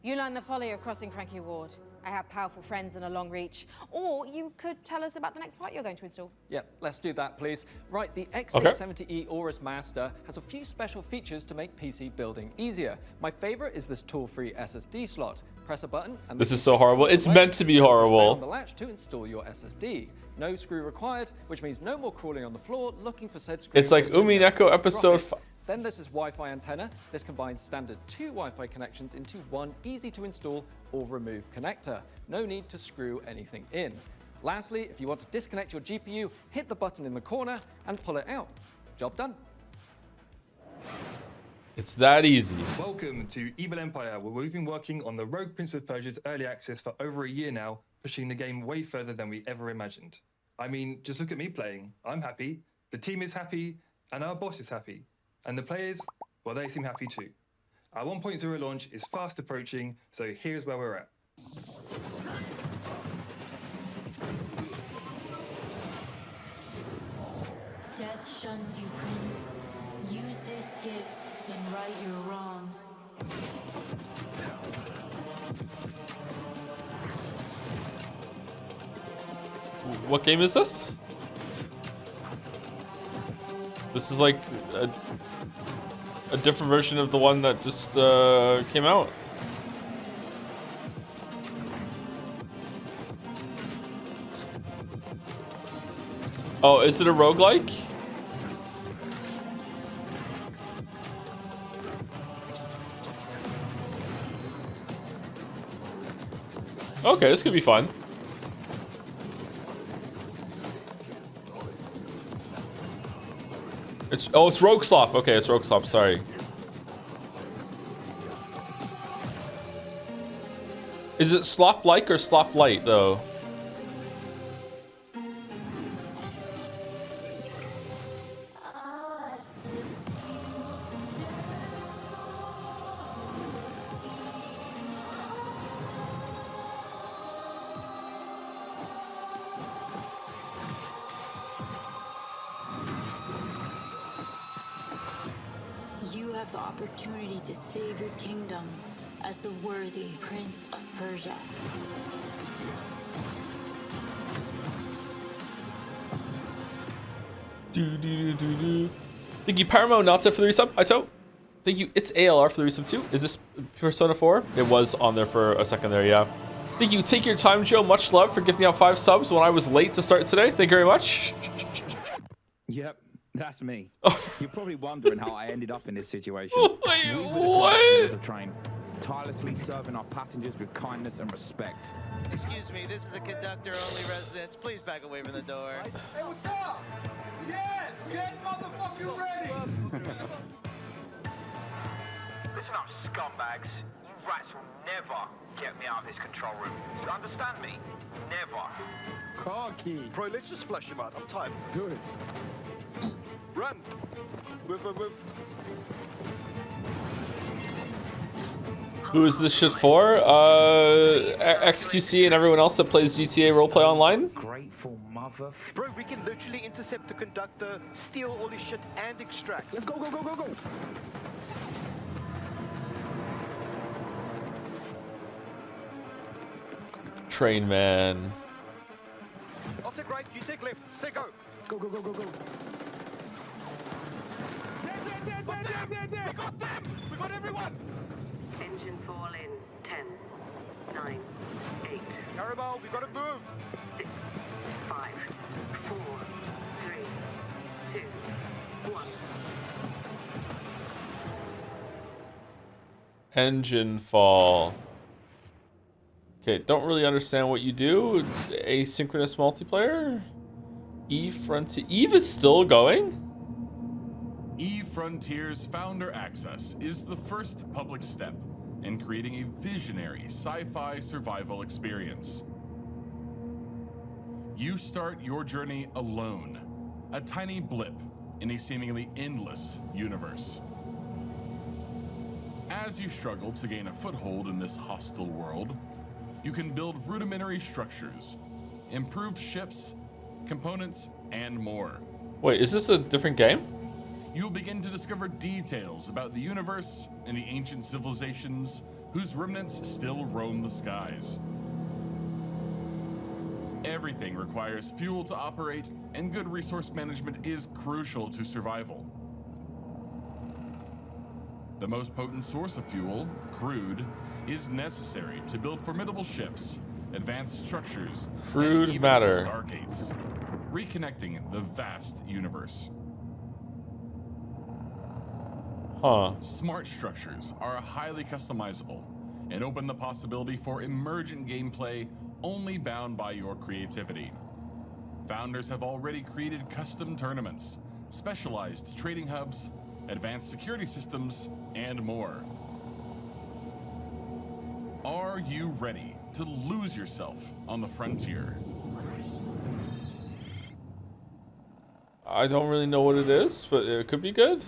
learn the folly of crossing Frankie Ward. I have powerful friends and a long reach. Or you could tell us about the next part you're going to install. Yep, let's do that, please. Right, the X870E Aorus Master has a few special features to make PC building easier. My favorite is this tool-free SSD slot. Press a button and this is so horrible. It's meant to be horrible. On the latch to install your SSD. No screw required, which means no more crawling on the floor looking for said screw. It's like Umineko episode 5. Then there's this Wi-Fi antenna. This combines standard 2 Wi-Fi connections into one easy to install or remove connector. No need to screw anything in. Lastly, if you want to disconnect your GPU, hit the button in the corner and pull it out. Job done. It's that easy. Welcome to Evil Empire, where we've been working on the Rogue Prince of Persia's early access for over a year now, pushing the game way further than we ever imagined. I mean, just look at me playing. I'm happy, the team is happy, and our boss is happy. And the players, well, they seem happy too. Our 1.0 launch is fast approaching, so here's where we're at. Death shuns you, Prince. Use this gift and right your wrongs. What game is this? This is like a different version of the one that just came out. Oh, is it a roguelike? Okay, this could be fun. It's Rogue Slop. Okay, it's Rogue Slop, sorry. Is it slop-like or slop-light, though? You have the opportunity to save your kingdom as the worthy Prince of Persia. Thank you, Paramount Nata, for the resub. Hi, So. Thank you, It's ALR, for the resub too. Is this Persona 4? It was on there for a second there, yeah. Thank you, Take Your Time, Joe. Much love for gifting out 5 subs when I was late to start today. Thank you very much. Yep, That's me. You're probably wondering how I ended up in this situation. Wait, We were the what? conductors of the train, tirelessly serving our passengers with kindness and respect. Excuse me, this is a conductor-only residence. Please back away from the door. Hey, what's up? Yes, get motherfucking ready! Listen up, scumbags. You rats will never get me out of this control room. You understand me? Never. Car key. Bro, let's just flush him out. I'm tired. Do it. Run. Move, move, move. Who is this shit for? XQC and everyone else that plays GTA Roleplay Online? Grateful mother. Bro, we can literally intercept the conductor, steal all his shit, and extract. Let's go, go, go, go, go. Train man. I'll take right, you take left. Say go. Go, go, go, go, go. There. We got them! We got everyone! Engine fall in 10, 9, 8. Carabao, we gotta move! 6, 5, 4, 3, 2, 1. Engine fall. Okay, don't really understand what you do. Asynchronous multiplayer? Eve Frontier. Eve is still going? Eve Frontiers Founder Access is the first public step in creating a visionary sci-fi survival experience. You start your journey alone, a tiny blip in a seemingly endless universe. As you struggle to gain a foothold in this hostile world, you can build rudimentary structures, improved ships, components, and more. Wait, is this a different game? You'll begin to discover details about the universe and the ancient civilizations whose remnants still roam the skies. Everything requires fuel to operate, and good resource management is crucial to survival. The most potent source of fuel, crude, is necessary to build formidable ships, advanced structures, Crude and even matter. stargates, reconnecting the vast universe. Huh. Smart structures are highly customizable and open the possibility for emergent gameplay only bound by your creativity. Founders have already created custom tournaments, specialized trading hubs, advanced security systems, and more. Are you ready to lose yourself on the frontier? I don't really know what it is, but it could be good.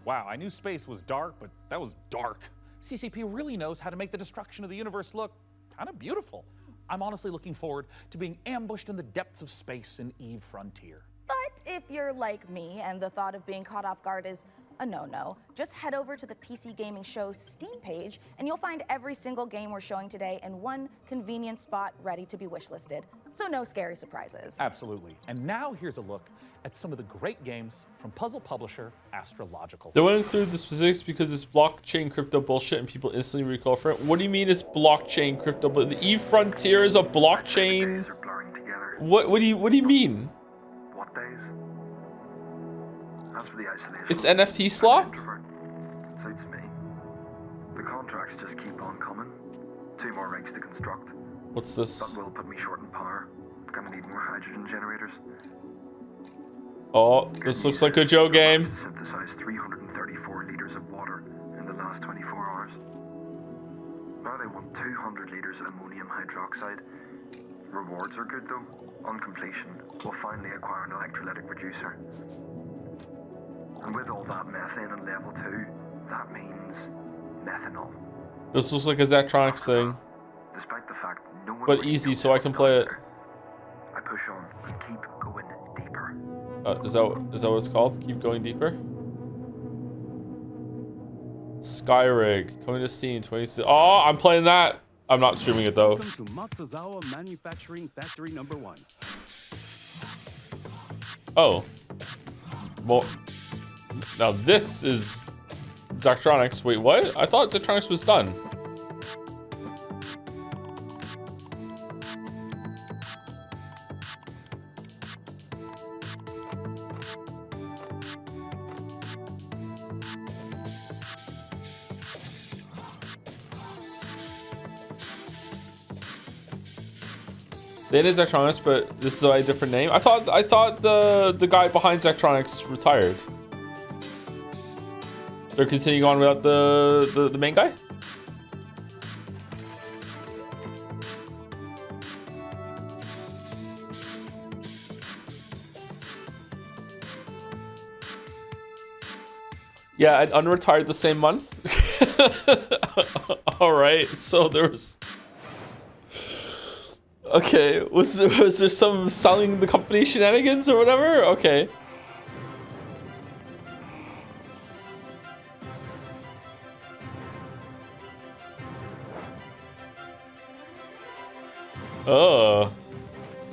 Wow, I knew space was dark, but that was dark. CCP really knows how to make the destruction of the universe look kind of beautiful. I'm honestly looking forward to being ambushed in the depths of space in Eve Frontier. But if you're like me and the thought of being caught off guard is a no-no, just head over to the PC Gaming Show Steam page and you'll find every single game we're showing today in one convenient spot ready to be wishlisted. So no scary surprises. Absolutely. And now here's a look at some of the great games from puzzle publisher Astrological. They won't include the specifics because it's blockchain crypto bullshit and people instantly recall for it. What do you mean it's blockchain crypto? But the Eve Frontier is a blockchain. What do you mean? What days? As for the isolation, It's NFT slot? suits me. The contracts just keep on coming. 2 more rigs to construct. What's this? That will put me short in power. Gonna need more hydrogen generators. Oh, this looks like a Joe game. Synthesized 334 liters of water in the last 24 hours. Now they want 200 liters of ammonium hydroxide. Rewards are good though. On completion, we'll finally acquire an electrolytic producer. And with all that methane in level 2, that means methanol. This looks like a Zachtronics thing. Despite the fact no one But really easy, knows so I what's can play it. there, I push on and keep going deeper. Is that what it's called? Keep going deeper. Skyrig coming to Steam 26. Oh, I'm playing that. I'm not streaming it though. Welcome to Matsuzawa Manufacturing Factory Number 1. Oh, well, now this is Zachtronics. Wait, what? I thought Zachtronics was done. They did Zachtronics, but this is a different name. I thought the guy behind Zachtronics retired. They're continuing on without the main guy? Yeah, and unretired the same month. All right, so there was. Okay, was there some selling the company shenanigans or whatever? Okay.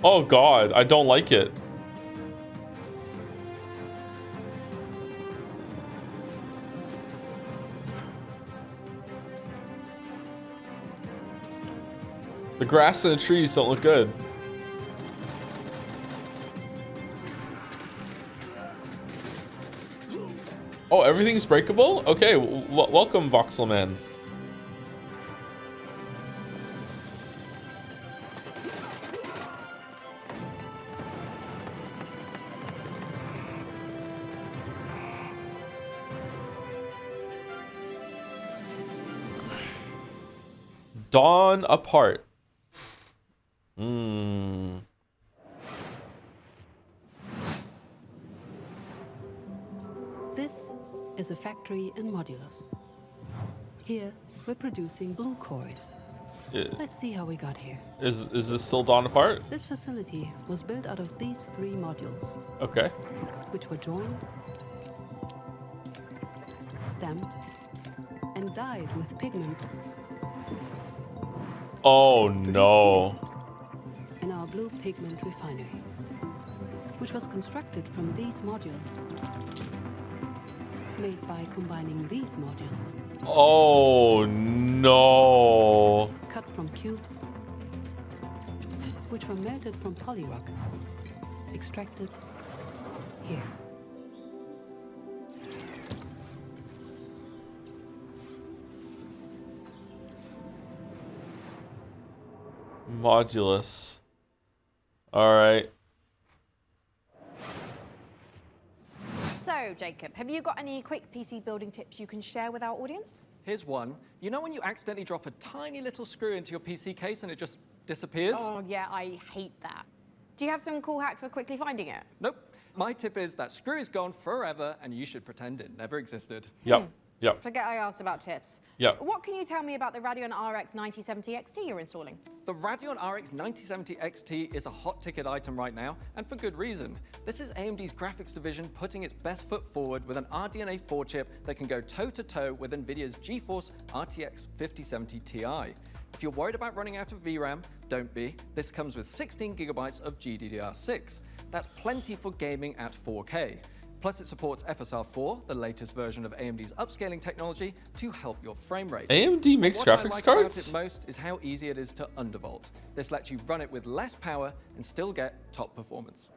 Oh God, I don't like it. The grass and the trees don't look good. Oh, everything's breakable? Okay, welcome, Voxelman. Dawn apart. This is a factory in Modulus. Here, we're producing blue cores. Let's see how we got here. Is this still Dawn apart? This facility was built out of these 3 modules. Okay. Which were joined, stamped, and dyed with pigment. Oh no. In our blue pigment refinery, which was constructed from these modules, made by combining these modules. Oh no. Cut from cubes, which were melted from polyrock, extracted here. Modulus. All right. So, Jacob, have you got any quick PC building tips you can share with our audience? Here's one. You know when you accidentally drop a tiny little screw into your PC case and it just disappears? Oh, yeah, I hate that. Do you have some cool hack for quickly finding it? Nope. My tip is that screw is gone forever and you should pretend it never existed. Yep. Yep. Forget I asked about tips. Yep. What can you tell me about the Radeon RX 9070 XT you're installing? The Radeon RX 9070 XT is a hot ticket item right now, and for good reason. This is AMD's graphics division putting its best foot forward with an RDNA 4 chip that can go toe-to-toe with NVIDIA's GeForce RTX 5070 Ti. If you're worried about running out of VRAM, don't be. This comes with 16 gigabytes of GDDR6. That's plenty for gaming at 4K. Plus, it supports FSR4, the latest version of AMD's upscaling technology, to help your frame rate. AMD makes graphics cards? cards? What I like about it most is how easy it is to undervolt. This lets you run it with less power and still get top performance.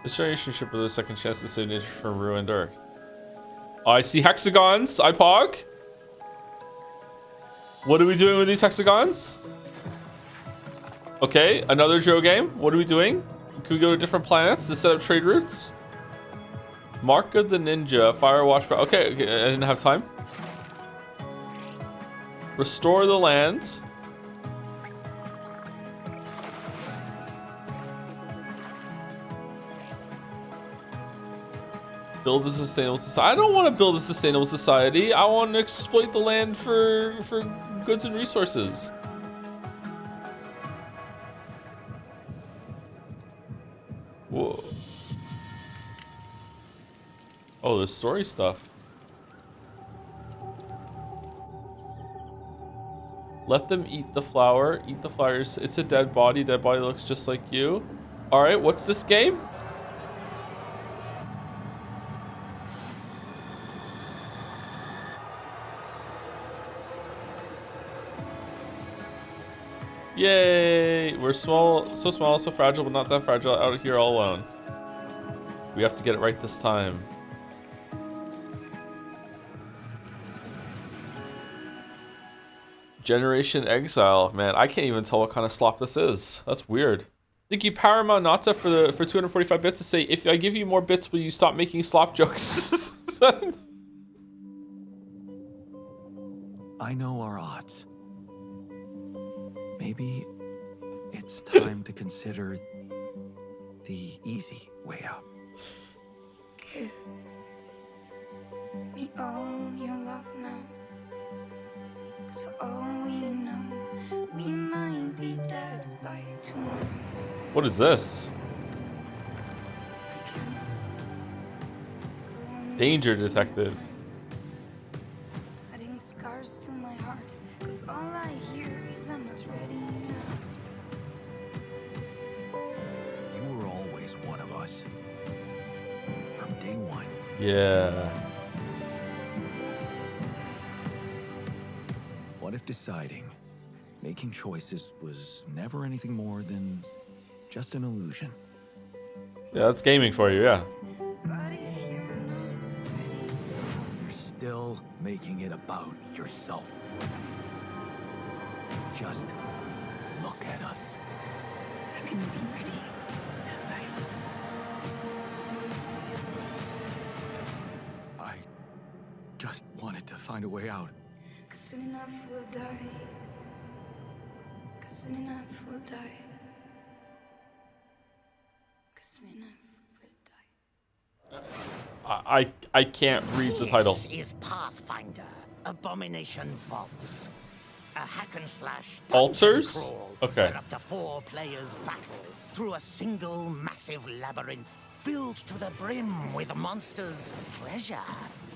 This generation ship with a second chance to save nature from ruined Earth. I see hexagons, IPOG. What are we doing with these hexagons? Okay, another Joe game. What are we doing? Can we go to different planets to set up trade routes? Mark of the Ninja, Firewatch. Okay, I didn't have time. Restore the land. Build a sustainable society. I don't want to build a sustainable society. I want to exploit the land for goods and resources. Whoa. Oh, the story stuff. Let them eat the flower. Eat the flowers. It's a dead body. Dead body looks just like you. All right, what's this game? Yay! We're small, so small, so fragile, but not that fragile, out here all alone. We have to get it right this time. Generation Exile. Man, I can't even tell what kind of slop this is. That's weird. Thank you, Paramount Nata, for 245 bits to say, if I give you more bits, will you stop making slop jokes? I know our odds. Maybe it's time to consider the easy way out. Give me all your love now. 'Cause for all we know, we might be dead by tomorrow. What is this? Danger detected. Adding scars to my heart. 'Cause all I hear is I'm not ready now. You were always one of us. From day one. Yeah. What if deciding, making choices was never anything more than just an illusion? Yeah, that's gaming for you, yeah. You're still making it about yourself. Just look at us. I can be ready. I just wanted to find a way out. 'Cause soon enough we'll die. 'Cause soon enough we'll die. 'Cause soon enough we'll die. I can't read the title. This is Pathfinder, Abomination Vaults. A hack and slash Altars? dungeon crawl Okay. where up to 4 players battle through a single massive labyrinth filled to the brim with monsters, treasure,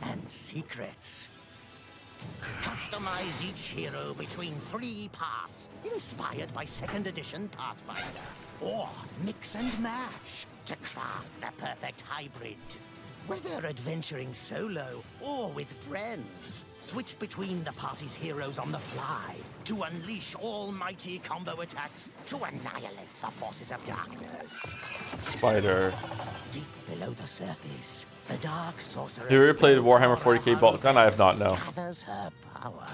and secrets. Customize each hero between 3 paths, inspired by 2nd edition Pathfinder. Or mix and match to craft the perfect hybrid. Whether adventuring solo or with friends, switch between the party's heroes on the fly to unleash almighty combo attacks to annihilate the forces of darkness. Spider. Deep below the surface, the dark sorceress Have you ever played Warhammer 40k Bolt Gun? I have not, no. gathers her power.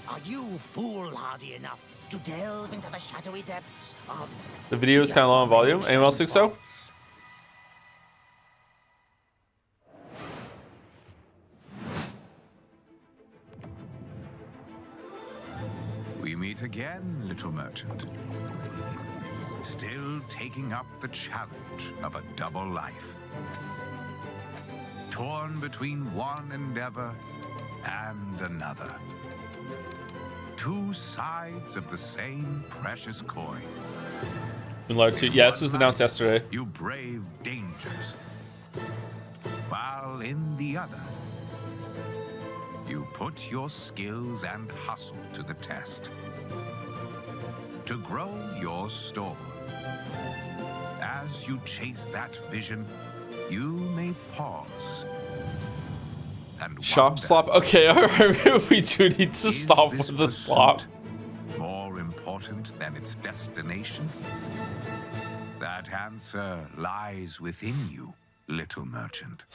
Are you foolhardy enough to delve into the shadowy depths of The video is kind of low on volume. Anyone else think so? We meet again, little merchant. Still taking up the challenge of a double life. Torn between one endeavor and another. 2 sides of the same precious coin. Yeah, this was announced yesterday. You brave dangers, while in the other, you put your skills and hustle to the test to grow your store. As you chase that vision, you may pause and Shop wonder, slop. Okay, alright, we do need to stop with the slop. more important than its destination? That answer lies within you, little merchant.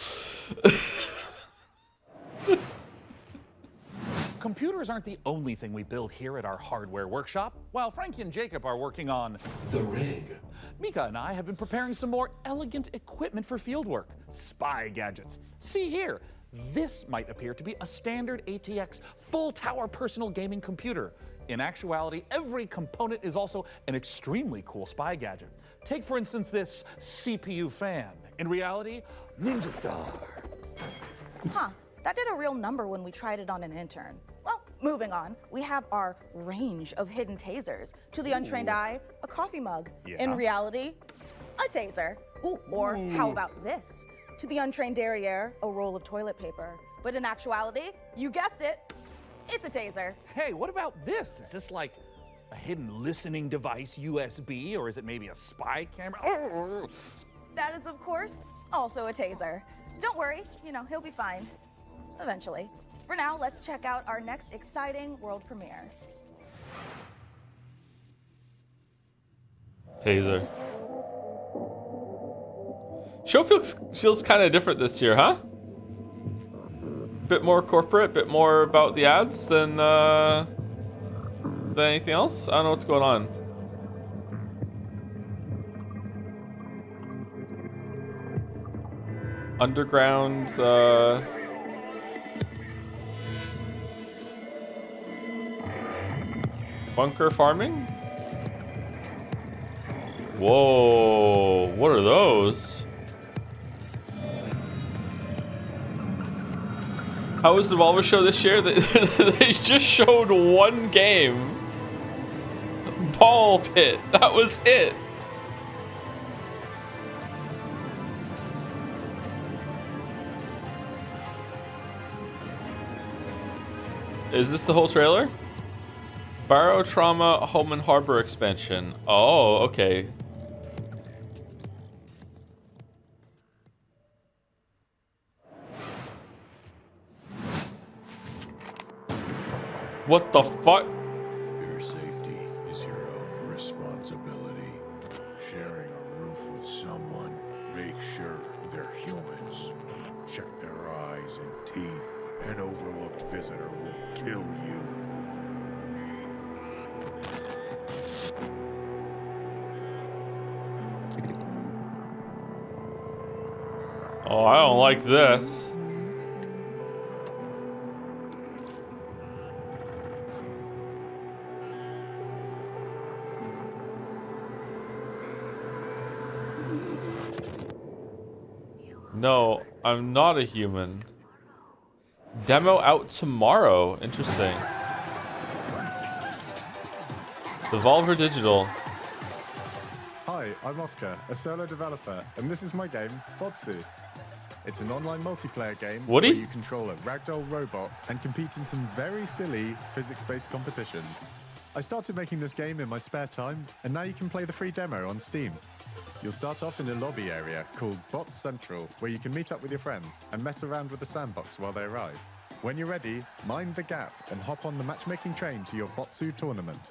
Computers aren't the only thing we build here at our hardware workshop. While Frankie and Jacob are working on the rig, Mika and I have been preparing some more elegant equipment for fieldwork, spy gadgets. See here, this might appear to be a standard ATX full tower personal gaming computer. In actuality, every component is also an extremely cool spy gadget. Take, for instance, this CPU fan. In reality, Ninja Star. Huh, that did a real number when we tried it on an intern. Well, moving on, we have our range of hidden tasers. To the untrained eye, a coffee mug. Yeah. In reality, a taser. Ooh, or how about this? To the untrained derriere, a roll of toilet paper. But in actuality, you guessed it, it's a taser. Hey, what about this? Is this like a hidden listening device, USB, or is it maybe a spy camera? That is, of course, also a taser. Don't worry, he'll be fine. Eventually. For now, let's check out our next exciting world premiere. Taser. Show feels kind of different this year, huh? Bit more corporate, bit more about the ads than anything else. I don't know what's going on. Underground, bunker farming? Whoa, what are those? How was the Devolver Show this year? They just showed one game. Ball Pit, that was it. Is this the whole trailer? Barrow Trauma Home and Harbor expansion. Oh, okay. What the fuck? Your safety is your own responsibility. Sharing a roof with someone, make sure they're humans. Check their eyes and teeth. An overlooked visitor will kill you. Oh, I don't like this. No, I'm not a human. Demo out tomorrow. Interesting. Devolver Digital. Hi, I'm Oscar, a solo developer, and this is my game, Botsu. It's an online multiplayer game Woody? where you control a ragdoll robot and compete in some very silly physics-based competitions. I started making this game in my spare time, and now you can play the free demo on Steam. You'll start off in a lobby area called Bot Central, where you can meet up with your friends and mess around with the sandbox while they arrive. When you're ready, mind the gap and hop on the matchmaking train to your Botsu tournament.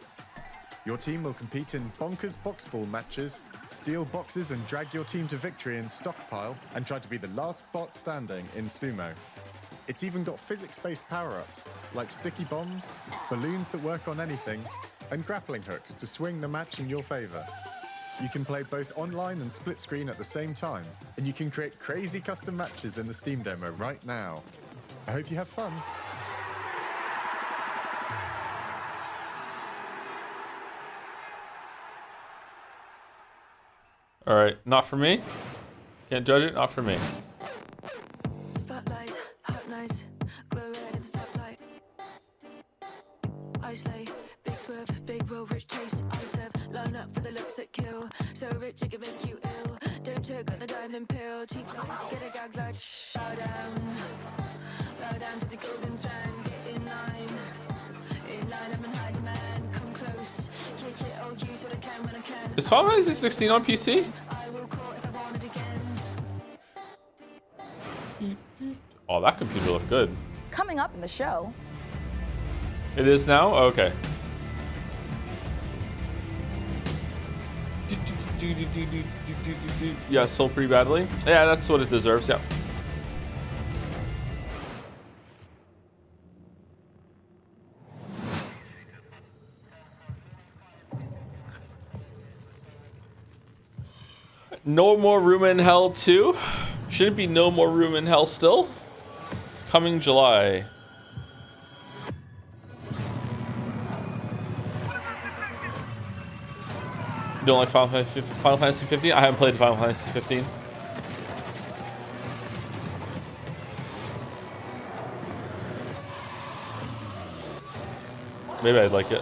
Your team will compete in bonkers box ball matches, steal boxes and drag your team to victory in Stockpile, and try to be the last bot standing in Sumo. It's even got physics-based power-ups, like sticky bombs, balloons that work on anything, and grappling hooks to swing the match in your favor. You can play both online and split screen at the same time, and you can create crazy custom matches in the Steam demo right now. I hope you have fun. All right, not for me. Can't judge it, not for me. Spotlight, hot night, glow red in the stoplight. I slay, big swerve, big will, rich taste. I serve, line up for the looks that kill. So rich it can make you ill. Don't choke on the diamond pill. Cheap lies, get a gag like shh. Bow down to the golden strand. Get in line, I'm an hiding man. Come close, kick it, I'll use what I can when I can. Is Final Fantasy 16 on PC? Oh, that computer looked good. Coming up in the show. It is now? Okay. Yeah, sold pretty badly. Yeah, that's what it deserves, yeah. No More Room in Hell 2? Should it be No More Room in Hell still? Coming July. You don't like Final Fantasy 15? I haven't played Final Fantasy 15. Maybe I'd like it.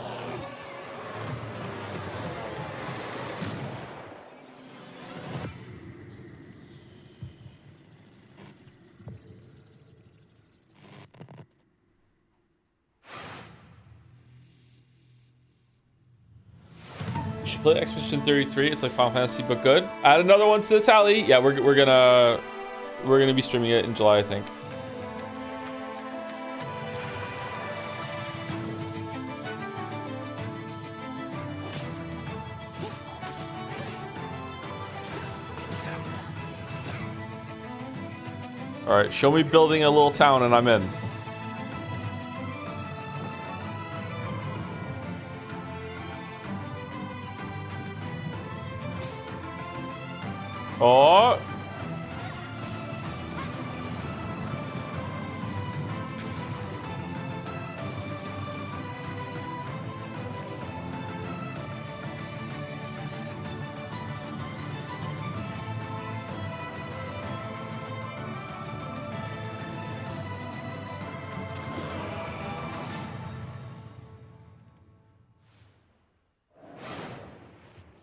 You should play Expedition 33. It's like Final Fantasy, but good. Add another one to the tally. Yeah, we're gonna be streaming it in July, I think. All right, show me building a little town and I'm in. Oh.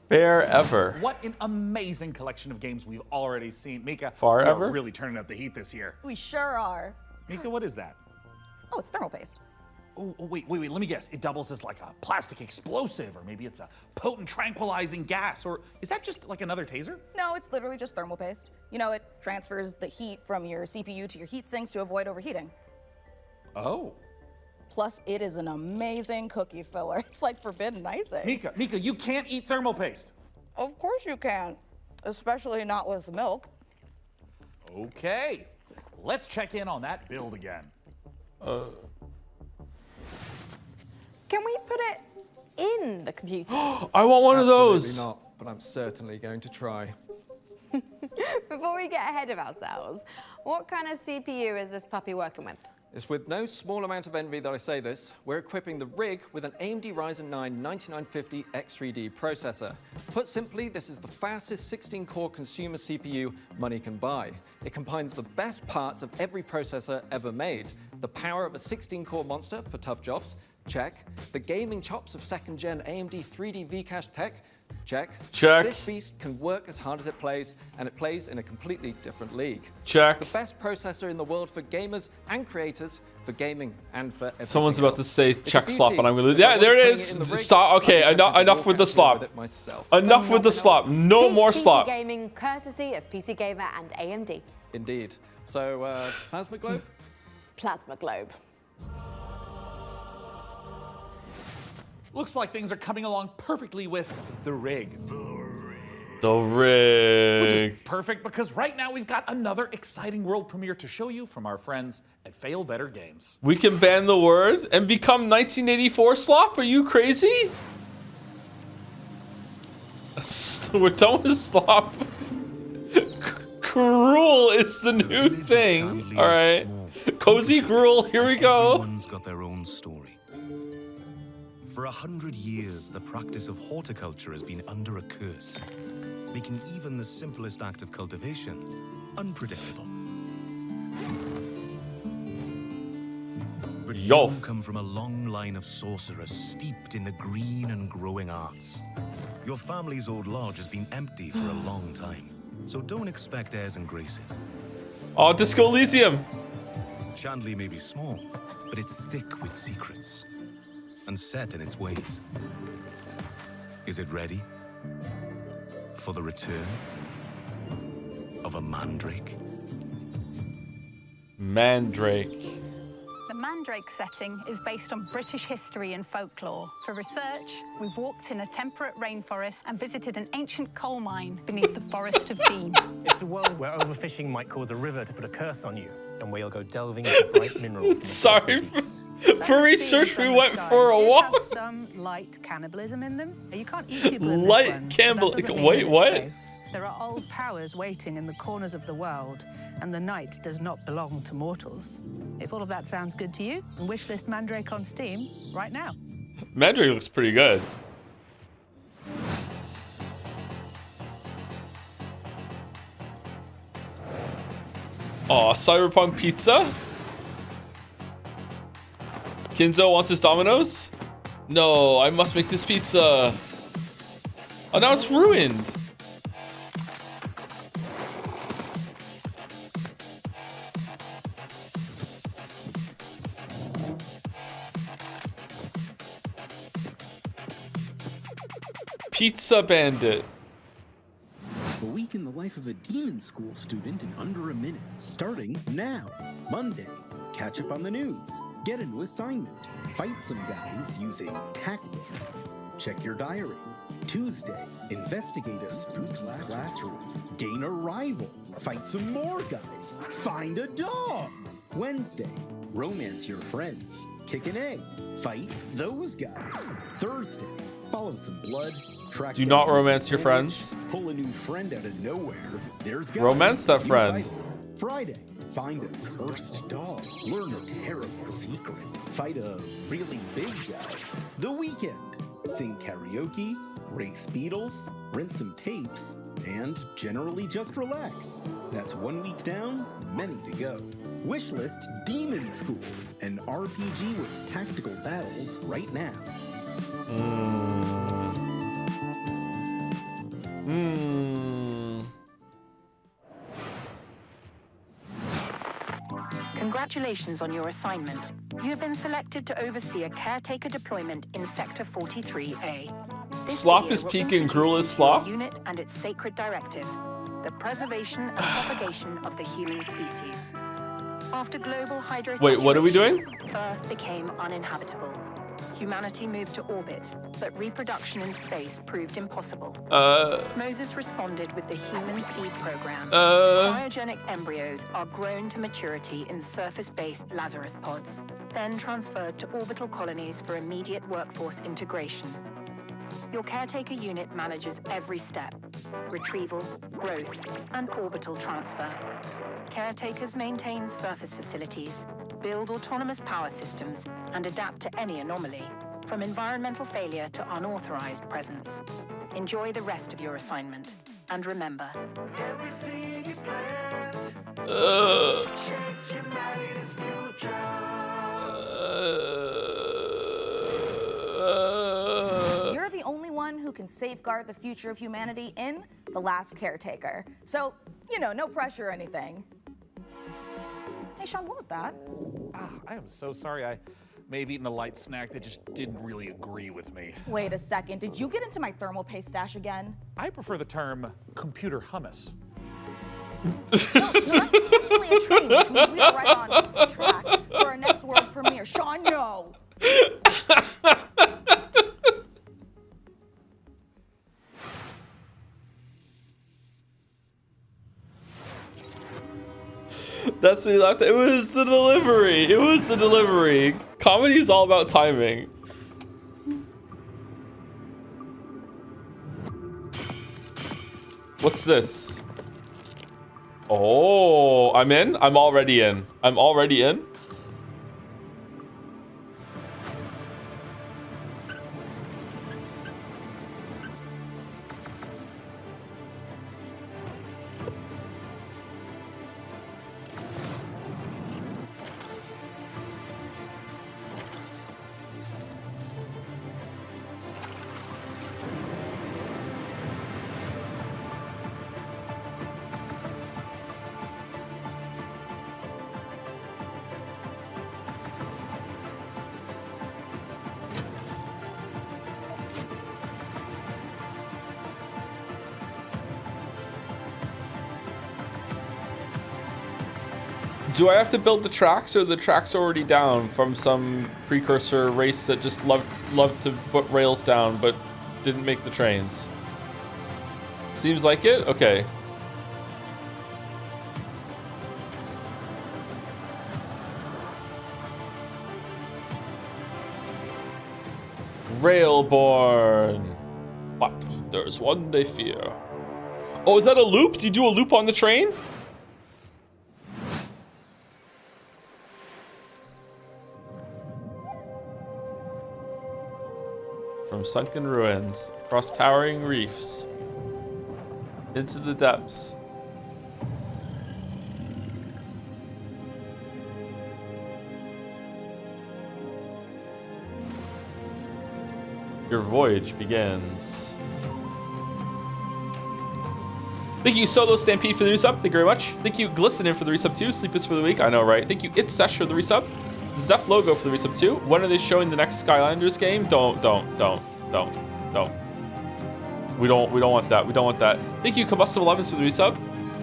Fair ever. What an amazing collection of games we've already seen. Mika, Far we ever? are really turning up the heat this year. We sure are. Mika, what is that? Oh, it's thermal paste. Oh, wait, let me guess. It doubles as like a plastic explosive, or maybe it's a potent tranquilizing gas, or is that just like another taser? No, it's literally just thermal paste. You know, it transfers the heat from your CPU to your heat sinks to avoid overheating. Oh. Plus, it is an amazing cookie filler. It's like forbidden icing. Mika, you can't eat thermal paste. Of course you can, especially not with milk. Okay, let's check in on that build again. Can we put it in the computer? I want one of those. Absolutely not, but I'm certainly going to try. Before we get ahead of ourselves, what kind of CPU is this puppy working with? It's with no small amount of envy that I say this. We're equipping the rig with an AMD Ryzen 9 9950 X3D processor. Put simply, this is the fastest 16-core consumer CPU money can buy. It combines the best parts of every processor ever made. The power of a 16-core monster for tough jobs, check. The gaming chops of second-gen AMD 3D V-Cache tech, check. Check. This beast can work as hard as it plays, and it plays in a completely different league. Check. It's the best processor in the world for gamers and creators, for gaming and for everything Someone's about to else. say It's a check slop, beauty, and I'm gonna. but Yeah, if I there it wasn't putting is. in the rig, Stop. Okay, I'd be tempted to enough walk with the out slop. with it myself. Enough with the slop. No This more PC slop. Gaming, courtesy of PC Gamer and AMD. Indeed. So, Plasma Globe? Plasma Globe. Looks like things are coming along perfectly with the rig. The Which is rig. perfect because right now we've got another exciting world premiere to show you from our friends at Fail Better Games. We can ban the word and become 1984 slop? Are you crazy? We're done with slop. Cruel is the new thing. All right. Cozy gruel, here we go. Everyone's got their own story. For 100 years, the practice of horticulture has been under a curse, making even the simplest act of cultivation unpredictable. But you come from a long line of sorcerers steeped in the green and growing arts. Your family's old lodge has been empty for a long time, so don't expect airs and graces. Oh, Disco Elysium. Chandley may be small, but it's thick with secrets and set in its ways. Is it ready for the return of a mandrake? Mandrake. The Mandrake setting is based on British history and folklore. For research, we've walked in a temperate rainforest and visited an ancient coal mine beneath the Forest of Dean. It's a world where overfishing might cause a river to put a curse on you, and where you'll go delving into bright minerals. Sorry. For research, we went for a walk. Have some light cannibalism in them. You can't eat people in this Light one, but that cannibalism. doesn't mean Wait, it's what? safe. There are old powers waiting in the corners of the world, and the night does not belong to mortals. If all of that sounds good to you, wishlist Mandrake on Steam right now. Mandrake looks pretty good. Aw, Cyberpunk Pizza? Kinzo wants his Domino's? No, I must make this pizza. Oh, now it's ruined. Pizza Bandit. A week in the life of a demon school student in under a minute. Starting now. Monday, catch up on the news. Get a new assignment. Fight some guys using tactics. Check your diary. Tuesday, investigate a spook classroom. Gain a rival. Fight some more guys. Find a dog. Wednesday, romance your friends. Kick an egg. Fight those guys. Thursday, follow some blood. Track Do down not the romance your disadvantage, friends. Pull a new friend out of nowhere. There's guys, Romance that new friend. fighter. Friday, find a cursed dog. Learn a terrible secret. Fight a really big guy. The Weekend, sing karaoke, race beetles, rent some tapes, and generally just relax. That's 1 week down, many to go. Wishlist Demon School, an RPG with tactical battles right now. Congratulations on your assignment. You have been selected to oversee a caretaker deployment in Sector 43A. Slop is peak and Gruel is slop? Unit and its sacred directive, the preservation and propagation of the human species. After global hydrosaturation, Wait, what are we doing? Earth became uninhabitable. Humanity moved to orbit, but reproduction in space proved impossible. Moses responded with the Human Seed Program. Cryogenic embryos are grown to maturity in surface-based Lazarus pods, then transferred to orbital colonies for immediate workforce integration. Your caretaker unit manages every step: retrieval, growth, and orbital transfer. Caretakers maintain surface facilities, build autonomous power systems, and adapt to any anomaly, from environmental failure to unauthorized presence. Enjoy the rest of your assignment, and remember, every seed you plant shapes humanity's future. You're the only one who can safeguard the future of humanity in The Last Caretaker. So, you know, no pressure or anything. Hey, Sean, what was that? I am so sorry. I may have eaten a light snack that just didn't really agree with me. Wait a second, did you get into my thermal paste stash again? I prefer the term computer hummus. No, that's definitely a train, which means we are right on track for our next world premiere. Sean, no! That's what he laughed at. It was the delivery. It was the delivery. Comedy is all about timing. What's this? Oh, I'm in? I'm already in. I'm already in? Do I have to build the tracks, or the tracks already down from some precursor race that just loved to put rails down but didn't make the trains? Seems like it? Okay. Railborn. But there's one they fear. Oh, is that a loop? Do you do a loop on the train? From sunken ruins, across towering reefs, into the depths. Your voyage begins. Thank you, Solo Stampede, for the resub. Thank you very much. Thank you, Glistening, for the resub too. Sleepers for the week. I know, right? Thank you, It's Sesh, for the resub. Zeph Logo for the resub too. When are they showing the next Skylanders game? Don't. We don't want that. We don't want that. Thank you, Combustible Lemons, for the resub.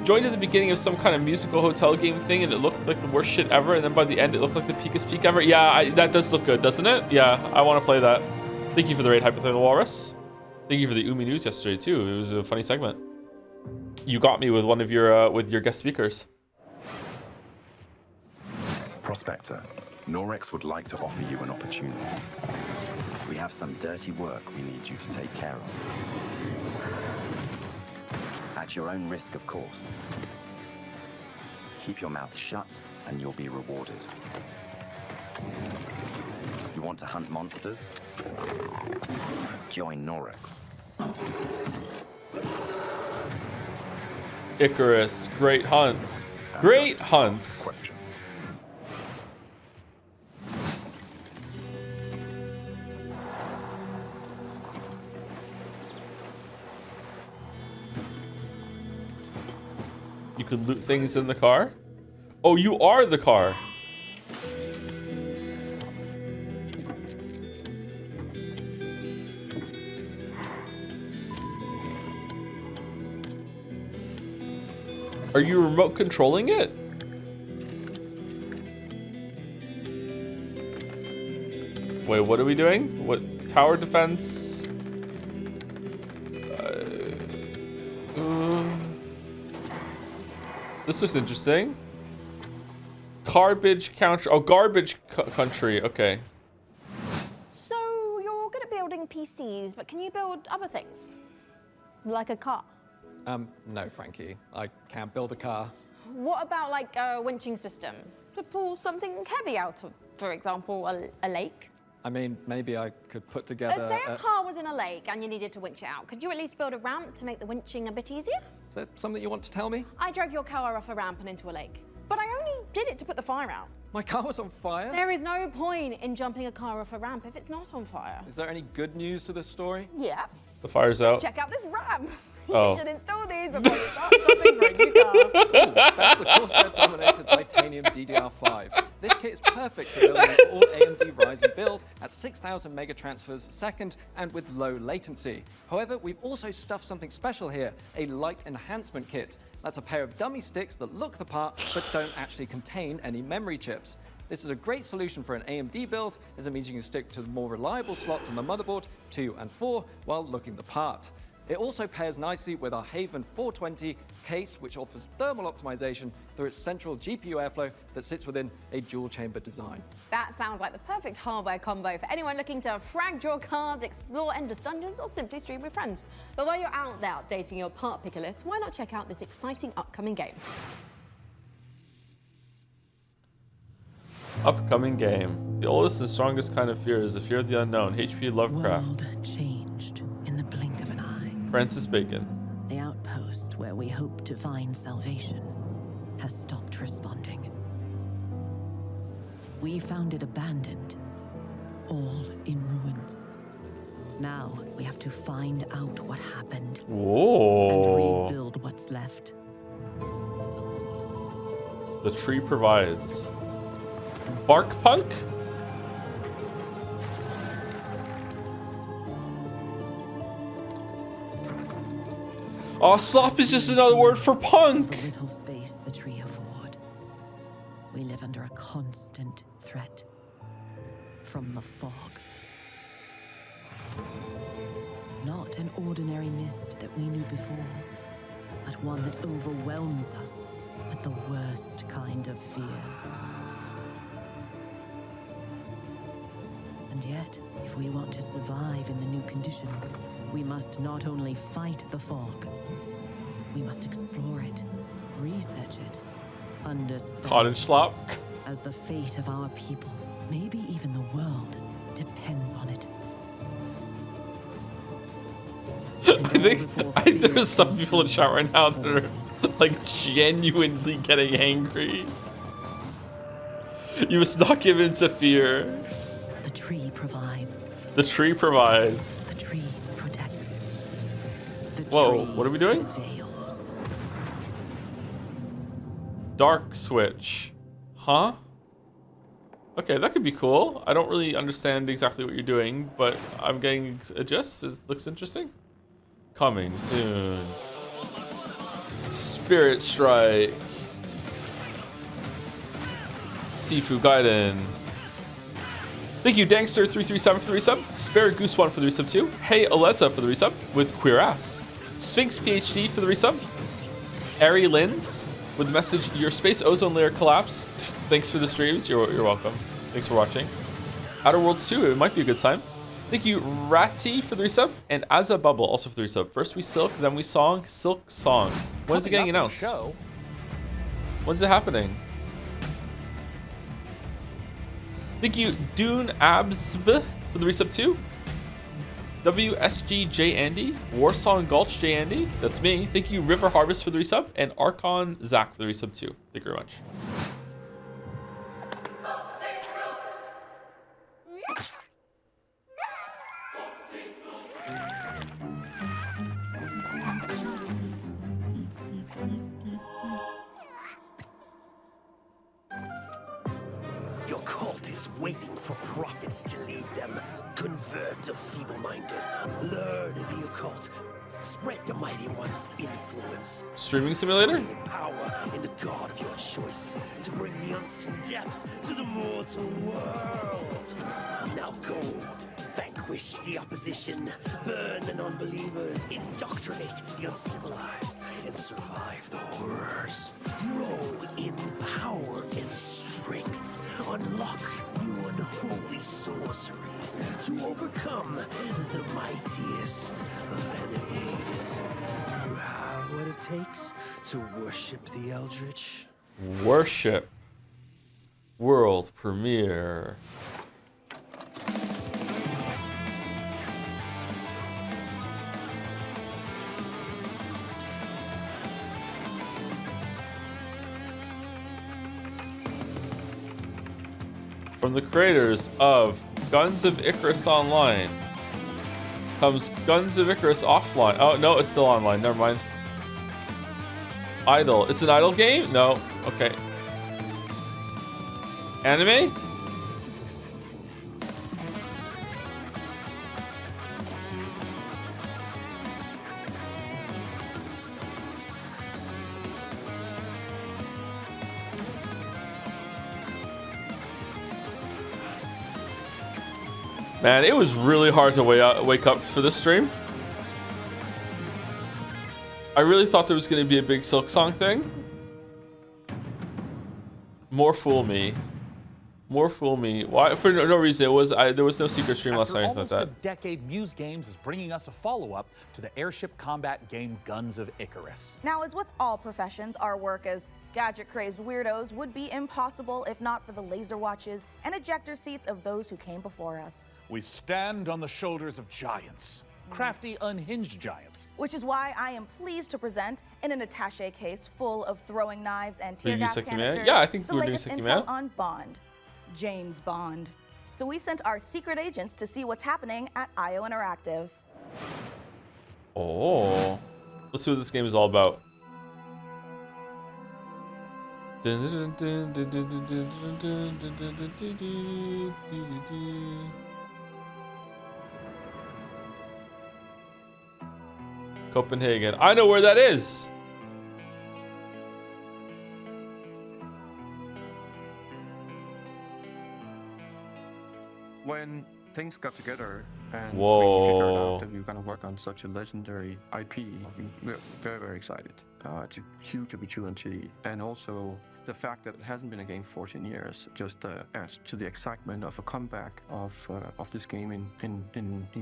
Joined at the beginning of some kind of musical hotel game thing, and it looked like the worst shit ever, and then by the end it looked like the peakest peak ever. Yeah, that does look good, doesn't it? Yeah, I want to play that. Thank you for the raid, Hypothetical Walrus. Thank you for the Umi News yesterday too. It was a funny segment. You got me with one of your with your guest speakers. Prospector, Norex would like to offer you an opportunity. We have some dirty work we need you to take care of. At your own risk, of course. Keep your mouth shut, and you'll be rewarded. You want to hunt monsters? Join Norex. Icarus, great hunts. Great hunts. You could loot things in the car? Oh, you are the car. Are you remote controlling it? Wait, what are we doing? What tower defense? This looks interesting. Garbage country. Oh, garbage country. Okay. So you're good at building PCs, but can you build other things? Like a car? No, Frankie. I can't build a car. What about like a winching system to pull something heavy out of, for example, a lake? I mean, maybe I could put together... Say a car was in a lake and you needed to winch it out. Could you at least build a ramp to make the winching a bit easier? Is that something you want to tell me? I drove your car off a ramp and into a lake, but I only did it to put the fire out. My car was on fire? There is no point in jumping a car off a ramp if it's not on fire. Is there any good news to this story? Yeah. The fire's out. Check out this ramp. Oh. You should install these before you start shopping for a new car. Ooh, that's the Corsair Dominator Titanium DDR5. This kit is perfect for building an all AMD Ryzen build at 6,000 mega transfers a second and with low latency. However, we've also stuffed something special here, a light enhancement kit. That's a pair of dummy sticks that look the part but don't actually contain any memory chips. This is a great solution for an AMD build, as it means you can stick to the more reliable slots on the motherboard, 2 and 4, while looking the part. It also pairs nicely with our Haven 420 case, which offers thermal optimization through its central GPU airflow that sits within a dual-chamber design. That sounds like the perfect hardware combo for anyone looking to frag draw cards, explore endless dungeons, or simply stream with friends. But while you're out there updating your part picker list, why not check out this exciting upcoming game? Upcoming game. The oldest and strongest kind of fear is the fear of the unknown. H.P. Lovecraft. World changed in the blink of an eye. Francis Bacon. The outpost where we hope to find salvation has stopped responding. We found it abandoned, all in ruins. Now we have to find out what happened and rebuild what's left. The tree provides. Bark punk? Oh, slop is just another word for punk. The little space the tree afford. We live under a constant threat from the fog. Not an ordinary mist that we knew before, but one that overwhelms us with the worst kind of fear. And yet, if we want to survive in the new conditions, we must not only fight the fog, we must explore it, research it, understand Cottage slop. as the fate of our people, maybe even the world, depends on it. I think there's some people in chat right now that are like genuinely getting angry. You must not give in to fear. The tree provides. The tree provides. The tree protects. Whoa, what are we doing? Dark switch. Huh? Okay, that could be cool. I don't really understand exactly what you're doing, but I'm getting a gist. It looks interesting. Coming soon. Spirit Strike. Sifu Gaiden. Thank you, Dangster337 for the resub. Spare Goose 1 for the resub too. Hey Alessa for the resub with Queer Ass. Sphinx PhD for the resub. Ari Lins with the message, your space ozone layer collapsed. Thanks for the streams. You're welcome. Thanks for watching. Outer Worlds 2, it might be a good time. Thank you, Ratty, for the resub, and As a Bubble also for the resub. First we Silk, then we Song, Silk Song. When's it getting announced? When's it happening? Thank you, Dune Absb, for the resub too. WSG J Andy, Warsong Gulch J Andy, that's me. Thank you, River Harvest, for the resub, and Archon Zach for the resub too. Thank you very much. Your cult is waiting for prophets to lead them. Convert the feeble-minded. Learn the occult. Spread the mighty one's influence. Streaming simulator? Power in the god of your choice to bring the unseen depths to the mortal world. Now go. Vanquish the opposition. Burn the non-believers. Indoctrinate the uncivilized. And survive the horrors. Grow in power and strength. Unlock new unholy sorceries to overcome the mightiest of enemies. You have what it takes to worship the Eldritch. Worship. World premiere. From the creators of Guns of Icarus Online comes Guns of Icarus Offline. Oh, no, it's still online. Never mind. Idle. It's an idle game? No. Okay. Anime? Man, it was really hard to wake up for this stream. I really thought there was going to be a big Silk Song thing. More fool me. More fool me. Why? For no reason. It was there was no secret stream last night or anything like that. After almost a decade, Muse Games is bringing us a follow-up to the airship combat game Guns of Icarus. Now, as with all professions, our work as gadget-crazed weirdos would be impossible if not for the laser watches and ejector seats of those who came before us. We stand on the shoulders of giants. Crafty, unhinged giants. Which is why I am pleased to present, in an attaché case full of throwing knives and tear gas canisters, yeah, I think the we were doing latest Sekime. intel on Bond. James Bond. So we sent our secret agents to see what's happening at IO Interactive. Oh. Let's see what this game is all about. Copenhagen. I know where that is. When things got together and Whoa. we figured out that we were going to work on such a legendary IP, we're very, very excited. It's a huge opportunity, and also the fact that it hasn't been a game for 14 years just adds to the excitement of a comeback of this game in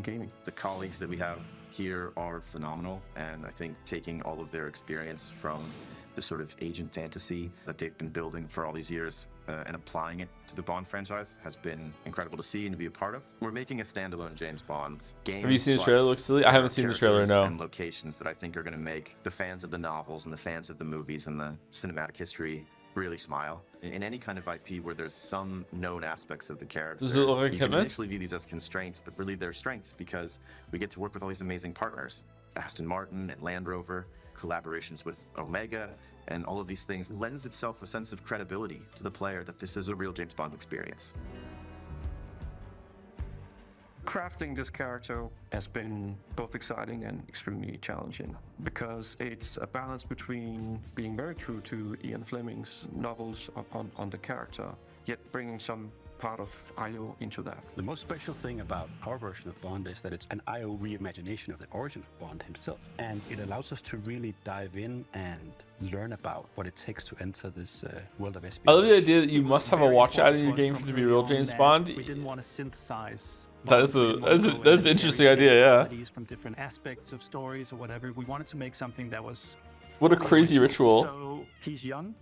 gaming. The colleagues that we have here are phenomenal, and I think taking all of their experience from the sort of agent fantasy that they've been building for all these years and applying it to the Bond franchise has been incredible to see and to be a part of. We're making a standalone James Bond game. Have you seen the trailer? It looks silly. I haven't seen the trailer, no. And locations that I think are going to make the fans of the novels and the fans of the movies and the cinematic history really smile. In any kind of IP where there's some known aspects of the character, Does it look like you can Hitman? initially view these as constraints, but really they're strengths because we get to work with all these amazing partners. Aston Martin and Land Rover, collaborations with Omega, and all of these things lends itself a sense of credibility to the player that this is a real James Bond experience. Crafting this character has been both exciting and extremely challenging because it's a balance between being very true to Ian Fleming's novels on the character, yet bringing some part of IO into that. The most special thing about our version of Bond is that it's an IO reimagination of the origin of Bond himself. And it allows us to really dive in and learn about what it takes to enter this world of espionage. I love the idea that you must have a watch ad in your game for it to be real James Bond. We didn't want to synthesize That's an interesting idea, yeah. From different aspects of stories or whatever. We wanted to make something that was. What a crazy ritual. So he's young.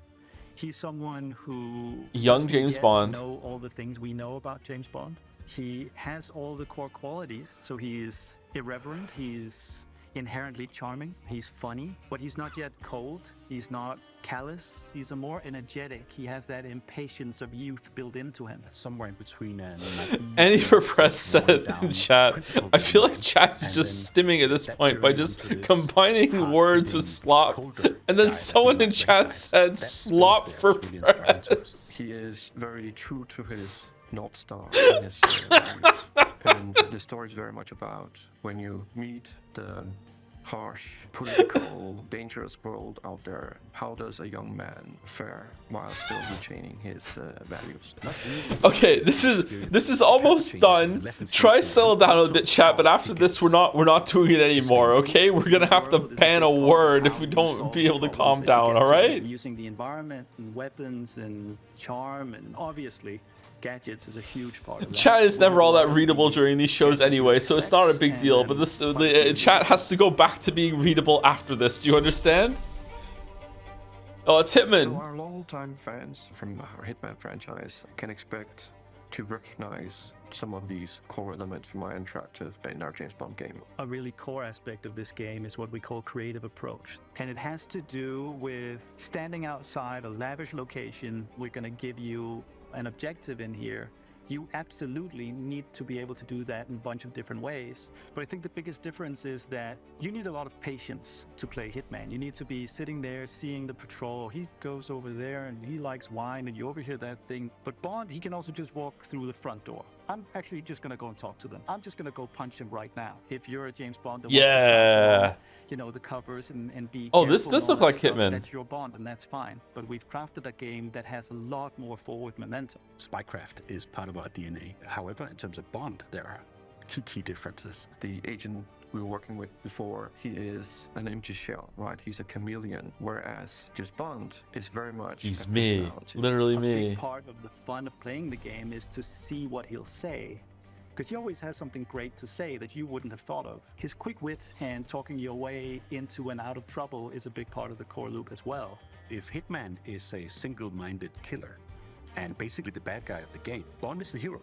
He's someone who young doesn't James yet Bond know all the things we know about James Bond. He has all the core qualities. So he is irreverent. He's inherently charming. He's funny, but he's not yet cold. He's not callous. He's a more energetic. He has that impatience of youth built into him. Somewhere in between. Annie for Press said in chat, I feel like chat is just stimming at this point by just combining words with slop. And then someone in chat said slop for press. He is very true to his North Star. And, his, and the story is very much about when you meet the harsh, political, dangerous world out there, how does a young man fare while still retaining his values? Okay, this is almost done. Try settle down a bit, chat. But after this, we're not doing it anymore. Okay, we're gonna have to ban a word if we don't be able to calm down. All right. Using the environment and weapons and charm and obviously gadgets is a huge part of that. Chat is never all that readable during these shows anyway, so it's not a big deal. But the chat has to go back to being readable after this. Do you understand? Oh, it's Hitman. So our long-time fans from our Hitman franchise can expect to recognize some of these core elements from our interactive in our James Bond game. A really core aspect of this game is what we call creative approach. And it has to do with standing outside a lavish location. We're going to give you an objective in here. You absolutely need to be able to do that in a bunch of different ways. But I think the biggest difference is that you need a lot of patience to play Hitman. You need to be sitting there seeing the patrol. He goes over there and he likes wine and you overhear that thing. But Bond, he can also just walk through the front door. I'm actually just gonna go and talk to them. I'm just gonna go punch him right now. If you're a James Bond that wants to punch the covers and be this does look like Hitman. That's your Bond and that's fine. But we've crafted a game that has a lot more forward momentum. Spycraft is part of our DNA. However, in terms of Bond, there are two key differences. The agent we were working with before, he is an empty shell, right? He's a chameleon, whereas just Bond is very much he's me, literally me. A big part of the fun of playing the game is to see what he'll say, because he always has something great to say that you wouldn't have thought of. His quick wit and talking your way into and out of trouble is a big part of the core loop as well. If Hitman is a single-minded killer and basically the bad guy of the game, Bond is the hero.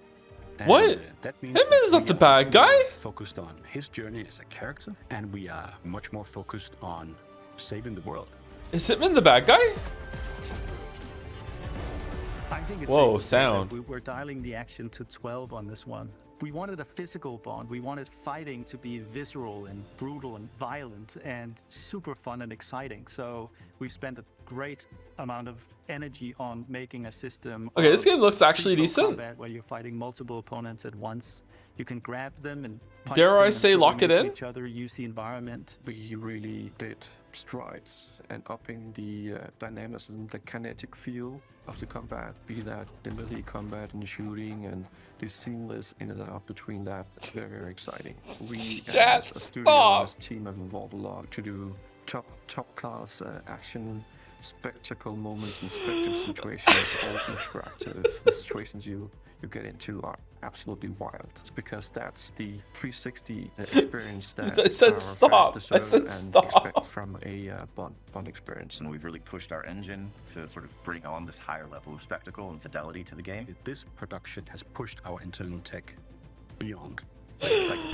And what? That means Hitman's not the bad guy. Focused on his journey as a character, and we are much more focused on saving the world. Is Hitman the bad guy? I think it's whoa, sound. We're dialing the action to 12 on this one. We wanted a physical Bond. We wanted fighting to be visceral and brutal and violent and super fun and exciting. So we spent a great amount of energy on making a system. Okay, this game looks actually decent. Combat where you're fighting multiple opponents at once. You can grab them and punch dare them I say lock it in? each other, use the environment. We really did strides and upping the dynamism, the kinetic feel of the combat, be that the melee combat and the shooting and the seamless in and out between that. It's very, very exciting. We as a studio and as a team have evolved a lot to do top class action, spectacle moments and spectacle situations, all interactive. The situations you get into are absolutely wild. It's because that's the 360 experience that I said stop. I said stop. Expect from a Bond experience. And we've really pushed our engine to sort of bring on this higher level of spectacle and fidelity to the game. This production has pushed our internal tech beyond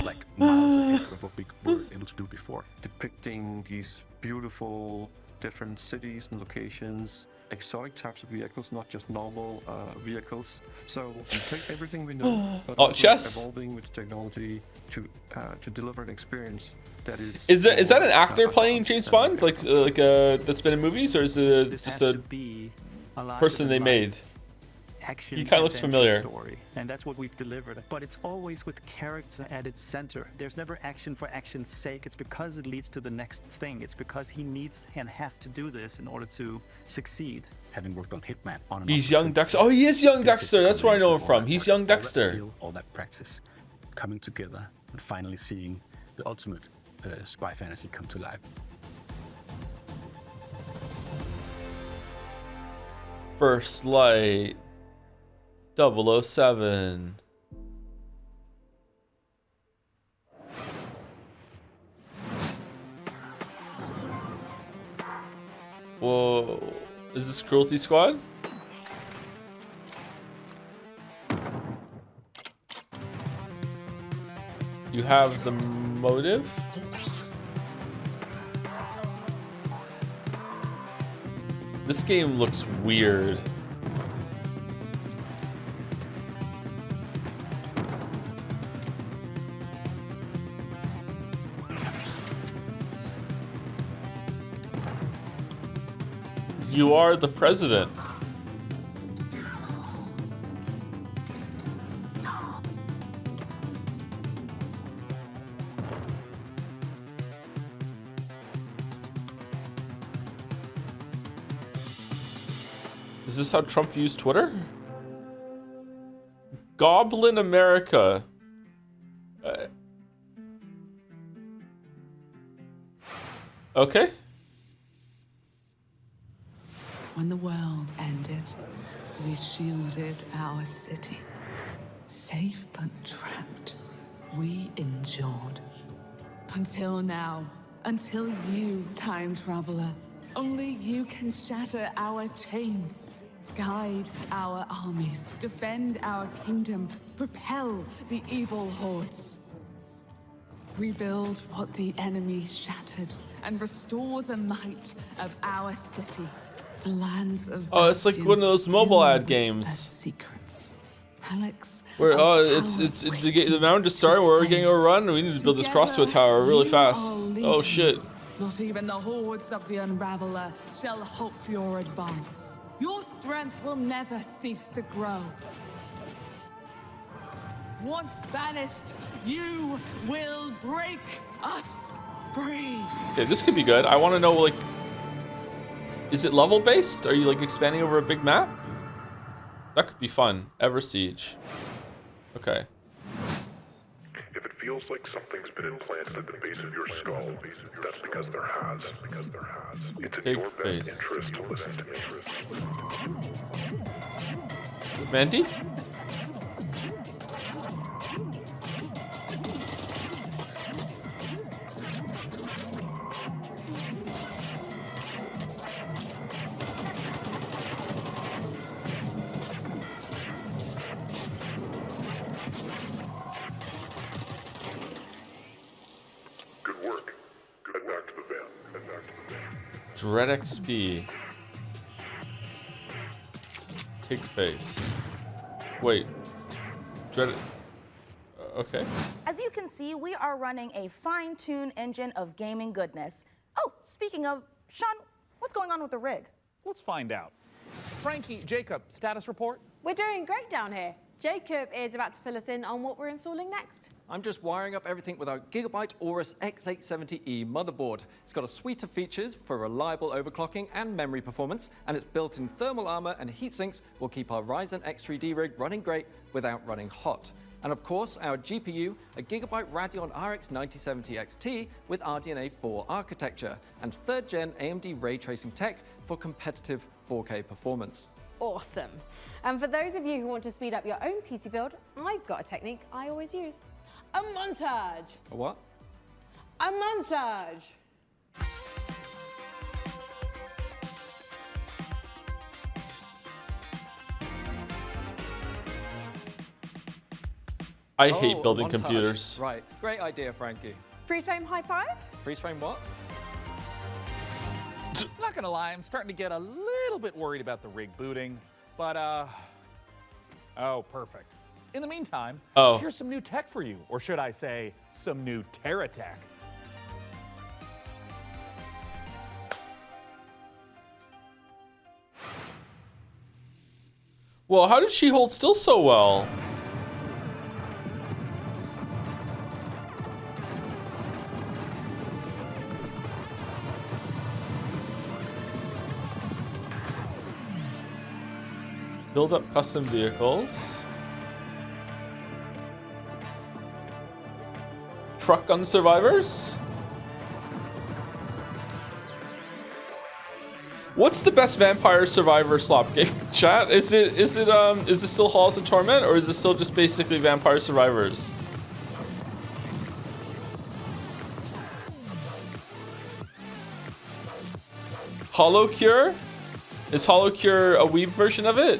like miles ahead of what we were able to do before. Depicting these beautiful different cities and locations, exotic types of vehicles, not just normal vehicles. So we take everything we know, but evolving with technology to deliver an experience that is. Is that an actor playing James Bond, like that's been in movies, or is it just a person they made? Action, he kind of looks familiar. Story, and that's what we've delivered. But it's always with character at its center. There's never action for action's sake. It's because it leads to the next thing. It's because he needs and has to do this in order to succeed. Having worked on Hitman on and he's young Dexter. Oh, he is young Dexter. That's where I know him from. He's young Dexter. All that practice coming together and finally seeing the ultimate spy fantasy come to life. First Light 007. Whoa. Is this Cruelty Squad? You have the motive? This game looks weird. You are the president. Is this how Trump views Twitter? Goblin America. Okay. When the world ended, we shielded our city. Safe but trapped, we endured. Until now, until you, time traveler. Only you can shatter our chains, guide our armies, defend our kingdom, propel the evil hordes. Rebuild what the enemy shattered and restore the might of our city. The lands of it's like one of those mobile ad games. Secrets. Relics. Where it's the mountain just started. We're getting overrun. We need to build this crossbow tower really fast. Oh shit! Not even the hordes of the Unraveler shall halt your advance. Your strength will never cease to grow. Once banished, you will break us free. Okay, this could be good. I want to know, like, is it level based? Are you like expanding over a big map? That could be fun. Ever Siege. Okay. If it feels like something's been implanted at the base of your skull, that's because there has. It's in your best interest to listen to me. Mandy? Dread XP. Pig face. Wait. Dread. Okay. As you can see, we are running a fine-tuned engine of gaming goodness. Oh, speaking of, Sean, what's going on with the rig? Let's find out. Frankie, Jacob, status report? We're doing great down here. Jacob is about to fill us in on what we're installing next. I'm just wiring up everything with our Gigabyte Aorus X870E motherboard. It's got a suite of features for reliable overclocking and memory performance, and its built-in thermal armor and heat sinks will keep our Ryzen X3D rig running great without running hot. And of course, our GPU, a Gigabyte Radeon RX 9070 XT with RDNA 4 architecture, and 3rd gen AMD ray tracing tech for competitive 4K performance. Awesome. And for those of you who want to speed up your own PC build, I've got a technique I always use. A montage. A what? A montage. I hate building montage. computers. Right, great idea, Frankie. Freeze frame high five? Freeze frame what? Not gonna lie, I'm starting to get a little bit worried about the rig booting, but oh, perfect. In the meantime, here's some new tech for you, or should I say, some new Terra tech. Well, how did she hold still so well? Build up custom vehicles. Truck gun survivors. What's the best Vampire Survivor slop game, chat? Is it still Halls of Torment, or is it still just basically Vampire Survivors? HoloCure? Is HoloCure a Weeb version of it?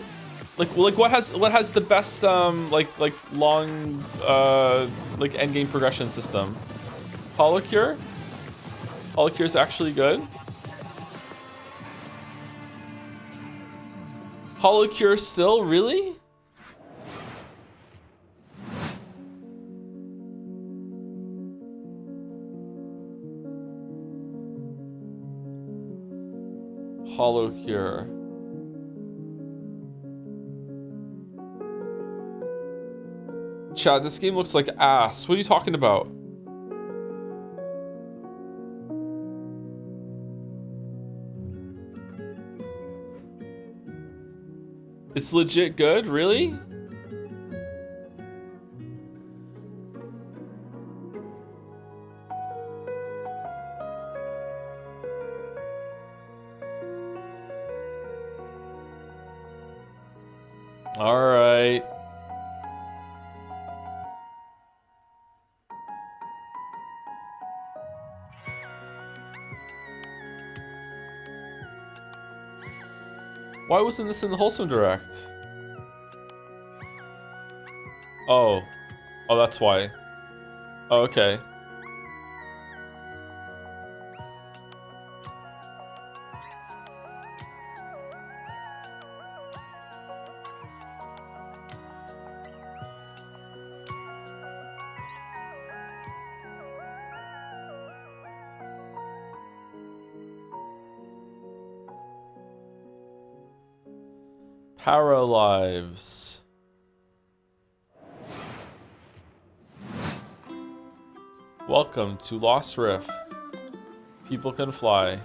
Like what has the best like long like endgame progression system? HoloCure? HoloCure is actually good. HoloCure still, really? HoloCure. Chad, this game looks like ass. What are you talking about? It's legit good, really? All right. Why wasn't this in the Wholesome Direct? Oh, that's why. Oh, okay. Paralives. Welcome to Lost Rift. People can fly.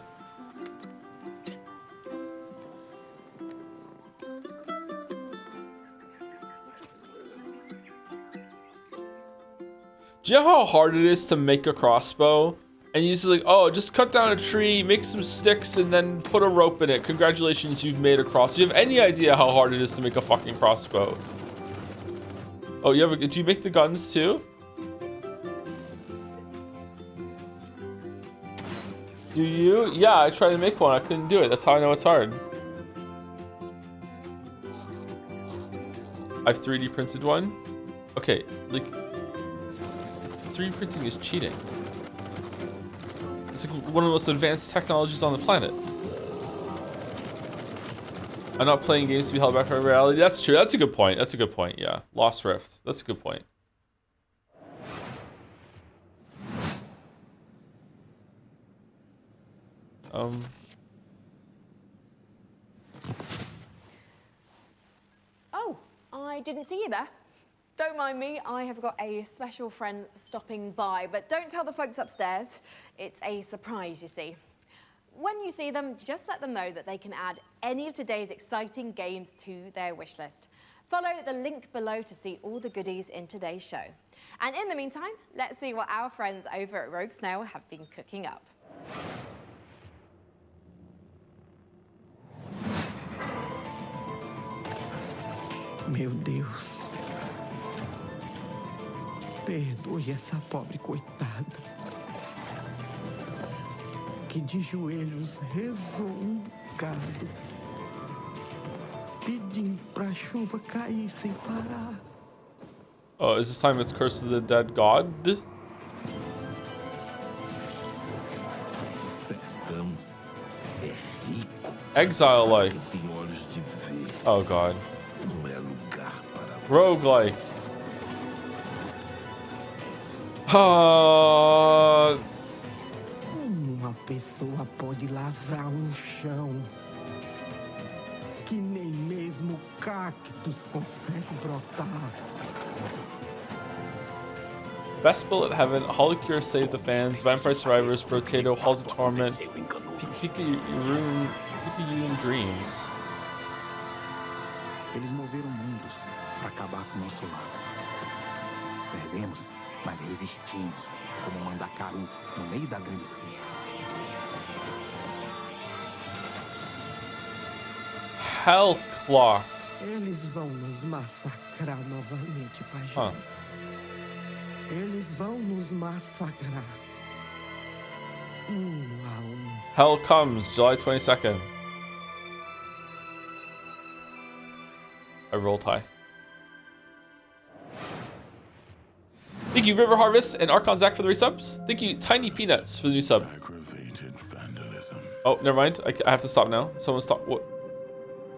Do you know how hard it is to make a crossbow? And you just like, oh, just cut down a tree, make some sticks, and then put a rope in it. Congratulations, you've made a cross. Do you have any idea how hard it is to make a fucking crossbow? Oh, do you make the guns too? Do you? Yeah, I tried to make one. I couldn't do it. That's how I know it's hard. I've 3D printed one. Okay, like 3D printing is cheating. It's like one of the most advanced technologies on the planet. I'm not playing games to be held back by reality. That's true. That's a good point. That's a good point. Yeah. Lost Rift. That's a good point. Oh, I didn't see you there. Don't mind me, I have got a special friend stopping by, but don't tell the folks upstairs. It's a surprise, you see. When you see them, just let them know that they can add any of today's exciting games to their wish list. Follow the link below to see all the goodies in today's show. And in the meantime, let's see what our friends over at Rogue Snail have been cooking up. Meu Deus. Perdoe essa pobre coitada, que de joelhos rezou bocado, pedindo pra chuva cair sem parar. Oh, is this time it's Curse of the Dead God? Exile Life. Oh god. Roguelike. Uma pessoa pode lavrar chão que nem mesmo cactos consegue brotar. Best Bullet Heaven, HoloCure Save the Fans, Vampire Survivors, Brotato, Halls of Torment, Picayune Dreams. Eles moveram mundos para acabar com o nosso lar. Perdemos, mas resistimos, como Mandacaru, no meio da grande seca. Hell Clock. Eles vão nos massacrar novamente, Pajé. Eles vão nos massacrar. Hell Comes, July 22nd. I rolled high. Thank you, River Harvest and Archon Zach for the resubs. Thank you, Tiny Peanuts for the new sub. Aggravated vandalism. Oh, never mind. I have to stop now. Someone stop. What?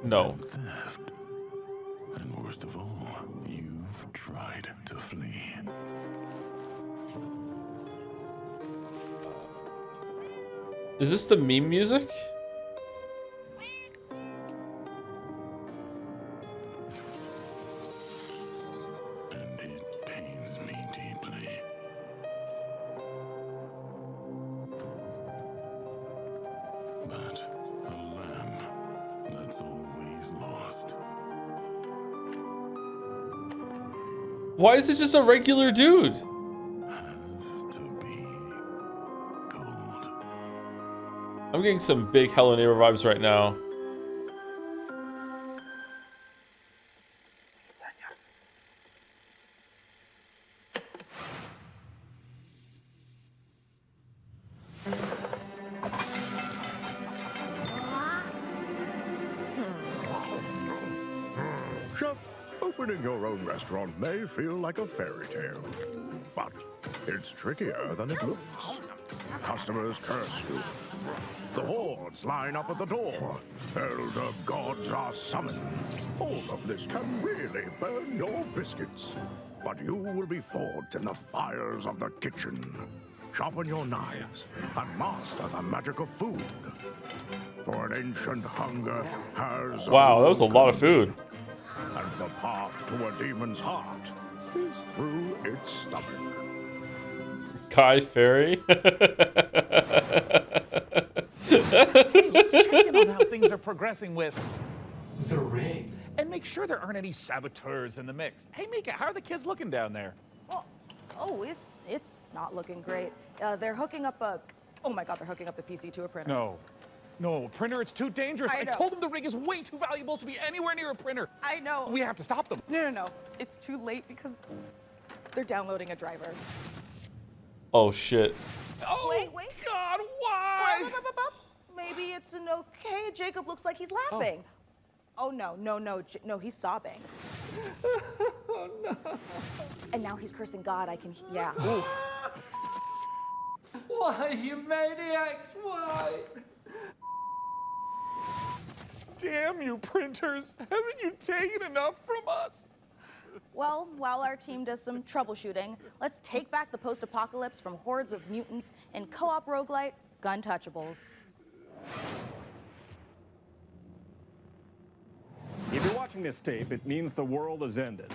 No. Theft. And worst of all, you've tried to flee. Is this the meme music? And it pains me deeply. But a lamb that's always lost. Why is it just a regular dude? I'm getting some big Hello Neighbor vibes right now. Chef, opening your own restaurant may feel like a fairy tale, but it's trickier than it looks. Customers curse you. The hordes line up at the door. Elder gods are summoned. All of this can really burn your biscuits. But you will be forged in the fires of the kitchen. Sharpen your knives and master the magic of food. For an ancient hunger has... Wow, that was a lot of food. And the path to a demon's heart is through its stomach. Kai Fairy. Hey, let's check in on how things are progressing with the rig. And make sure there aren't any saboteurs in the mix. Hey, Mika, how are the kids looking down there? Oh, it's not looking great. They're hooking up a... Oh my God, they're hooking up the PC to a printer. No, printer, it's too dangerous. I know. told them the rig is way too valuable to be anywhere near a printer. I know. We have to stop them. No. It's too late because they're downloading a driver. Oh shit. Oh, wait. God, why? Maybe it's an okay. Jacob looks like he's laughing. Oh, no, he's sobbing. Oh, no. And now he's cursing God. Yeah. Why, you maniacs, why? Damn you, printers. Haven't you taken enough from us? Well, while our team does some troubleshooting, let's take back the post-apocalypse from hordes of mutants in co-op roguelite Guntouchables. If you're watching this tape, it means the world has ended.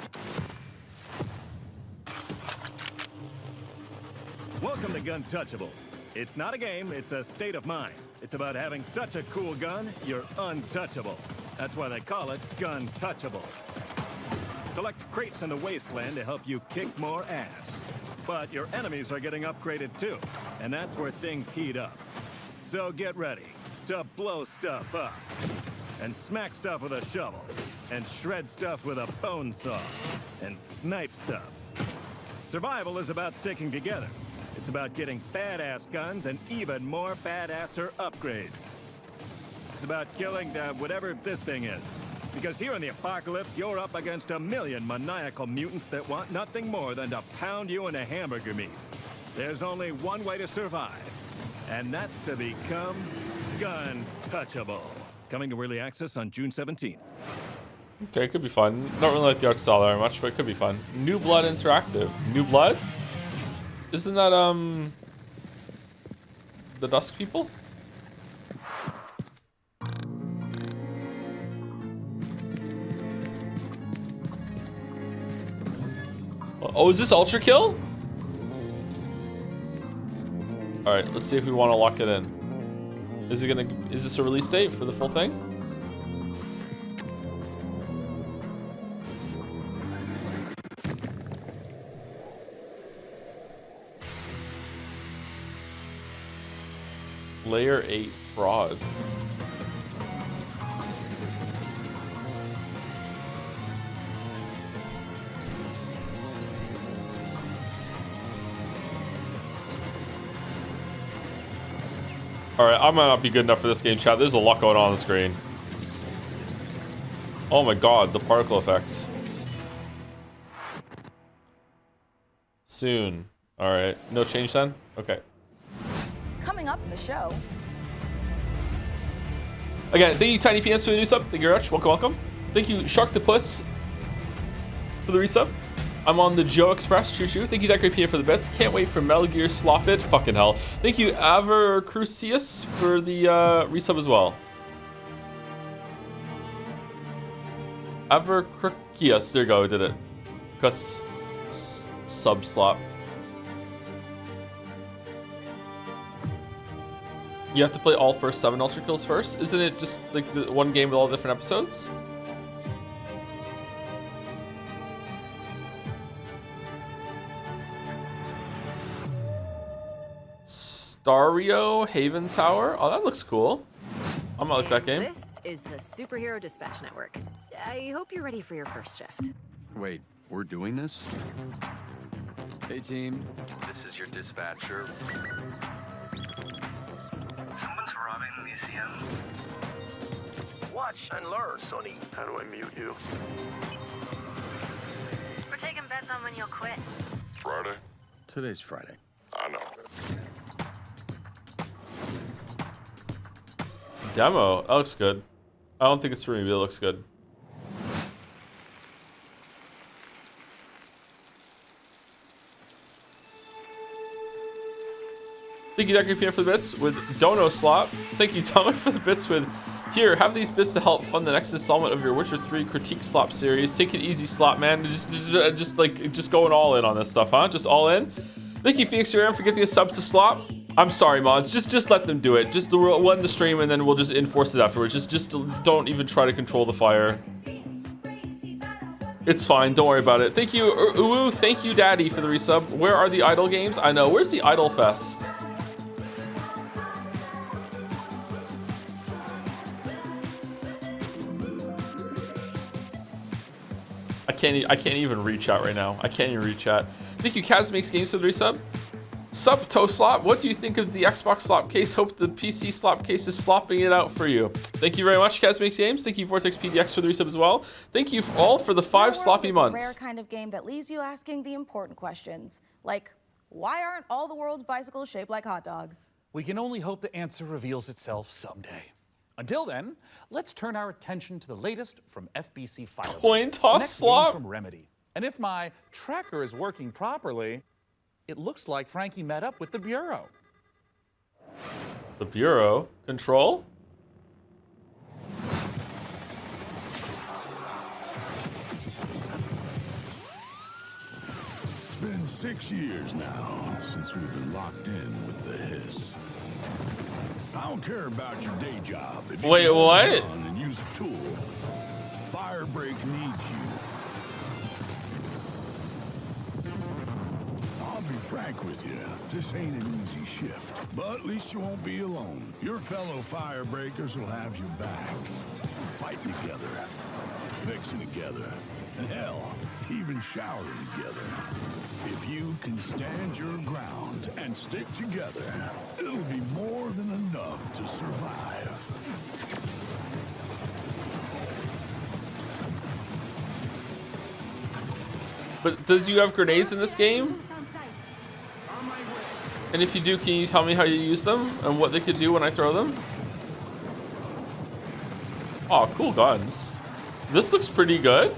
Welcome to Guntouchables. It's not a game, it's a state of mind. It's about having such a cool gun, you're untouchable. That's why they call it Guntouchables. Collect crates in the wasteland to help you kick more ass. But your enemies are getting upgraded too, and that's where things heat up. So get ready to blow stuff up, and smack stuff with a shovel, and shred stuff with a bone saw, and snipe stuff. Survival is about sticking together. It's about getting badass guns and even more badasser upgrades. It's about killing whatever this thing is. Because here in the apocalypse, you're up against a million maniacal mutants that want nothing more than to pound you into hamburger meat. There's only one way to survive, and that's to become Guntouchable. Coming to early access on June 17th. Okay, it could be fun. Don't really like the art style very much, but it could be fun. New Blood Interactive. New Blood? Isn't that, the Dusk People? Oh, is this Ultra Kill? Alright, let's see if we want to lock it in. Is this a release date for the full thing? Layer 8 fraud. All right, I might not be good enough for this game, chat. There's a lot going on the screen. Oh my god, the particle effects. Soon. All right, no change then? Okay. Coming up in the show. Again, thank you, Tiny Peanuts, for the new sub. Thank you very much. Welcome, welcome. Thank you, Sharktopus, for the resub. I'm on the Joe Express. Choo choo. Thank you, that great PA, for the bits. Can't wait for Metal Gear Slop It. Fucking hell. Thank you, Avercrucius, for the resub as well. Avercrucius. There you go. I did it. Cus sub slop. You have to play all first 7 Ultra Kills first? Isn't it just like the one game with all different episodes? Stario Haven Tower? Oh, that looks cool. I might like that game. This is the Superhero Dispatch Network. I hope you're ready for your first shift. Wait, we're doing this? Hey team, this is your dispatcher. Someone's robbing the museum. Watch and learn, Sonny. How do I mute you? We're taking bets on when you'll quit. Friday? Today's Friday. I know. Demo. That looks good. I don't think it's for me, but it looks good. Thank you, Dr. PM, for the bits with Dono Slot. Thank you, Tomek, for the bits with here. Have these bits to help fund the next installment of your Witcher 3 Critique Slop series. Take it easy, Slop man. Just going all in on this stuff, huh? Just all in. Thank you, Phoenix Ram, for getting a sub to Slop. I'm sorry, mods. Just let them do it. Just we'll end the stream and then we'll just enforce it afterwards. Just don't even try to control the fire. It's fine. Don't worry about it. Thank you, Uwu. Thank you, Daddy, for the resub. Where are the Idle games? I know. Where's the Idle Fest? I can't even read chat right now. I can't even read chat. Thank you, Kaz Makes Games, for the resub. Sub Toe Slop, what do you think of the Xbox slop case? Hope the PC slop case is slopping it out for you. Thank you very much, Kaz Makes Games. Thank you, Vortex PDX, for the resub as well. Thank you all for the 5 sloppy months. A rare kind of game that leaves you asking the important questions, like why aren't all the world's bicycles shaped like hot dogs? We can only hope the answer reveals itself someday. Until then, let's turn our attention to the latest from FBC Fire. Coin toss slop from Remedy. And if my tracker is working properly, it looks like Frankie met up with the Bureau. The Bureau? Control? It's been 6 years now since we've been locked in with the Hiss. I don't care about your day job. If you wait, what? And use a tool. Firebreak needs you. I'll be frank with you. This ain't an easy shift, but at least you won't be alone. Your fellow Firebreakers will have your back. Fighting together, fixing together, and hell, even showering together. If you can stand your ground and stick together, it'll be more than enough to survive. But does you have grenades in this game? And if you do, can you tell me how you use them and what they could do when I throw them? Oh, cool guns. This looks pretty good.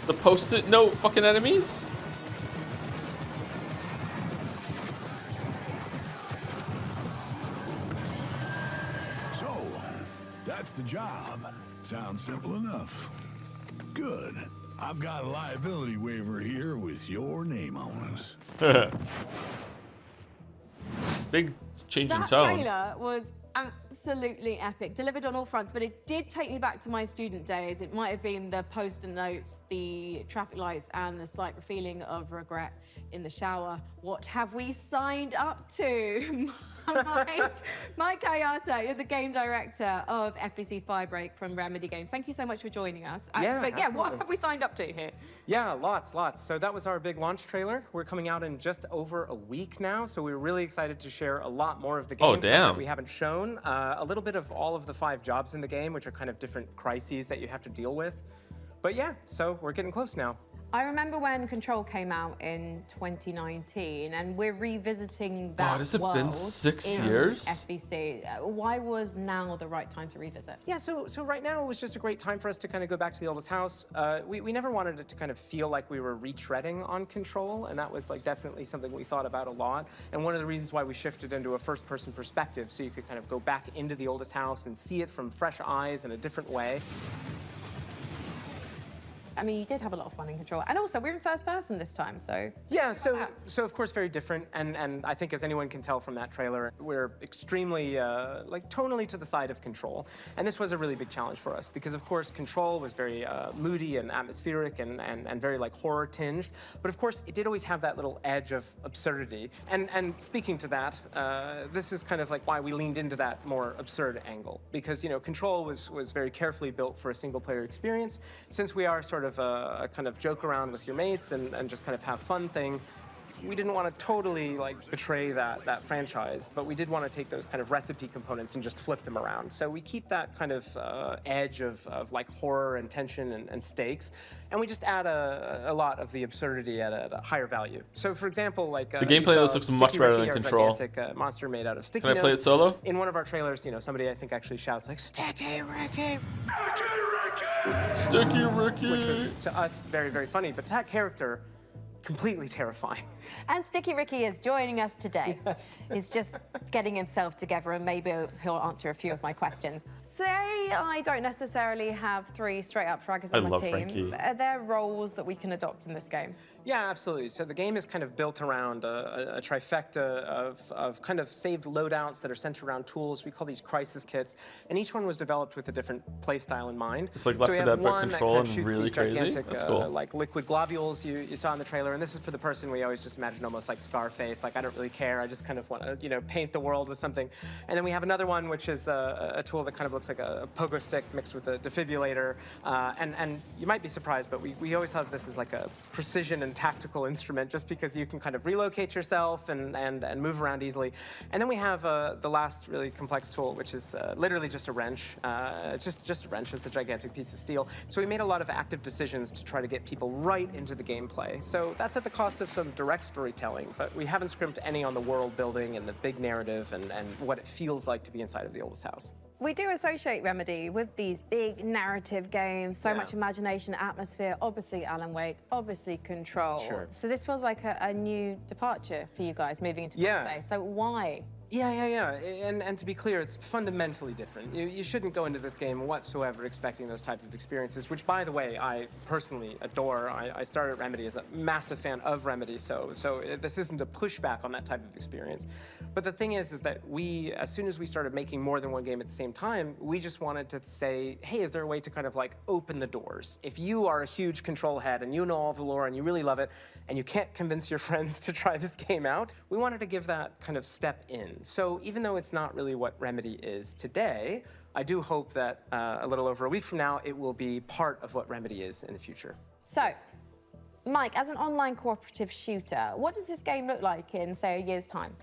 The post-it note fucking enemies? So, that's the job. Sounds simple enough. Good. I've got a liability waiver here with your name on it. Big change in That tone. trailer was absolutely epic, delivered on all fronts, but it did take me back to my student days. It might have been the post-it notes, the traffic lights, and the slight feeling of regret in the shower. What have we signed up to? Mike Kayata, you're the game director of FBC Firebreak from Remedy Games. Thank you so much for joining us. What have we signed up to here? Yeah, lots. So that was our big launch trailer. We're coming out in just over a week now, so we're really excited to share a lot more of the game that we haven't shown. A little bit of all of the 5 jobs in the game, which are kind of different crises that you have to deal with. But yeah, so we're getting close now. I remember when Control came out in 2019, and we're revisiting that God, has it been 6 in years? FBC. Why was now the right time to revisit? Yeah, so right now it was just a great time for us to kind of go back to the oldest house. We never wanted it to kind of feel like we were retreading on Control, and that was like definitely something we thought about a lot. And one of the reasons why we shifted into a first-person perspective, so you could kind of go back into the oldest house and see it from fresh eyes in a different way. I mean, you did have a lot of fun in Control. And also, we're in first person this time, so... Yeah, so of course, very different. And I think as anyone can tell from that trailer, we're extremely, like, tonally to the side of Control. And this was a really big challenge for us because, of course, Control was very moody and atmospheric and very, like, horror-tinged. But, of course, it did always have that little edge of absurdity. And speaking to that, this is kind of like why we leaned into that more absurd angle. Because, you know, Control was very carefully built for a single-player experience. Since we are sort of a kind of joke around with your mates and just kind of have fun thing, we didn't want to totally like betray that franchise, but we did want to take those kind of recipe components and just flip them around. So we keep that kind of edge of like horror and tension and stakes, and we just add a lot of the absurdity at a higher value. So for example, like the gameplay looks much better than Control. Gigantic monster made out of sticky notes. Can I play it solo? In one of our trailers, you know, somebody I think actually shouts like "Sticky Ricky!" Sticky Ricky! Which was to us very, very funny, but to that character, completely terrifying. And Sticky Ricky is joining us today. Yes. He's just getting himself together, and maybe he'll answer a few of my questions. Say I don't necessarily have 3 straight-up fraggers on my team. Frankie. Are there roles that we can adopt in this game? Yeah, absolutely. So the game is kind of built around a trifecta of kind of saved loadouts that are centered around tools. We call these crisis kits, and each one was developed with a different play style in mind. It's like Left 4 Dead by Control and really crazy. Gigantic, that's cool. Like liquid globules you saw in the trailer, and this is for the person we always just imagine almost like Scarface. Like I don't really care. I just kind of want to, you know, paint the world with something. And then we have another one which is a tool that kind of looks like a pogo stick mixed with a defibrillator. And you might be surprised, but we always thought of this as like a precision and tactical instrument, just because you can kind of relocate yourself and move around easily. And then we have the last really complex tool, which is literally just a wrench. Just a wrench. It's a gigantic piece of steel. So we made a lot of active decisions to try to get people right into the gameplay. So that's at the cost of some direct storytelling, but we haven't scrimped any on the world building and the big narrative and what it feels like to be inside of the oldest house. We do associate Remedy with these big narrative games, so much imagination, atmosphere, obviously Alan Wake, obviously Control. Sure. So this feels like a new departure for you guys moving into this space. So why? Yeah. And to be clear, it's fundamentally different. You shouldn't go into this game whatsoever expecting those type of experiences, which, by the way, I personally adore. I started at Remedy as a massive fan of Remedy, so this isn't a pushback on that type of experience. But the thing is that we, as soon as we started making more than one game at the same time, we just wanted to say, hey, is there a way to kind of like open the doors? If you are a huge Control head and you know all the lore and you really love it, and you can't convince your friends to try this game out, we wanted to give that kind of step in. So even though it's not really what Remedy is today, I do hope that a little over a week from now, it will be part of what Remedy is in the future. So, Mike, as an online cooperative shooter, what does this game look like in, say, a year's time?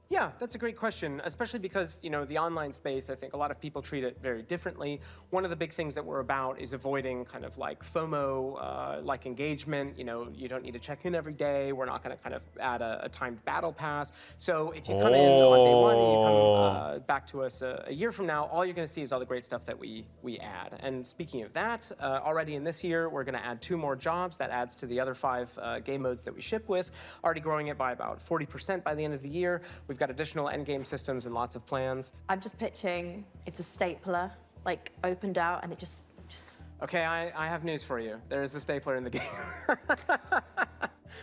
Yeah, that's a great question, especially because, you know, the online space, I think a lot of people treat it very differently. One of the big things that we're about is avoiding kind of like FOMO, like engagement. You know, you don't need to check in every day. We're not going to kind of add a timed battle pass. So if you come in on day one and you come back to us a year from now, all you're going to see is all the great stuff that we add. And speaking of that, already in this year, we're going to add 2 more jobs. That adds to the other 5 game modes that we ship with, already growing it by about 40% by the end of the year. We've got additional endgame systems and lots of plans. I'm just pitching it's a stapler, like opened out, and it just... Okay, I have news for you. There is a stapler in the game.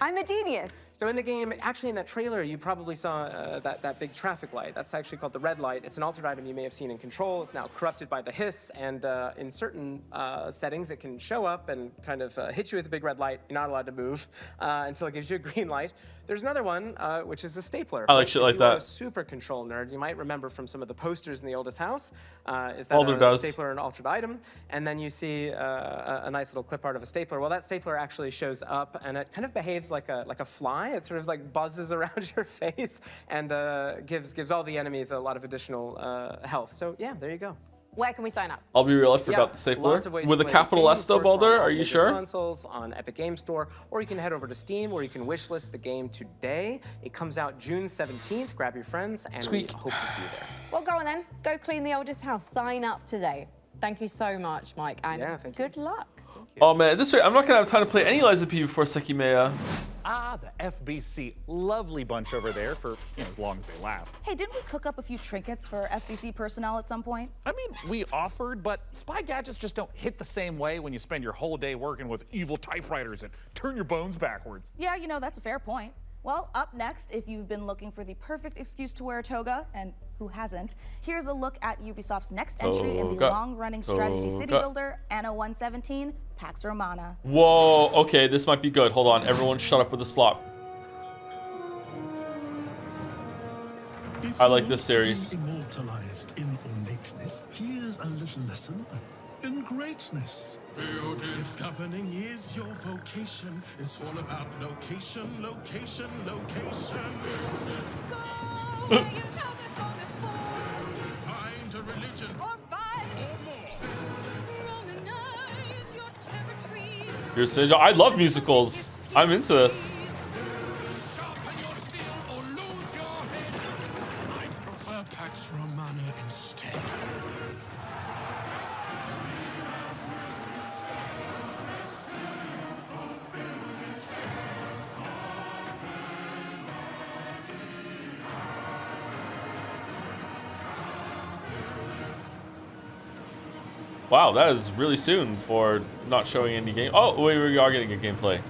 I'm a genius. So in the game, actually in that trailer, you probably saw that big traffic light. That's actually called the red light. It's an altered item you may have seen in Control. It's now corrupted by the hiss, and in certain settings, it can show up and kind of hit you with a big red light. You're not allowed to move until it gives you a green light. There's another one, which is a stapler. I like shit like If you are that. a super Control nerd, you might remember from some of the posters in the oldest house, is that Alder a does. stapler and altered item, and then you see a nice little clip art of a stapler. Well, that stapler actually shows up, and it kind of behaves like a fly. It sort of like buzzes around your face and gives all the enemies a lot of additional health. So yeah, there you go. Where can we sign up? I'll be real, I forgot the stapler. Lots of ways With to a play this capital game. S though, Of course, Balder? we're on Are all you major sure? Consoles, on Epic Game Store, or you can head over to Steam, where you can wishlist the game today. It comes out June 17th. Grab your friends, and we hope to see you there. Well, go on then. Go clean the oldest house. Sign up today. Thank you so much, Mike, and good luck. Oh man, this way I'm not gonna have time to play any Liza P before Sekimea. Ah, the FBC. Lovely bunch over there for as long as they last. Hey, didn't we cook up a few trinkets for FBC personnel at some point? I mean, we offered, but spy gadgets just don't hit the same way when you spend your whole day working with evil typewriters and turn your bones backwards. Yeah, that's a fair point. Well, up next, if you've been looking for the perfect excuse to wear a toga, and who hasn't, here's a look at Ubisoft's next entry in the Toga. long-running strategy city Toga. builder, Anno 117, Pax Romana. Whoa, okay, this might be good. Hold on, everyone shut up with the slop. I like this series. Immortalized in ornateness, here's a little lesson in greatness. If governing is your vocation, it's all about location, location, location. Find a religion or five or more. Here's Sinja. I love musicals. I'm into this. I'd prefer Pax Romana instead. Wow, that is really soon for not showing any game. Oh, wait, we are getting a gameplay.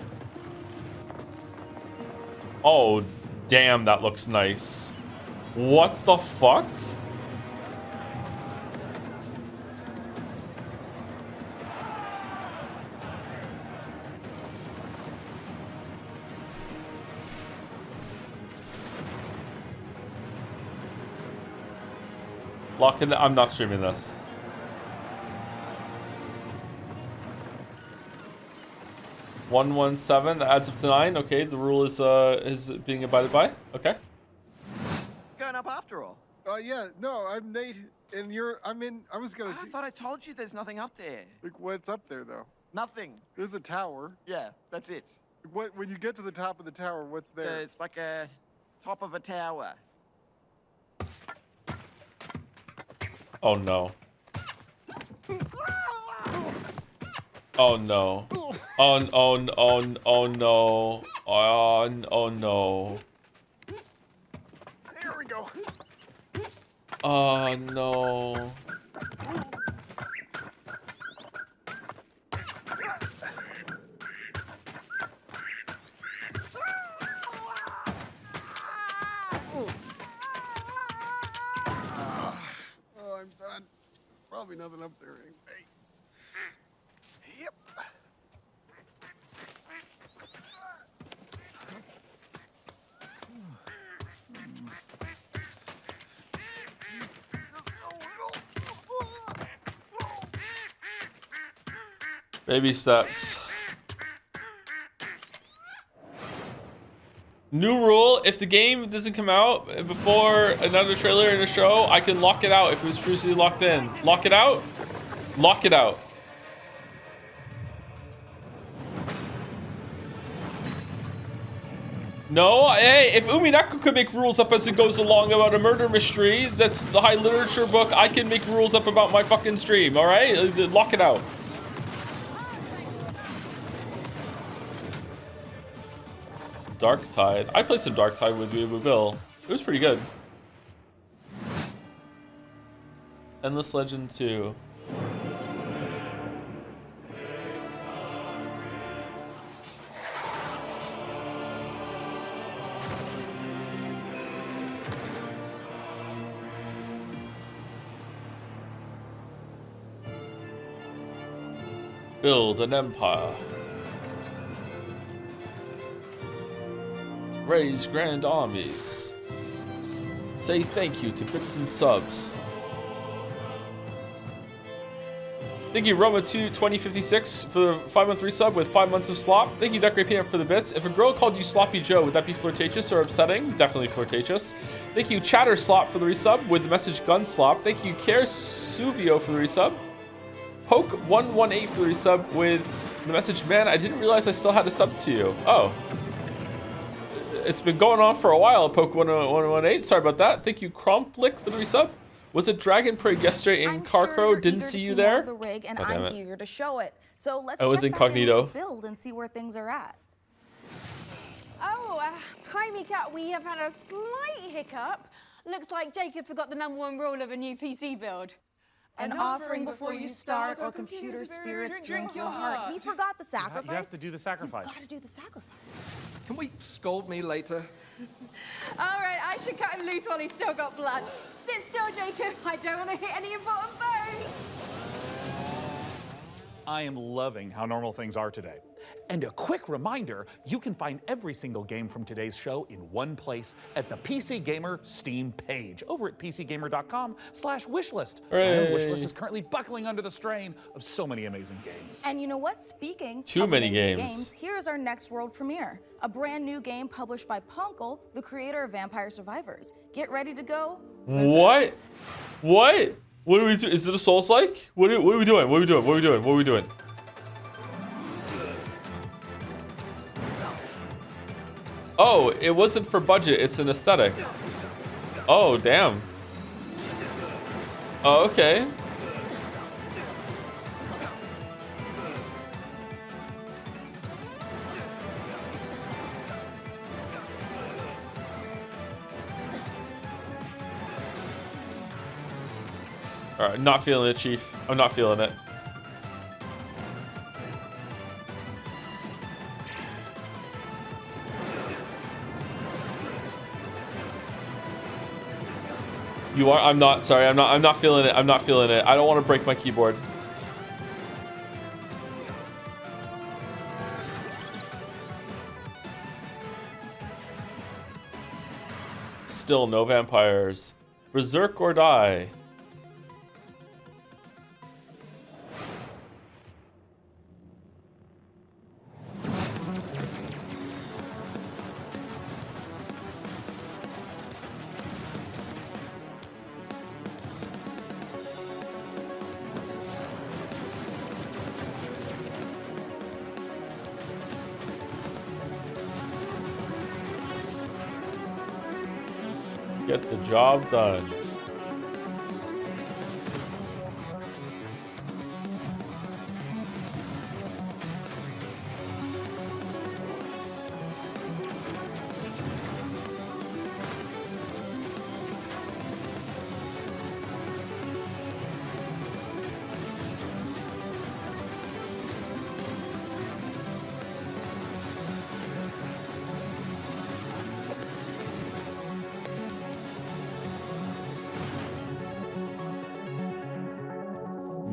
Oh, damn, that looks nice. What the fuck? Lock it. I'm not streaming this. $117. That adds up to 9. Okay, the rule is being abided by. Okay. Going up after all. Yeah, no, I'm Nate, and I was gonna. I thought I told you there's nothing up there. Like, what's up there though? Nothing. There's a tower. Yeah, that's it. What? When you get to the top of the tower, what's there? It's like a top of a tower. Oh no. Oh no. Oh no. Oh no. Oh no. Oh no. There we go. Oh no. Oh, I'm done. Probably nothing up there. Hey. Yep. Baby steps. New rule, if the game doesn't come out before another trailer in a show, I can lock it out if it was previously locked in. Lock it out? Lock it out. No, hey, if Umineko could make rules up as it goes along about a murder mystery, that's the high literature book, I can make rules up about my fucking stream, alright? Lock it out. Dark Tide. I played some Dark Tide with Bill. It was pretty good. Endless Legend 2. Build an empire. Raise grand armies. Say thank you to bits and subs. Thank you, Roma22056 for the 5-month resub with 5 months of slop. Thank you, That Great Peanut, for the bits. If a girl called you Sloppy Joe, would that be flirtatious or upsetting? Definitely flirtatious. Thank you, Chatter Slop, for the resub with the message Gun Slop. Thank you, Care Suvio, for the resub. Poke118 for the resub with the message, man, I didn't realize I still had a sub to you. Oh. It's been going on for a while, Poke118. Sorry about that. Thank you, Cromplick, for the resub. Was it Dragon Parade yesterday in Carcrow? Didn't see you there. The rig, and Oh, damn I'm it. eager to show it. So let's I was check back in incognito. with the build and see where things are at. Oh, hi, Mika. We have had a slight hiccup. Looks like Jacob forgot the #1 rule of a new PC build. An offering before you start, or computer spirits drink your heart. He forgot the sacrifice. You have to do the sacrifice. Got to do the sacrifice. Can we scold me later? All right, I should cut him loose while he's still got blood. Sit still, Jacob. I don't want to hit any important bones. I am loving how normal things are today. And a quick reminder, you can find every single game from today's show in one place at the PC Gamer Steam page over at pcgamer.com/wishlist. I know Hooray. Wishlist is currently buckling under the strain of so many amazing games. And you know what? Speaking Too of many amazing games. here's our next world premiere. A brand new game published by Punkle, the creator of Vampire Survivors. Get ready to go. What? What? What are we doing? Is it a Souls-like? What are we doing? What are we doing? What are we doing? What are we doing? Oh, it wasn't for budget. It's an aesthetic. Oh, damn. Oh, okay. All right, not feeling it, Chief. I'm not feeling it. You are? I'm not. Sorry, I'm not feeling it. I'm not feeling it. I don't want to break my keyboard. Still no vampires. Berserk or die. Get the job done.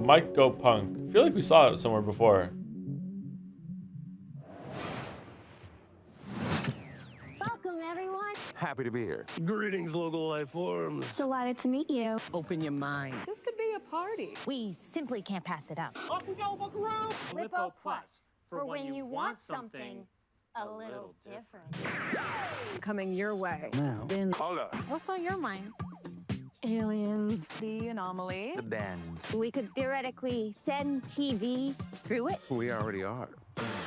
Mike Go Punk. I feel like we saw it somewhere before. Welcome, everyone. Happy to be here. Greetings, local life forms. Delighted to meet you. Open your mind. This could be a party. We simply can't pass it up. Off we go, Buckaroo! Lippo Plus, for when you want something a little different. Coming your way. Now. Hold up. What's on your mind? Aliens. The anomaly. The bend. We could theoretically send TV through it. We already are.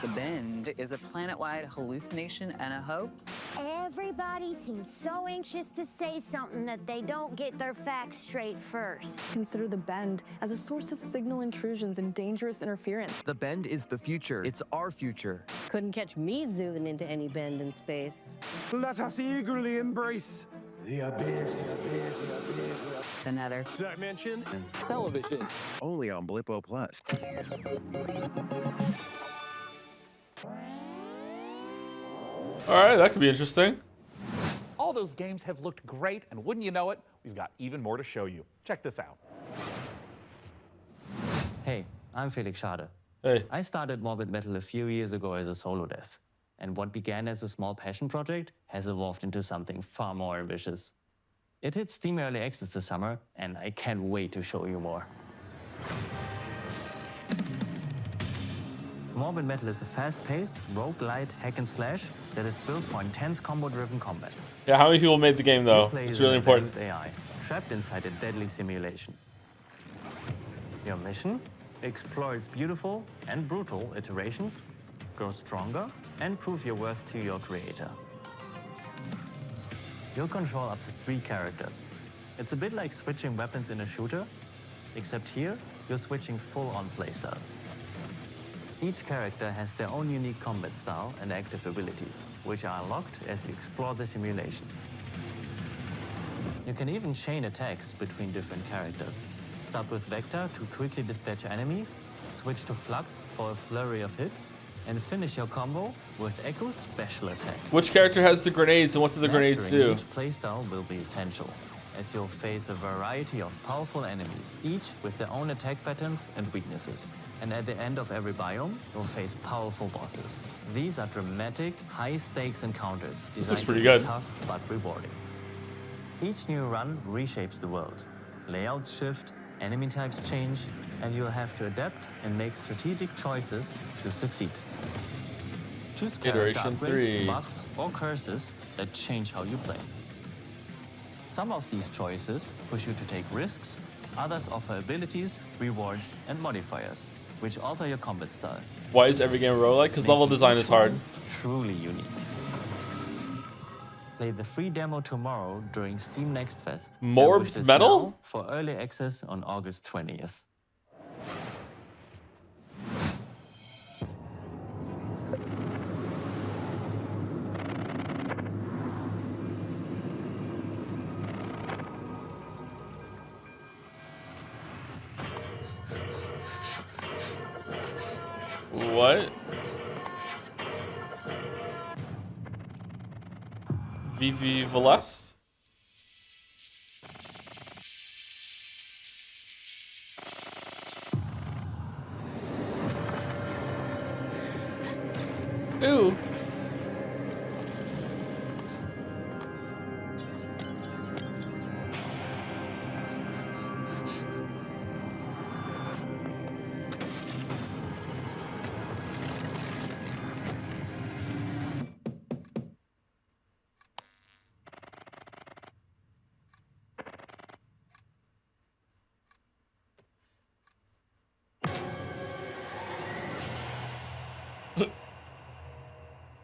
The Bend is a planet-wide hallucination and a hoax. Everybody seems so anxious to say something that they don't get their facts straight first. Consider the Bend as a source of signal intrusions and dangerous interference. The Bend is the future. It's our future. Couldn't catch me zooming into any bend in space. Let us eagerly embrace the abyss. The Nether. Dimension. Television. Only on Blippo Plus. All right, that could be interesting. All those games have looked great, and wouldn't you know it, we've got even more to show you. Check this out. Hey, I'm Felix Schade. Hey. I started Morbid Metal a few years ago as a solo dev, and what began as a small passion project has evolved into something far more ambitious. It hit Steam Early Access this summer, and I can't wait to show you more. Morbid Metal is a fast-paced, roguelite hack and slash that is built for intense combo-driven combat. Yeah, how many people made the game though? It's really important. AI, trapped inside a deadly simulation. Your mission? Explore its beautiful and brutal iterations, grow stronger, and prove your worth to your creator. You'll control up to 3 characters. It's a bit like switching weapons in a shooter, except here, you're switching full-on playstyles. Each character has their own unique combat style and active abilities, which are unlocked as you explore the simulation. You can even chain attacks between different characters. Start with Vector to quickly dispatch enemies, switch to Flux for a flurry of hits, and finish your combo with Echo's special attack. Which character has the grenades and what do the grenades do? Each playstyle will be essential, as you'll face a variety of powerful enemies, each with their own attack patterns and weaknesses. And at the end of every biome, you'll face powerful bosses. These are dramatic, high-stakes encounters. This is pretty designed to be good. Tough but rewarding. Each new run reshapes the world. Layouts shift, enemy types change, and you'll have to adapt and make strategic choices to succeed. Choose character Iteration upgrades, 3. buffs, or curses that change how you play. Some of these choices push you to take risks, others offer abilities, rewards, and modifiers, which alter your combat style. Why is every game a roguelike? Because level design is hard. Truly unique. Play the free demo tomorrow during Steam Next Fest. and Morbid wish this Metal? now for early access on August 20th. What? Vivi Velest? Ooh.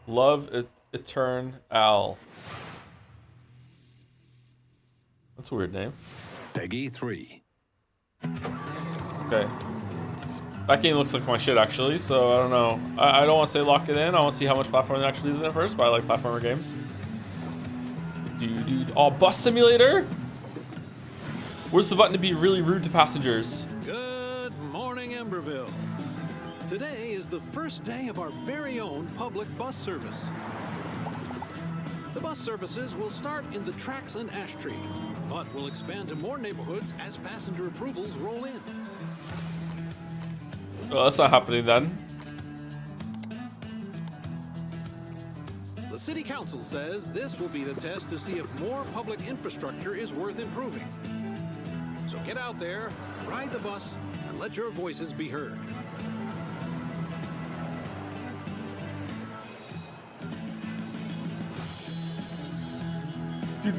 Love Eternal. That's a weird name. Peggy 3. Okay. That game looks like my shit actually, so I don't know. I don't want to say lock it in. I want to see how much platforming there actually is in it first, but I like platformer games. Dude. Oh, bus simulator? Where's the button to be really rude to passengers? Good morning, Emberville. Today is the first day of our very own public bus service. The bus services will start in the tracks and ash tree, but will expand to more neighborhoods as passenger approvals roll in. Well, that's not happening then. The City Council says this will be the test to see if more public infrastructure is worth improving. So get out there, ride the bus, and let your voices be heard. Hey,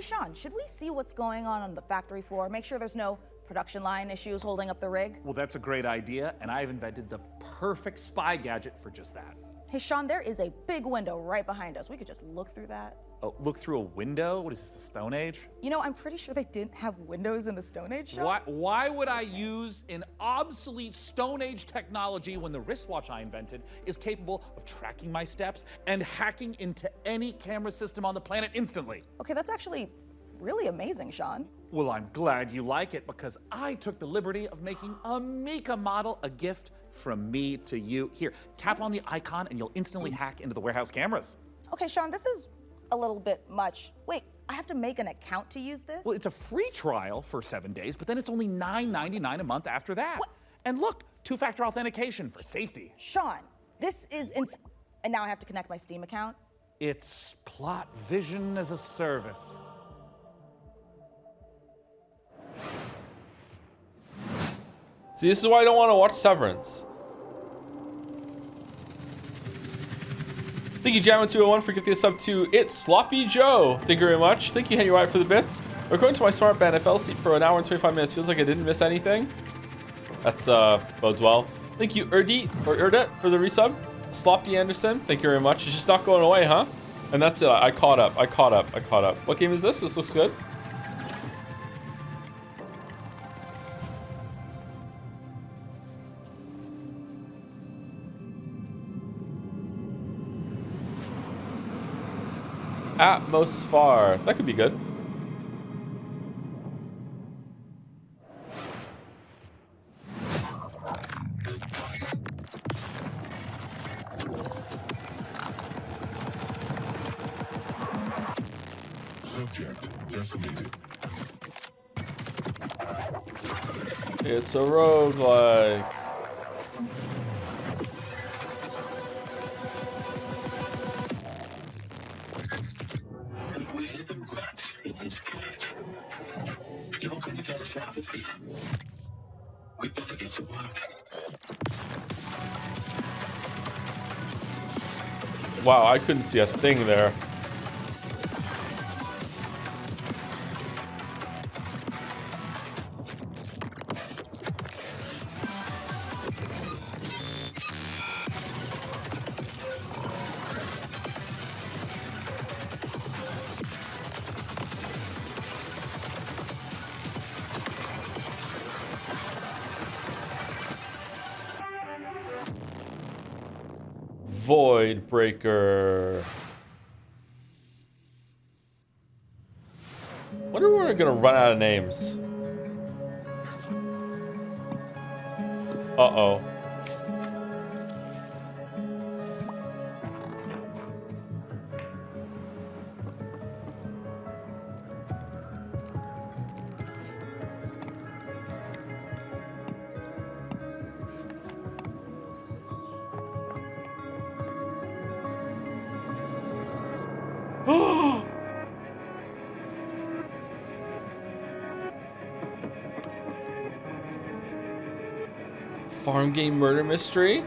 Sean, should we see what's going on the factory floor? Make sure there's no production line issues holding up the rig? Well, that's a great idea, and I've invented the perfect spy gadget for just that. Hey, Sean, there is a big window right behind us. We could just look through that. Oh, look through a window? What is this, the Stone Age? You know, I'm pretty sure they didn't have windows in the Stone Age, Sean. Why would I use an obsolete Stone Age technology when the wristwatch I invented is capable of tracking my steps and hacking into any camera system on the planet instantly? Okay, that's actually really amazing, Sean. Well, I'm glad you like it because I took the liberty of making a Mika model a gift from me to you. Here, tap on the icon and you'll instantly hack into the warehouse cameras. Okay, Sean, this is a little bit much. Wait, I have to make an account to use this? Well, it's a free trial for 7 days, but then it's only $9.99 a month after that. What? And look, two-factor authentication for safety. Sean, this is and now I have to connect my Steam account? It's Plot Vision as a service. See, this is why I don't want to watch Severance. Thank you, Jammin201, for gifting us up to It's Sloppy Joe. Thank you very much. Thank you, Henry White, for the bits. We're going to my smart band. I fell asleep for an hour and 25 minutes. Feels like I didn't miss anything. That's bodes well. Thank you, Erdit for the resub. Sloppy Anderson, thank you very much. It's just not going away, huh? And that's it. I caught up. What game is this? This looks good. Atmosphar. That could be good. Subject decimated. It's a roguelike. And we're the rats in his cage. You're gonna get us out of here. We better get to work. Wow, I couldn't see a thing there. Void Breaker. Wonder when we're gonna run out of names. Uh-oh. Farm game murder mystery.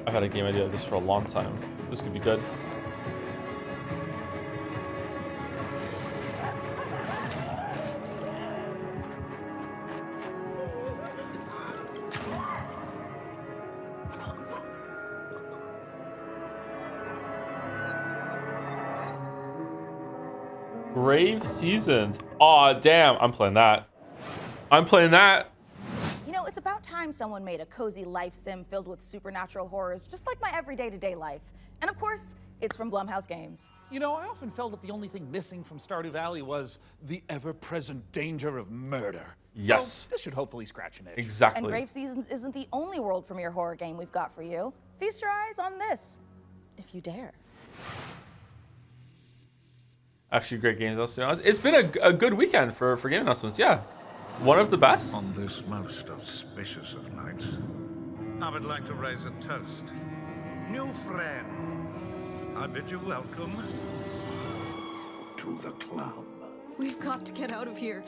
I've had a game idea of this for a long time. This could be good. Grave Seasons. Aw, damn. I'm playing that. You know, it's about time someone made a cozy life sim filled with supernatural horrors, just like my everyday to day life. And of course, it's from Blumhouse Games. You know, I often felt that the only thing missing from Stardew Valley was the ever-present danger of murder. Yes. So this should hopefully scratch an itch. Exactly. And Grave Seasons isn't the only world premiere horror game we've got for you. Feast your eyes on this, if you dare. Actually, great games. It's been a good weekend for game announcements. Yeah, one of the best. On this most auspicious of nights, I would like to raise a toast. New friends, I bid you welcome to the club. We've got to get out of here.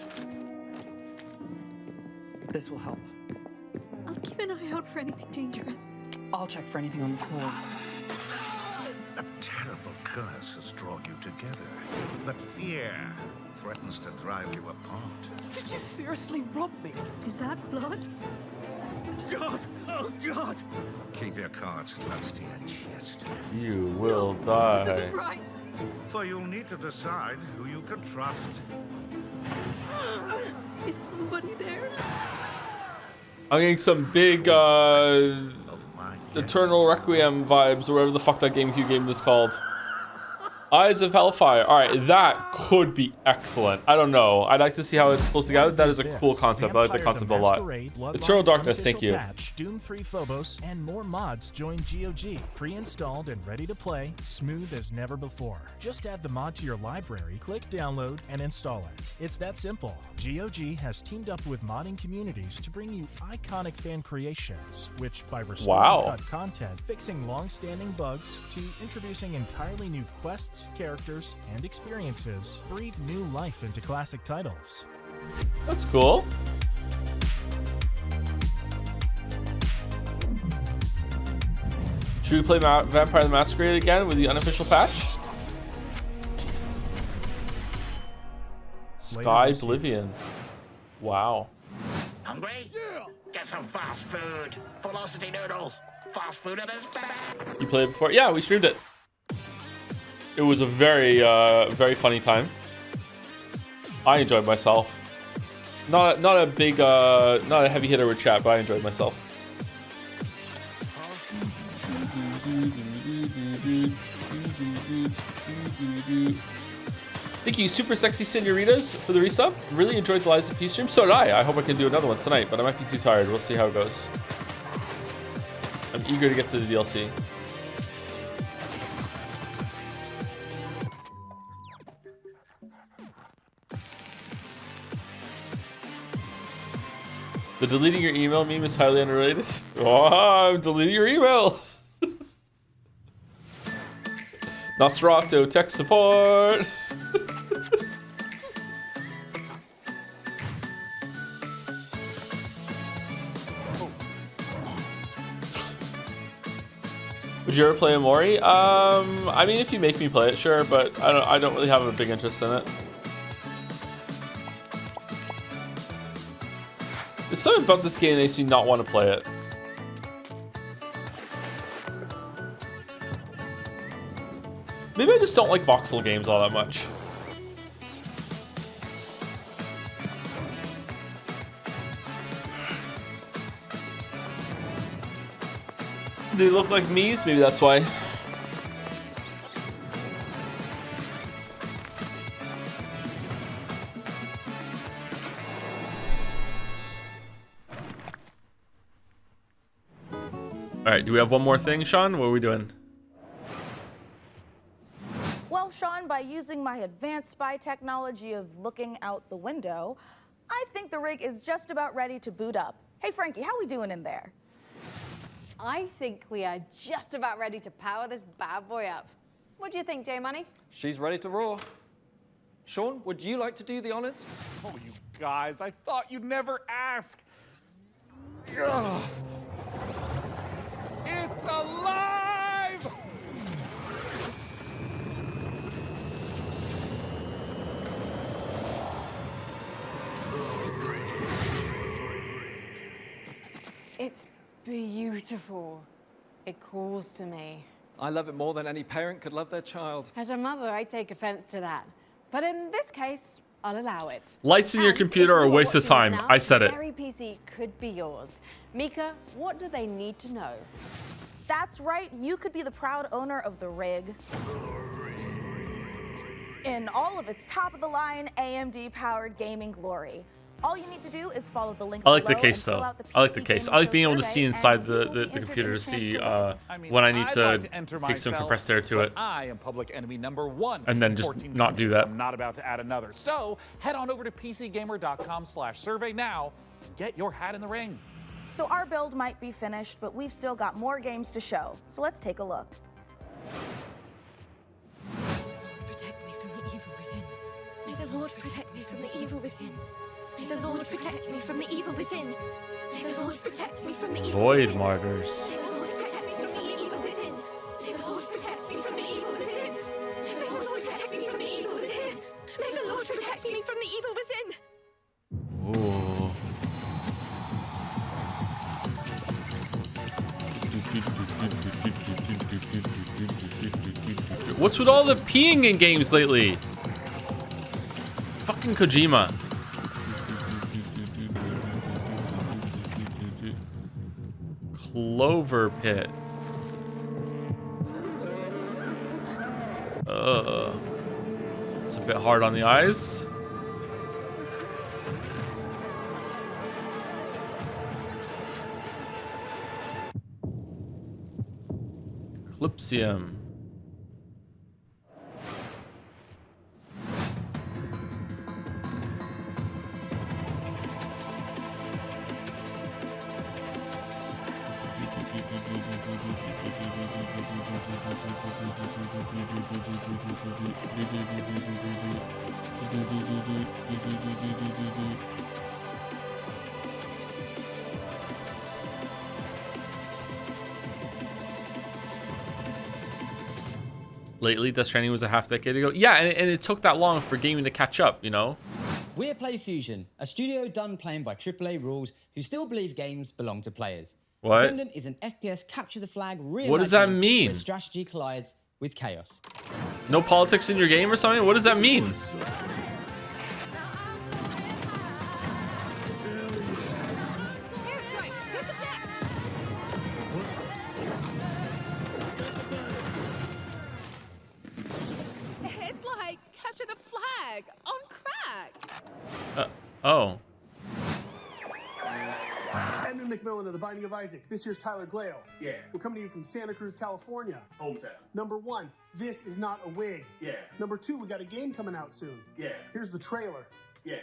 This will help. I'll keep an eye out for anything dangerous. I'll check for anything on the floor. A terrible curse has drawn you together, but fear threatens to drive you apart. Did you seriously rob me? Is that blood? God! Oh, God! Keep your cards close to your chest. You will die. This isn't right. For you'll need to decide who you can trust. Is somebody there? I'm getting some big Eternal Requiem vibes, or whatever the fuck that GameCube game was called. Eyes of Hellfire. All right, that could be excellent. I don't know. I'd like to see how it's pulls together. That is a cool concept. I like the concept a lot. Eternal Darkness, thank you. Patch, Doom 3 Phobos, and more mods join GOG. Pre-installed and ready to play, smooth as never before. Just add the mod to your library, click download, and install it. It's that simple. GOG has teamed up with modding communities to bring you iconic fan creations, which by restoring cut content, fixing long-standing bugs, to introducing entirely new quests, characters, and experiences, breathe new life into classic titles. That's cool. Should we play Vampire the Masquerade again with the unofficial patch? Sky Oblivion. Wow. Hungry? Yeah. Get some fast food. Velocity noodles. Fast food at its best. You played it before? Yeah, we streamed it. It was a very, very funny time. I enjoyed myself. Not a big, not a heavy hitter with chat, but I enjoyed myself. Thank you, Super Sexy Senoritas, for the resub. Really enjoyed the Lies of P stream. So did I. I hope I can do another one tonight, but I might be too tired. We'll see how it goes. I'm eager to get to the DLC. The deleting your email meme is highly underrated. Oh, I'm deleting your emails. Nosferatu tech support. Would you ever play Amori? I mean, if you make me play it, sure, but I don't really have a big interest in it. There's something about this game that makes me not want to play it. Maybe I just don't like voxel games all that much. They look like me's, maybe that's why. All right, do we have one more thing, Sean? What are we doing? Well, Sean, by using my advanced spy technology of looking out the window, I think the rig is just about ready to boot up. Hey, Frankie, how we doing in there? I think we are just about ready to power this bad boy up. What do you think, J-Money? She's ready to roar. Sean, would you like to do the honors? Oh, you guys, I thought you'd never ask. Ugh. It's alive! It's beautiful. It calls to me. I love it more than any parent could love their child. As a mother, I take offense to that. But in this case, I'll allow it. Lights in your computer are a waste of time. Now, I said it. Gary PC could be yours. Mika, what do they need to know? That's right, you could be the proud owner of the rig. In all of its top-of-the-line AMD-powered gaming glory. All you need to do is follow the link I like the below case and fill though. out the I like the PC case. I Gaming like being Show able to see survey, inside and you will be the entered computer in to the chance see win. when I need I'd to like to enter take some myself, compressed air to but it. I am public enemy #1. And then just 14 not do countries. that. I'm not about to add another. So head on over to PCGamer.com/survey now and get your hat in the ring. So our build might be finished, but we've still got more games to show. So let's take a look. Protect me from the evil within. May the Lord protect me from the evil within. May the Lord protect me from the evil within. May the Lord protect me from the evil Void within. Martyrs. May the Lord protect me from the evil within. May the Lord protect me from the evil within. May the Lord protect me from the evil within. May the Lord protect me from the evil within. Ooh. What's with all the peeing in games lately? Fucking Kojima. Clover Pit. It's a bit hard on the eyes. Eclipsium. Lately, Death Stranding was a half decade ago. Yeah, and it took that long for gaming to catch up, you know? We're PlayFusion, a studio done playing by AAA rules who still believe games belong to players. What? Descendant is an FPS capture the flag reimagining What does that mean? where strategy collides with chaos. No politics in your game or something? What does that mean? It's like capture the flag on crack. Oh. Edmund McMillan of The Binding of Isaac. This here's Tyler Glale. Yeah. We're coming to you from Santa Cruz, California. Hometown. Number 1, this is not a wig. Yeah. Number 2, we got a game coming out soon. Yeah. Here's the trailer. Yeah.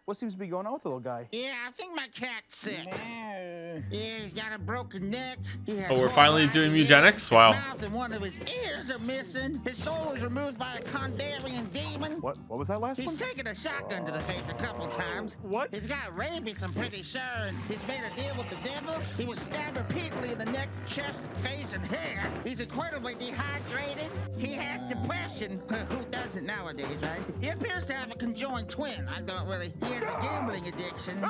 What seems to be going on with the little guy? Yeah, I think my cat's sick. Yeah, he's got a broken neck. He has Oh, we're finally doing eugenics? Wow. His mouth and one of his ears are missing. His soul was removed by a Kandarian demon. What was that last one? He's taken a shotgun to the face a couple times. What? He's got rabies, I'm pretty sure. And he's made a deal with the devil. He was stabbed repeatedly in the neck, chest, face, and hair. He's incredibly dehydrated. He has depression. Who doesn't nowadays, right? He appears to have a conjoined twin. I don't really. He has a gambling addiction.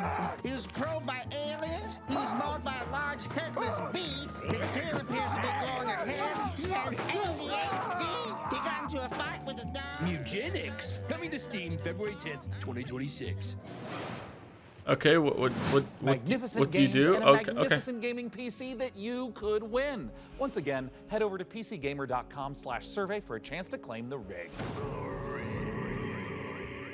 He was probed by aliens. He was mauled by a large headless beast. His tail appears to be growing ahead. He has ADHD. He got into a fight with a dog. Eugenics, coming to Steam February 10th, 2026. Okay, what Magnificent do you games do? and a Okay, magnificent gaming PC that you could win. Once again, head over to PCGamer.com/survey for a chance to claim the rig.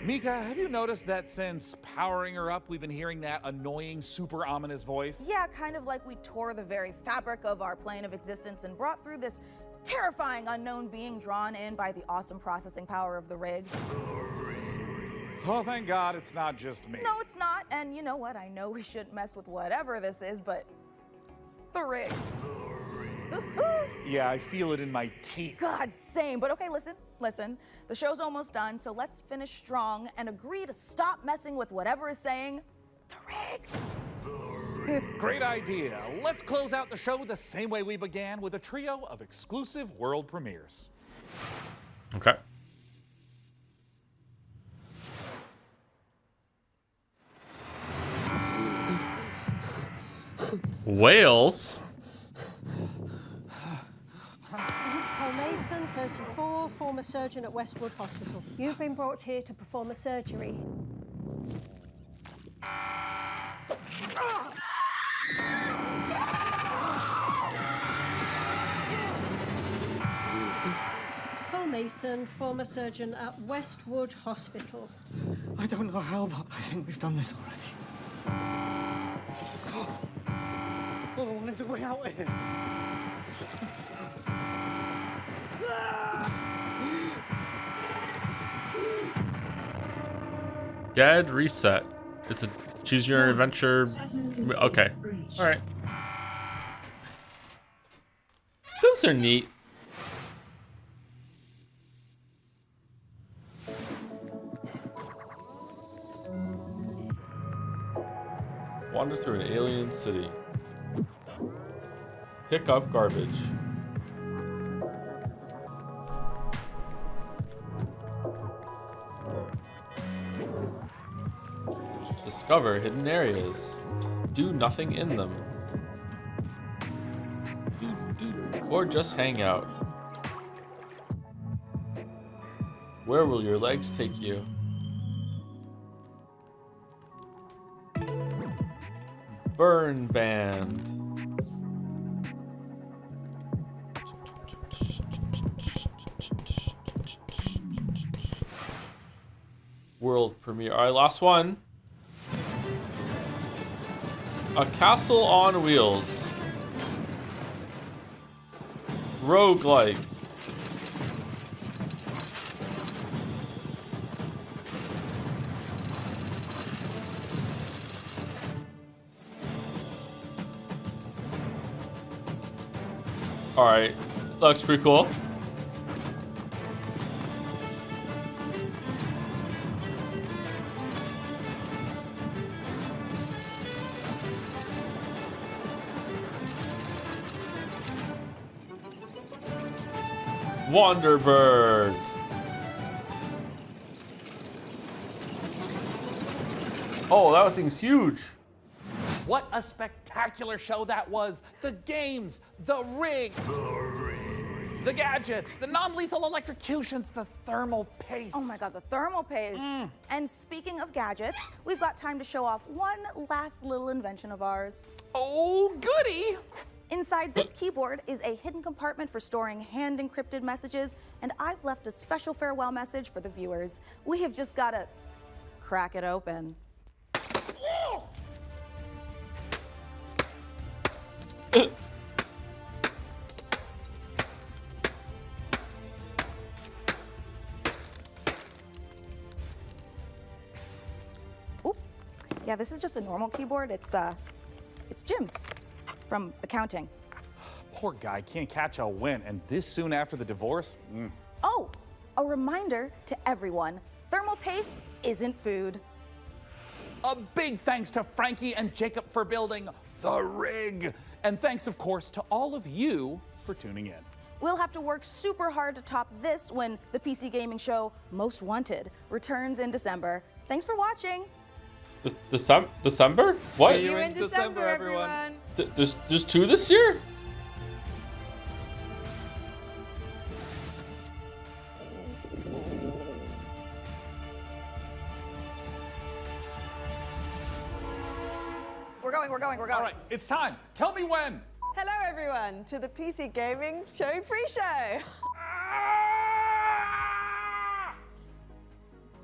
Mika, have you noticed that since powering her up, we've been hearing that annoying, super ominous voice? Yeah, kind of like we tore the very fabric of our plane of existence and brought through this terrifying unknown being drawn in by the awesome processing power of the rig. Oh, thank God it's not just me. No, it's not. And you know what? I know we shouldn't mess with whatever this is, but the rig. Yeah, I feel it in my teeth. God, same. But okay, listen. The show's almost done, so let's finish strong and agree to stop messing with whatever is saying the rig. Great idea. Let's close out the show the same way we began, with a trio of exclusive world premieres. Okay. Wales? Paul Mason, 34, former surgeon at Westwood Hospital. You've been brought here to perform a surgery. Paul Mason, former surgeon at Westwood Hospital. I don't know how, but I think we've done this already. Oh, what is the way out of here? Dead reset. It's a choose your adventure. Okay. All right. Those are neat. Wander through an alien city. Pick up garbage. Discover hidden areas. Do nothing in them. Or just hang out. Where will your legs take you? Burn Band. World premiere. All right, last one. A Castle on Wheels. Roguelike. All right, that looks pretty cool. Wanderberg. Oh, that thing's huge. What a spectacular show that was. The games, the rig, the gadgets, the non-lethal electrocutions, the thermal paste. Oh my God, the thermal paste. And speaking of gadgets, we've got time to show off one last little invention of ours. Oh, goody! Inside this keyboard is a hidden compartment for storing hand-encrypted messages, and I've left a special farewell message for the viewers. We have just got to crack it open. Oop. Yeah, this is just a normal keyboard. It's Jim's from accounting. Poor guy can't catch a win, and this soon after the divorce? Oh, a reminder to everyone, thermal paste isn't food. A big thanks to Frankie and Jacob for building the rig. And thanks, of course, to all of you for tuning in. We'll have to work super hard to top this when the PC gaming show Most Wanted returns in December. Thanks for watching. December? What? See you in December, everyone. There's 2 this year? We're going. All right, it's time. Tell me when. Hello, everyone, to the PC Gaming Show pre-show.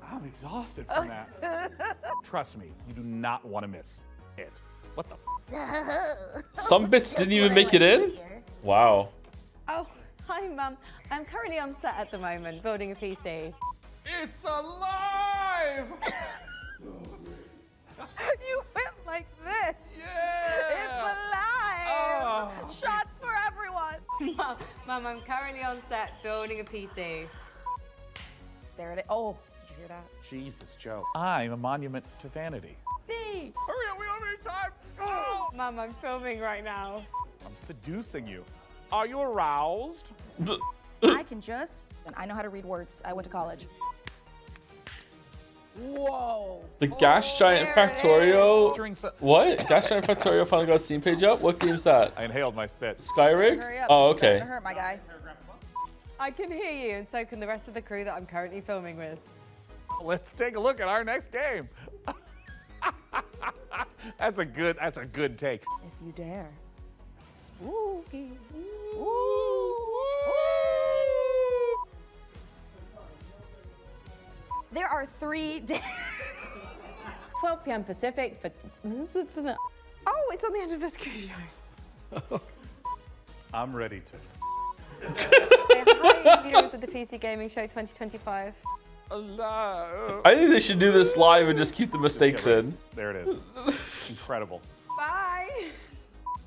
I'm exhausted from that. Trust me, you do not want to miss it. What the? Some bits didn't even make it in? Wow. Oh, hi, Mum. I'm currently on set at the moment, building a PC. It's alive! You went like this. Yeah! It's alive! Oh. Shots for everyone! Mum, I'm currently on set building a PC. There it is. Oh, did you hear that? Jesus, Joe. I'm a monument to vanity. B! Hurry up, we don't have any time! Oh. Mum, I'm filming right now. I'm seducing you. Are you aroused? I can just, and I know how to read words. I went to college. Whoa! The Gas Giant Factorio. What? Gas Giant Factorio finally got a Steam page up? What game's that? I inhaled my spit. Skyrig? Hurry up. Oh, This is starting okay. to hurt, my guy. I can hear you, and so can the rest of the crew that I'm currently filming with. Let's take a look at our next game. That's a good take. If you dare. Spooky. There are 3 days. 12 p.m. Pacific, but... Oh, it's on the end of this cruise show. I'm ready to. Hi, viewers of the PC Gaming Show 2025. I think they should do this live and just keep the mistakes in. There it is. Incredible. Bye.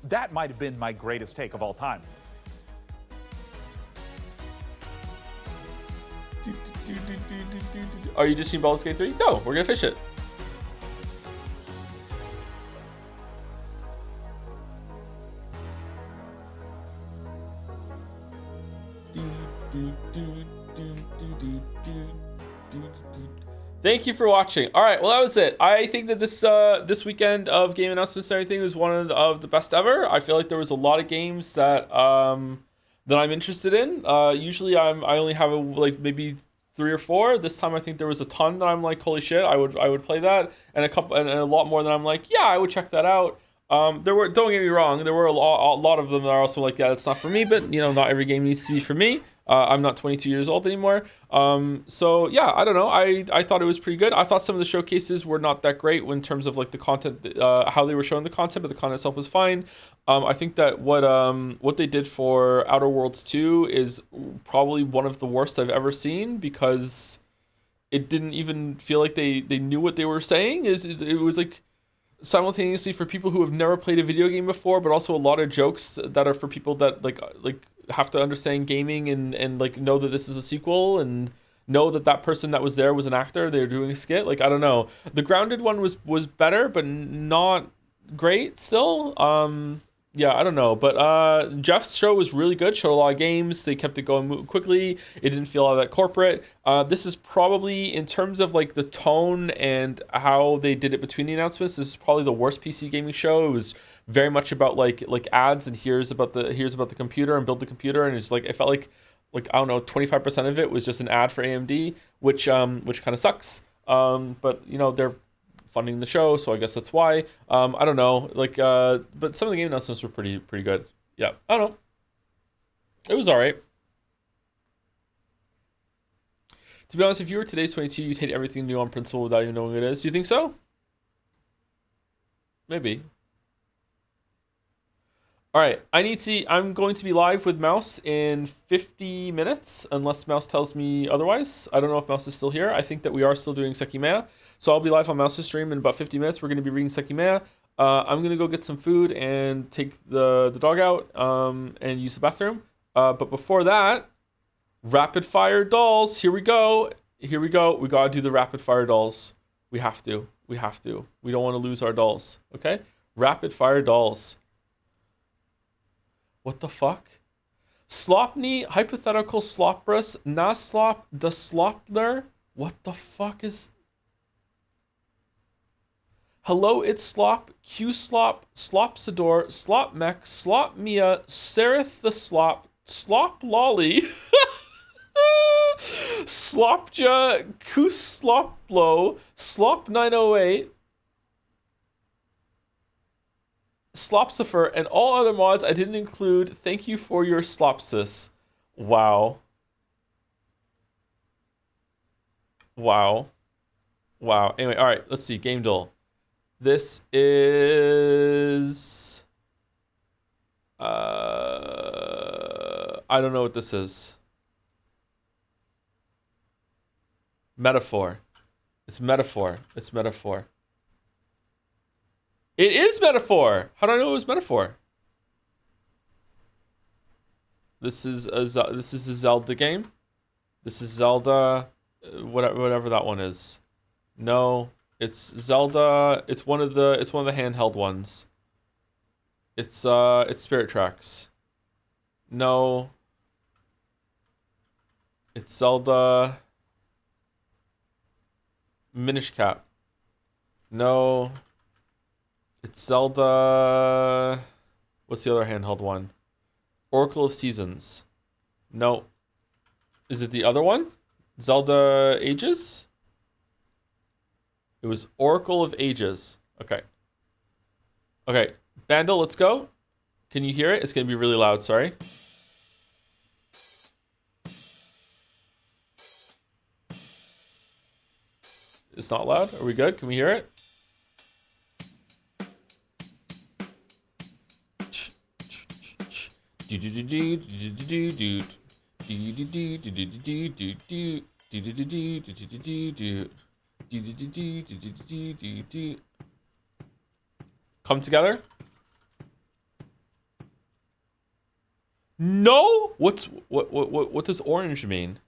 That might have been my greatest take of all time. Are you just seeing Baldur's Gate 3? No, we're gonna fish it. Thank you for watching. All right, well that was it. I think that this weekend of game announcements and everything was one of the best ever. I feel like there was a lot of games that that I'm interested in. Usually I only have like maybe 3 or 4. This time I think there was a ton that I'm like, holy shit, I would play that, and a lot more that I'm like, yeah, I would check that out. There were, don't get me wrong, there were a lot of them that are also like, yeah, that's not for me, but you know, not every game needs to be for me. I'm not 22 years old anymore. So yeah, I don't know. I thought it was pretty good. I thought some of the showcases were not that great in terms of like the content, how they were showing the content, but the content itself was fine. I think that what they did for Outer Worlds 2 is probably one of the worst I've ever seen, because it didn't even feel like they knew what they were saying. It was like simultaneously for people who have never played a video game before, but also a lot of jokes that are for people that like have to understand gaming and like know that this is a sequel and know that person that was there was an actor. They were doing a skit. Like, I don't know. The Grounded one was better, but not great still. Yeah, I don't know. But Jeff's show was really good. Showed a lot of games. They kept it going quickly. It didn't feel all that corporate. This is probably, in terms of like the tone and how they did it between the announcements, this is probably the worst PC gaming show. It was very much about like ads and here's about the computer and build the computer, and it's like it felt like I don't know, 25% of it was just an ad for AMD, which kind of sucks. But you know, they're funding the show, so I guess that's why. I don't know, like but some of the game announcements were pretty good. Yeah, I don't know. It was all right. To be honest, if you were today's 22, you'd hate everything new on principle without even knowing what it is. Do you think so? Maybe. All right, I'm going to be live with Mouse in 50 minutes, unless Mouse tells me otherwise. I don't know if Mouse is still here. I think that we are still doing Sekimea. So I'll be live on Mouse's stream in about 50 minutes. We're going to be reading Sekimea. I'm going to go get some food and take the dog out and use the bathroom. But before that, rapid fire dolls. Here we go. We got to do the rapid fire dolls. We have to. We don't want to lose our dolls. Okay? Rapid fire dolls. What the fuck? Slopney, hypothetical Slopbrus, Naslop, the Slopner. What the fuck is... Hello, it's Slop, Q-Slop, Slopsador, Slopmech, Slopmia, Sereth the Slop, Slop Lolly, Slopja, Kusloplo, Slop 908, Slopsifer, and all other mods I didn't include. Thank you for your Slopsis. Wow. Anyway, all right, let's see. Game Duel. This is... I don't know what this is. Metaphor. It's Metaphor. It is Metaphor. How do I know it was Metaphor? This is a Zelda game. This is Zelda, whatever that one is. No, it's Zelda. It's one of the handheld ones. It's Spirit Tracks. No. It's Zelda Minish Cap. No. It's Zelda... What's the other handheld one? Oracle of Seasons. No. Is it the other one? Zelda Ages? It was Oracle of Ages. Okay. Okay. Bandle, let's go. Can you hear it? It's going to be really loud, sorry. It's not loud? Are we good? Can we hear it? Come together. No. What does orange mean?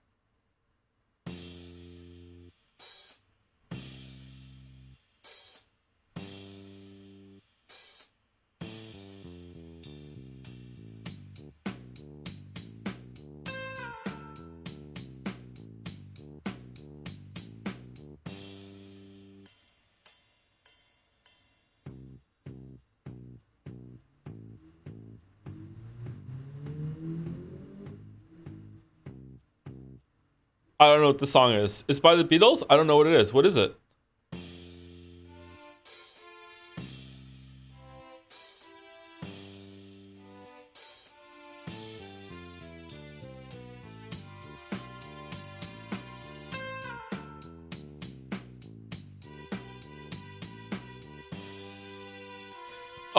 I don't know what the song is. It's by the Beatles? I don't know what it is. What is it?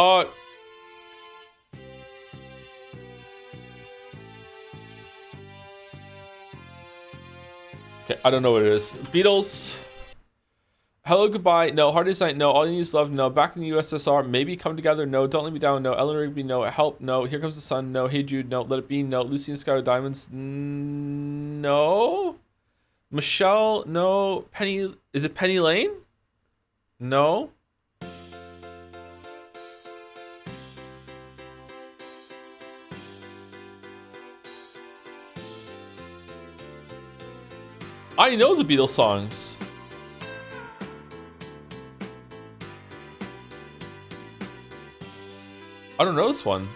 Okay, I don't know what it is. Beatles. Hello, goodbye. No. Hard Day's Night. No. All You Need Is Love. No. Back in the USSR. Maybe Come Together. No. Don't Let Me Down. No. Eleanor Rigby. No. Help. No. Here Comes the Sun. No. Hey Jude. No. Let It Be. No. Lucy in the Sky with Diamonds. No. Michelle. No. Penny. Is it Penny Lane? No. I know the Beatles songs. I don't know this one.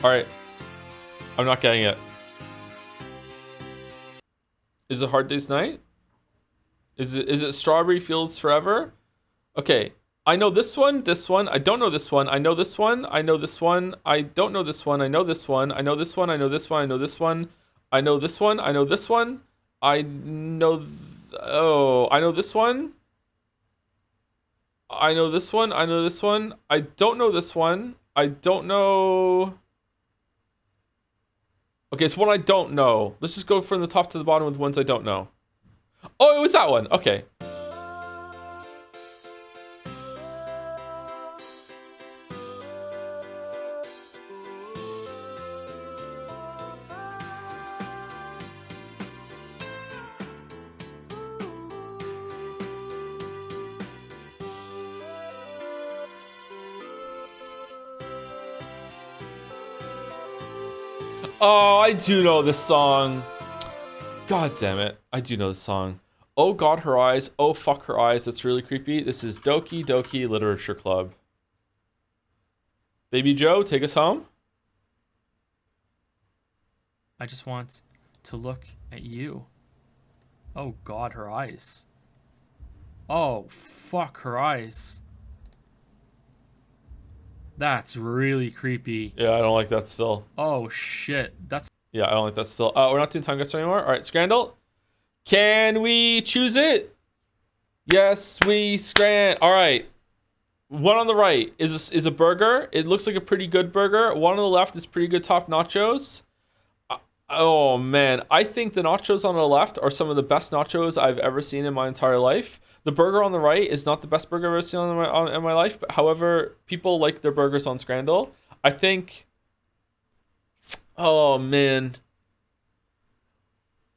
All right. I'm not getting it. Is it Hard Day's Night? Is it Strawberry Fields Forever? Okay. I know this one, I don't know this one, I know this one, I know this one, I don't know this one, I know this one, I know this one, I know this one, I know this one, I know this one, I know this one, I know, I know this one, I know this one, I know this one, I don't know this one, I don't know. Okay, it's one I don't know. Let's just go from the top to the bottom with ones I don't know. Oh, it was that one, okay. Oh, I do know this song. God damn it. I do know this song. Oh God, her eyes. Oh fuck her eyes. That's really creepy. This is Doki Doki Literature Club. Baby Joe, take us home. I just want to look at you. Oh God, her eyes. Oh fuck her eyes. That's really creepy. Yeah, I don't like that still. Oh shit. Yeah, I don't like that still. We're not doing Time Guesser anymore. All right, Scrandle. Can we choose it? Yes, we All right. One on the right is a burger. It looks like a pretty good burger. One on the left is pretty good top nachos. Oh man, I think the nachos on the left are some of the best nachos I've ever seen in my entire life. The burger on the right is not the best burger I've ever seen in my life, but however, people like their burgers on Scrandle. I think, oh man,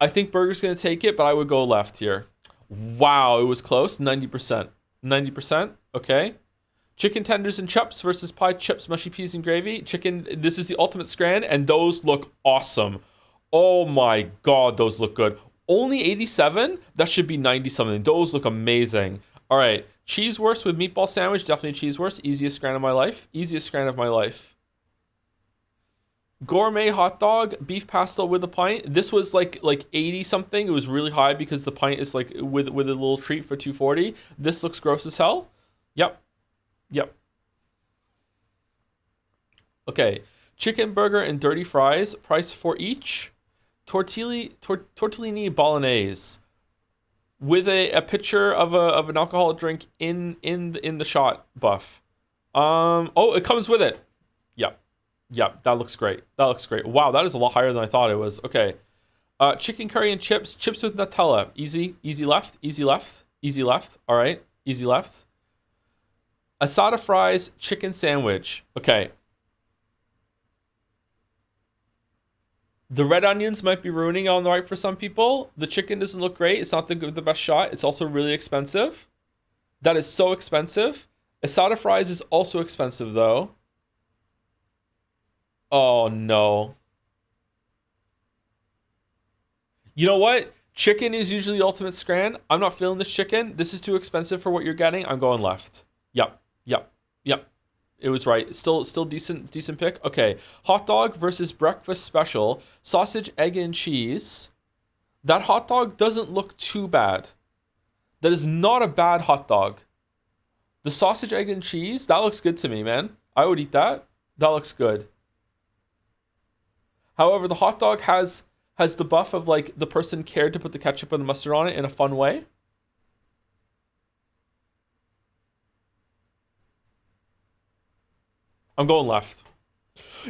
I think burger's gonna take it, but I would go left here. Wow, it was close, 90%. 90%, okay. Chicken tenders and chips versus pie, chips, mushy peas and gravy. Chicken, this is the ultimate Scran, and those look awesome. Oh my God, those look good. Only 87? That should be 90 something. Those look amazing. All right, cheesewurst with meatball sandwich, definitely cheesewurst. Easiest Scran of my life. Easiest Scran of my life. Gourmet hot dog, beef pastel with a pint. This was like 80 something. It was really high because the pint is like with a little treat for 240. This looks gross as hell. Yep. Okay, chicken burger and dirty fries. Price for each. Tortellini bolognese with a picture of an alcoholic drink in the shot buff. Oh, it comes with it. Yep, that looks great. Wow, that is a lot higher than I thought it was. Okay. Chicken curry and chips with Nutella. Easy left. All right, easy left. Asada fries, chicken sandwich. Okay. The red onions might be ruining it on the right for some people. The chicken doesn't look great. It's not the best shot. It's also really expensive. That is so expensive. Asada fries is also expensive though. Oh no. You know what? Chicken is usually the ultimate Scran. I'm not feeling this chicken. This is too expensive for what you're getting. I'm going left. Yep. It was right. Still decent pick. Okay. Hot dog versus breakfast special. Sausage, egg, and cheese. That hot dog doesn't look too bad. That is not a bad hot dog. The sausage, egg, and cheese, that looks good to me, man. I would eat that. That looks good. However, the hot dog has the buff of like the person cared to put the ketchup and the mustard on it in a fun way. I'm going left.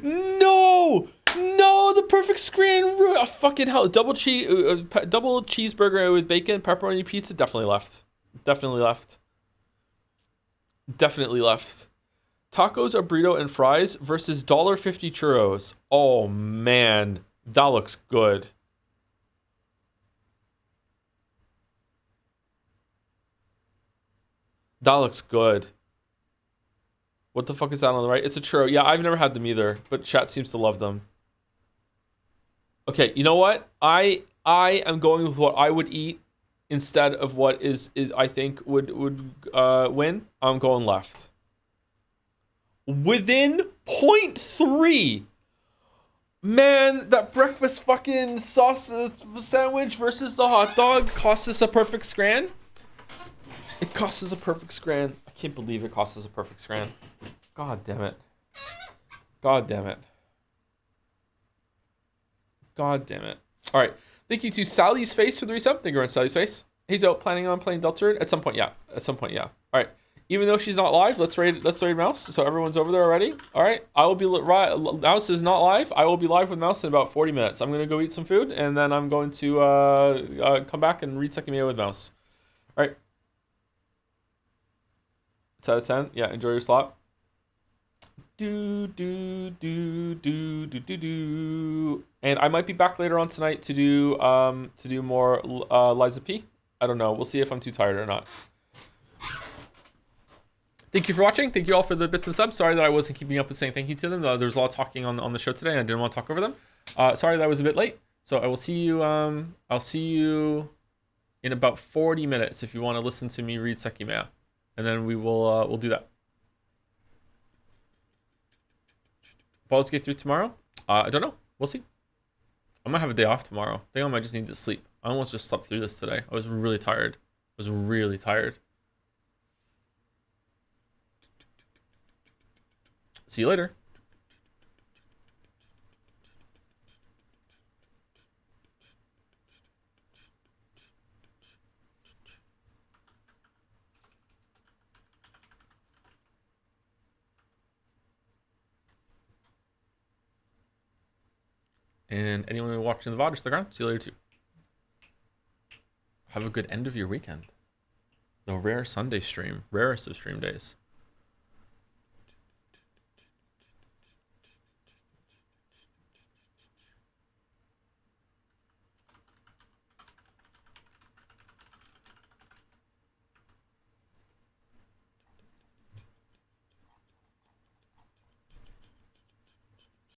No! No, the perfect scran. Fucking hell. Double cheeseburger with bacon, pepperoni pizza. Definitely left. Definitely left. Definitely left. Tacos, a burrito, and fries versus $1.50 churros. Oh, man. That looks good. That looks good. What the fuck is that on the right? It's a churro. Yeah, I've never had them either, but chat seems to love them. Okay, you know what? I am going with what I would eat instead of what is I think would win. I'm going left. Within 0.3. Man, that breakfast fucking sauce sandwich versus the hot dog cost us a perfect scran. It cost us a perfect scran. I can't believe it cost us a perfect scran. God damn it. God damn it. God damn it. All right. Thank you to Sally's Face for the resub. Thank you very much, Sally's Face. Hey, Dope, planning on playing Deltarune? At some point, yeah. At some point, yeah. All right. Even though she's not live, let's raid Mouse. So everyone's over there already. All right. I will be Mouse is not live. I will be live with Mouse in about 40 minutes. I'm going to go eat some food, and then I'm going to come back and read Sekime with Mouse. All right. It's out of 10. Yeah, enjoy your slot. And I might be back later on tonight to do more Liza P. I don't know. We'll see if I'm too tired or not. Thank you for watching. Thank you all for the bits and subs. Sorry that I wasn't keeping up with saying thank you to them. There was a lot of talking on the show today, and I didn't want to talk over them. Sorry that I was a bit late. So I will see you. I'll see you in about 40 minutes if you want to listen to me read Sekime, and then we'll do that. Baldur's Gate 3 tomorrow? I don't know. We'll see. I might have a day off tomorrow. I think I might just need to sleep. I almost just slept through this today. I was really tired. See you later. And anyone watching the VOD, stick around. See you later too. Have a good end of your weekend. The rare Sunday stream. Rarest of stream days.